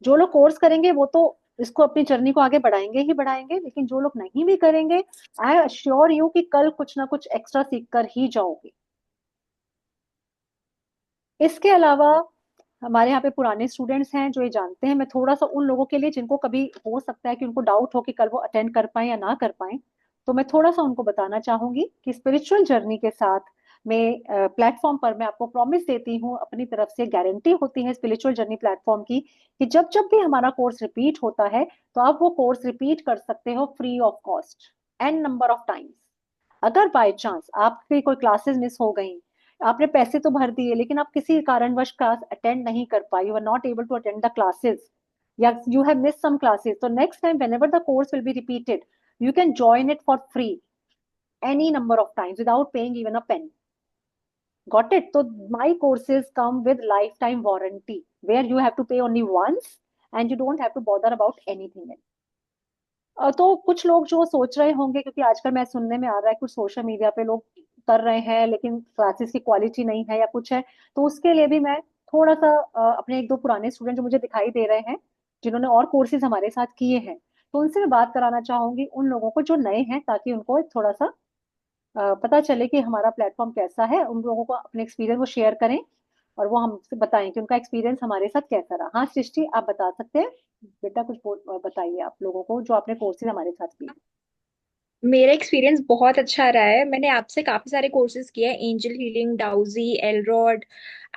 जो लोग कोर्स करेंगे वो तो इसको, अपनी जर्नी को आगे बढ़ाएंगे ही बढ़ाएंगे, लेकिन जो लोग नहीं भी करेंगे, आई अश्योर यू कि कल कुछ ना कुछ एक्स्ट्रा सीख कर ही जाओगे। इसके अलावा हमारे यहाँ पे पुराने स्टूडेंट्स हैं जो ये जानते हैं। मैं थोड़ा सा उन लोगों के लिए जिनको कभी हो सकता है कि उनको डाउट हो कि कल वो अटेंड कर पाए या ना कर पाए, तो मैं थोड़ा सा उनको बताना चाहूंगी कि स्पिरिचुअल जर्नी के साथ में प्लेटफॉर्म पर मैं आपको प्रॉमिस देती हूँ, अपनी तरफ से गारंटी होती है स्पिरिचुअल जर्नी प्लेटफॉर्म की, कि जब जब भी हमारा कोर्स रिपीट होता है, तो आप वो कोर्स रिपीट कर सकते हो free of cost n number of times. अगर बाय चांस आपकी कोई क्लासेस मिस हो गई, आपने पैसे तो भर दिए लेकिन आप किसी कारणवश क्लास अटेंड नहीं कर पाई, you are not able to attend the classes, या you have miss some classes, तो next time whenever the course will be repeated, you can join it for free any number of times without paying even a penny. Got it? So my courses come with lifetime warranty where you have to pay only once and you don't have to bother about anything else. तो कुछ लोग जो सोच रहे होंगे, क्योंकि आजकल मैं सुनने में आ रहा है कुछ सोशल मीडिया पे लोग कर रहे हैं लेकिन क्लासेस की क्वालिटी नहीं है या कुछ है, तो उसके लिए भी मैं थोड़ा सा अपने एक दो पुराने स्टूडेंट जो मुझे दिखाई दे रहे हैं जिन्होंने और कोर्सेज हमारे साथ किए हैं, तो उनसे मैं बात कराना चाहूंगी उन लोगों को जो नए हैं, ताकि उनको एक थोड़ा सा पता चले कि हमारा प्लेटफॉर्म कैसा है। उन लोगों को अपने एक्सपीरियंस वो शेयर करें और वो हमसे बताएं कि उनका एक्सपीरियंस हमारे साथ कैसा रहा। हाँ सृष्टि, आप बता सकते हैं बेटा, कुछ बताइए आप लोगों को जो आपने कोर्सेज हमारे साथ किए। मेरा एक्सपीरियंस बहुत अच्छा रहा है। मैंने आपसे काफी सारे कोर्सेज किए हैं, angel healing, dowsing, L rod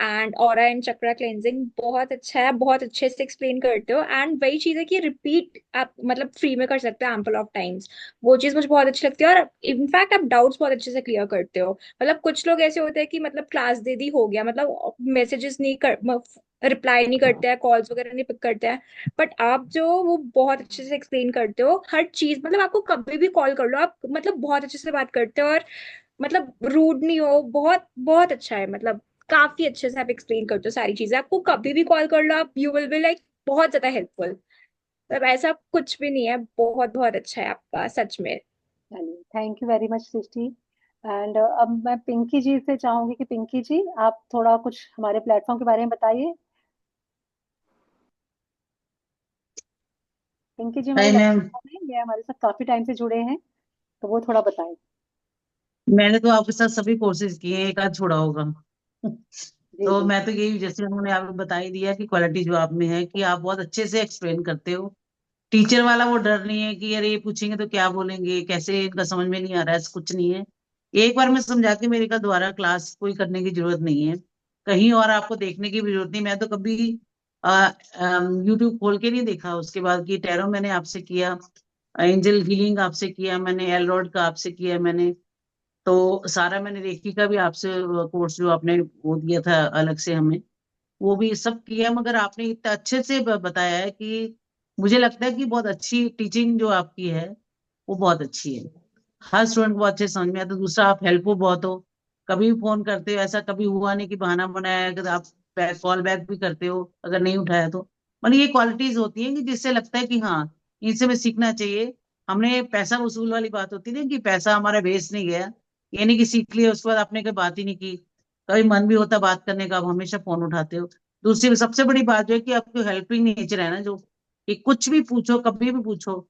and aura and chakra cleansing. बहुत अच्छा है, बहुत अच्छे से एक्सप्लेन करते हो। एंड वही चीज है कि रिपीट आप मतलब फ्री में कर सकते हो एम्पल ऑफ टाइम्स। वो चीज मुझे बहुत अच्छी लगती है। और इनफैक्ट आप डाउट्स बहुत अच्छे से क्लियर करते हो। मतलब कुछ लोग ऐसे होते हैं कि मतलब क्लास दे दी हो गया, मतलब मैसेजेस नहीं कर, रिप्लाई नहीं करते हैं, कॉल्स वगैरह नहीं पिक करते हैं। बट आप जो वो बहुत अच्छे से एक्सप्लेन करते हो हर चीज। मतलब आपको कभी भी कॉल कर लो, आप मतलब बहुत अच्छे से बात करते हो और मतलब रूड नहीं हो। बहुत बहुत अच्छा है, मतलब काफी अच्छे से आप एक्सप्लेन करते हो सारी चीजें। आपको कभी भी कॉल कर लो, आप यू विल बी लाइक बहुत ज्यादा हेल्पफुल। मतलब ऐसा कुछ भी नहीं है, बहुत बहुत अच्छा है आपका सच में। चलिए, thank you very much Srishti. And अब मैं पिंकी जी से चाहूंगी कि पिंकी जी आप थोड़ा कुछ हमारे प्लेटफॉर्म के बारे में बताइए। पिंकी जी हमारे हाय मैम। प्लेटफॉर्म में ये हमारे साथ काफी टाइम से जुड़े हैं, तो वो थोड़ा बताएं। मैंने तो आपके साथ सभी कोर्सेज किए हैं, एक आध छोड़ा होगा। जी तो जी। मैं तो यही, जैसे उन्होंने आपको बता ही दिया कि क्वालिटी जो आप में है कि आप बहुत अच्छे से एक्सप्लेन करते हो। टीचर वाला वो डर नहीं है कि अरे ये पूछेंगे तो क्या बोलेंगे, कैसे इनका समझ में नहीं आ रहा है, ऐसा कुछ नहीं है। एक बार मैं समझा के मेरे का दोबारा क्लास कोई करने की जरूरत नहीं है। कहीं और आपको देखने की भी जरूरत नहीं। मैं तो कभी यूट्यूब खोल के नहीं देखा उसके बाद कि टैरो मैंने आपसे किया, एंजल हीलिंग आपसे किया मैंने, एलरॉड का आपसे किया मैंने। तो सारा मैंने रेकी का भी आपसे कोर्स जो आपने वो दिया था अलग से हमें, वो भी सब किया। मगर आपने इतना अच्छे से बताया है कि मुझे लगता है कि बहुत अच्छी टीचिंग जो आपकी है वो बहुत अच्छी है। हर स्टूडेंट को अच्छे से समझ में आता। दूसरा, आप हेल्पफुल बहुत हो। कभी भी फोन करते हो, ऐसा कभी हुआ नहीं कि बहाना बनाया है। अगर आप कॉल बैक भी करते हो अगर नहीं उठाया तो, मतलब ये क्वालिटीज होती हैं कि जिससे लगता है कि हाँ, इनसे हमें सीखना चाहिए। हमने पैसा वसूल वाली बात होती है ना कि पैसा हमारा वेस्ट नहीं गया, ये नहीं कि सीख लिया उसके बाद आपने कोई बात ही नहीं की। कभी मन भी होता बात करने का, आप हमेशा फोन उठाते हो। दूसरी सबसे बड़ी बात जो है कि आपको हेल्पिंग नेचर है ना, जो कि कुछ भी पूछो कभी भी पूछो,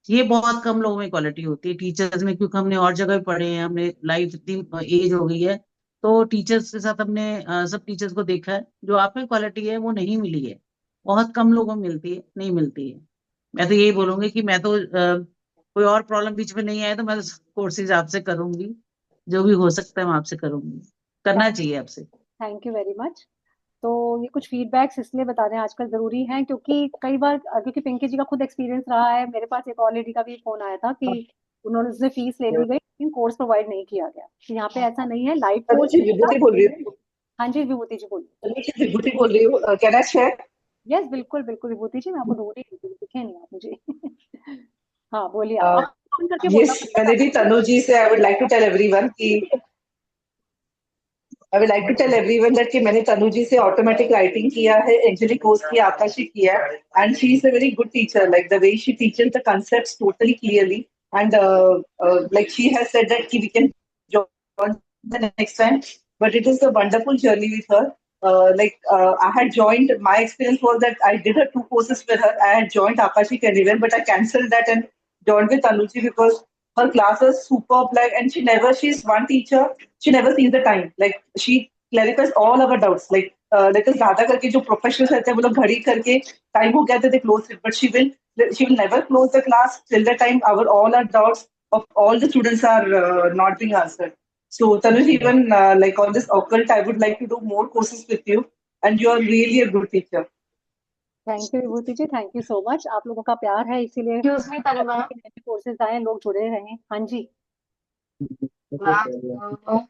ये बहुत कम लोगों में क्वालिटी होती है टीचर्स में। क्योंकि हमने और जगह भी पढ़े हैं, हमने लाइफ इतनी एज हो गई है, तो टीचर्स के साथ हमने सब टीचर्स को देखा है। जो आप में क्वालिटी है वो नहीं मिली है, बहुत कम लोगों में मिलती है, नहीं मिलती है। मैं तो यही बोलूंगी कि मैं तो कोई और प्रॉब्लम बीच में नहीं आए तो मैं कोर्सेज आपसे करूंगी, जो भी हो सकता है मैं आपसे करूंगी, करना चाहिए आपसे। Thank you very much. तो ये कुछ फीडबैक्स इसलिए बता रहे हैं आजकल जरूरी हैं, क्योंकि कई बार क्योंकि पिंकी जी का खुद एक्सपीरियंस रहा है। मेरे पास एक और लेडी का भी फोन आया था कि उन्होंने उसने फीस ले ली गई लेकिन कोर्स प्रोवाइड नहीं किया गया। तो यहाँ पे ऐसा नहीं है, लाइव तनु कोर्स जी, मिलेगा। विभूति बोल रही हूँ। हाँ जी विभूति जी बोलिए। तनु जी, विभूति बोल रही हूँ। Can I share? यस बिल्कुल बिल्कुल विभूति जी, मैं आपको ढूंढ रही थी, दिखे नहीं आप मुझे। हाँ बोलिए आप, और फोन करके बोलना यस, मैंने भी तनु जी से, I would like to tell everyone कि I would like to tell everyone that कि मैंने तनु जी से ऑटोमेटिक राइटिंग किया है, एंजली कोर्स किया, आकाशी किया है। And she is a very good teacher, like the way she teaches the concepts totally clearly. And like she has said that we can join the next time, but it is a wonderful journey with her. I had joined, my experience was that I did her 2 courses with her. I had joined Akashi Anywhere, but I cancelled that and joined with Tanuji because her class was superb. Like, and she's one teacher, she never sees the time. Like, she clarifies all our doubts. Like us दादा करके जो professionals रहते हैं वो लोग घड़ी करके time हो गया तो they close it, but she will never close the class till the time all our doubts of all the students are not being answered. So Tanuj, even like on this occult, I would like to do more courses with you, and you are really a good teacher. Thank you Vibhuti ji, thank you so much. आप लोगों का प्यार है इसीलिए Excuse me, Tanu ma'am. Courses आए, लोग जुड़े रहे। हाँ जी। Ma'am,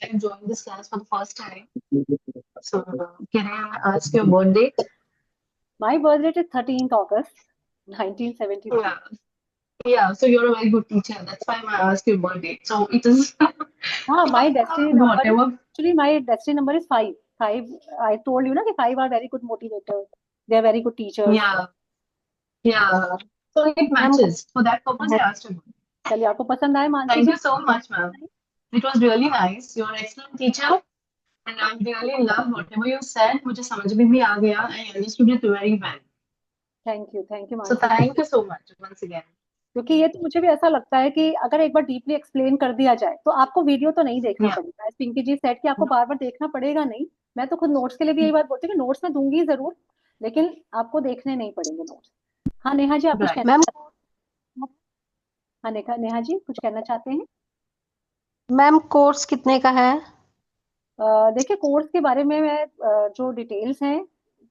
I'm joining this class for the first time. So, can I ask your birth date? My birth date is 13th August 1973. Yeah. Yeah, so you're a very good teacher. That's why I asked your birth date. So it is हाँ, my destiny number is, whatever. actually my destiny number is 5. 5, I told you ना कि 5 are very good motivators. They are very good teachers. Yeah, yeah. So it matches. For that purpose, I asked your birth date. चलिए, आपको पसंद आए Mansi Thank ji? you so much, ma'am. It was really nice. You're an excellent teacher, and I really love whatever you said. मुझे समझ में भी आ गया. I understood it very well. Thank you So Mansi. thank you so much once again. क्योंकि ये तो मुझे भी ऐसा लगता है कि अगर एक बार डीपली एक्सप्लेन कर दिया जाए तो आपको वीडियो तो नहीं देखना Yeah. पड़ेगा। पिंकी जी सेट कि आपको बार बार देखना पड़ेगा नहीं। मैं तो खुद नोट्स के लिए भी यही बात बोलती हूँ कि नोट्स में दूंगी जरूर, लेकिन आपको देखने नहीं पड़ेंगे नोट्स। हाँ नेहा जी, आप कुछ Right. कहना मैम चाहते हैं? हाँ नेहा जी कुछ कहना चाहते हैं? मैम कोर्स कितने का है? देखिए कोर्स के बारे में मैं जो डिटेल्स हैं,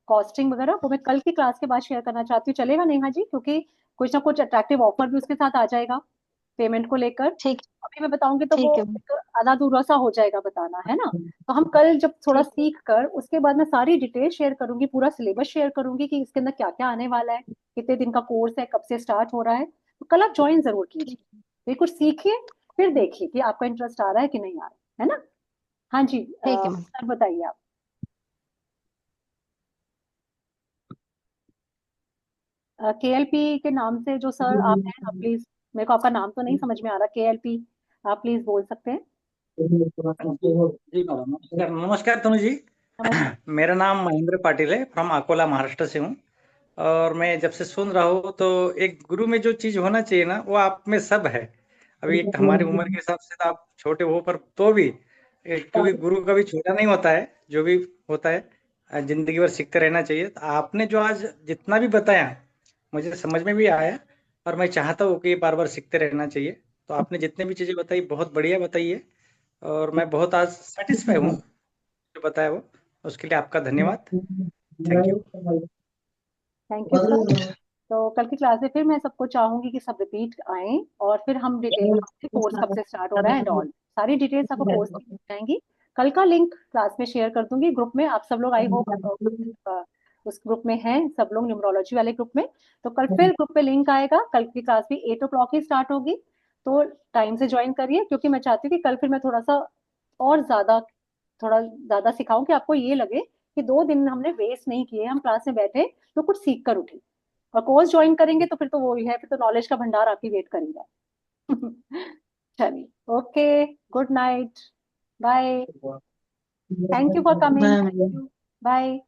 कॉस्टिंग वगैरह, वो मैं कल की क्लास के बाद शेयर करना चाहती हूँ। चलेगा नेहा जी? क्योंकि कुछ ना कुछ अट्रैक्टिव ऑफर भी उसके साथ आ जाएगा पेमेंट को लेकर। ठीक अभी मैं बताऊंगी तो ठीक वो है। एक आधा अधूरा सा हो जाएगा बताना, है ना? तो हम कल जब थोड़ा ठीक सीख कर उसके बाद मैं सारी डिटेल शेयर करूंगी, पूरा सिलेबस शेयर करूंगी कि इसके अंदर क्या क्या आने वाला है, कितने दिन का कोर्स है, कब से स्टार्ट हो रहा है। तो कल आप ज्वाइन जरूर कीजिए, फिर कुछ सीखिए, फिर देखिए कि आपका इंटरेस्ट आ रहा है कि नहीं आ रहा है ना? हाँ जी ठीक है मैम। सर बताइए आप। केएलपी के नाम से जो सर आप हैं, आप प्लीज, मेरे को आपका नाम तो नहीं समझ में आ रहा, केएलपी आप प्लीज बोल सकते हैं? जी मैडम नमस्कार। नमस्कार तनु जी। नमस्कार। मेरा नाम महेंद्र पाटिल है, फ्रॉम अकोला महाराष्ट्र से हूँ। और मैं जब से सुन रहा हूँ तो एक गुरु में जो चीज होना चाहिए ना वो आप में सब है। अभी एक हमारी उम्र के हिसाब से तो आप छोटे हो पर तो भी क्योंकि गुरु कभी छोटा नहीं होता है, जो भी होता है जिंदगी भर सीखते रहना चाहिए। तो आपने जो आज जितना भी बताया मुझे समझ में भी आया, और मैं चाहता हूँ कि बार बार सीखते रहना चाहिए। तो आपने जितने भी चीजें बताई बहुत बढ़िया बताई है, और मैं बहुत आज सेटिस्फाई हूँ जो बताया वो, उसके लिए आपका धन्यवाद। Thank you. Thank you sir. तो कल की क्लास में फिर मैं सबको चाहूंगी कि सब रिपीट आए और फिर हम डिटेल कोर्स कब से स्टार्ट हो रहा है एंड ऑल सारी डिटेल्स आपको कोर्स की मिल जाएंगी। कल का लिंक क्लास में शेयर कर दूंगी ग्रुप में। आप सब लोग आई होप उस ग्रुप में हैं सब लोग, न्यूमरोलॉजी वाले ग्रुप में। तो कल फिर ग्रुप पे लिंक आएगा। कल की क्लास भी 8 o'clock ही स्टार्ट होगी, तो टाइम से ज्वाइन करिए, क्योंकि मैं चाहती हूँ कि कल फिर मैं थोड़ा ज्यादा सिखाऊं कि आपको ये लगे कि 2 दिन हमने वेस्ट नहीं किए, हम क्लास में बैठे तो कुछ सीख कर उठे। और कोर्स ज्वाइन करेंगे तो फिर तो वो ही है, फिर तो नॉलेज का भंडार आपकी वेट करेगा। चलिए, okay, good night, bye, thank you for coming, bye. Bye.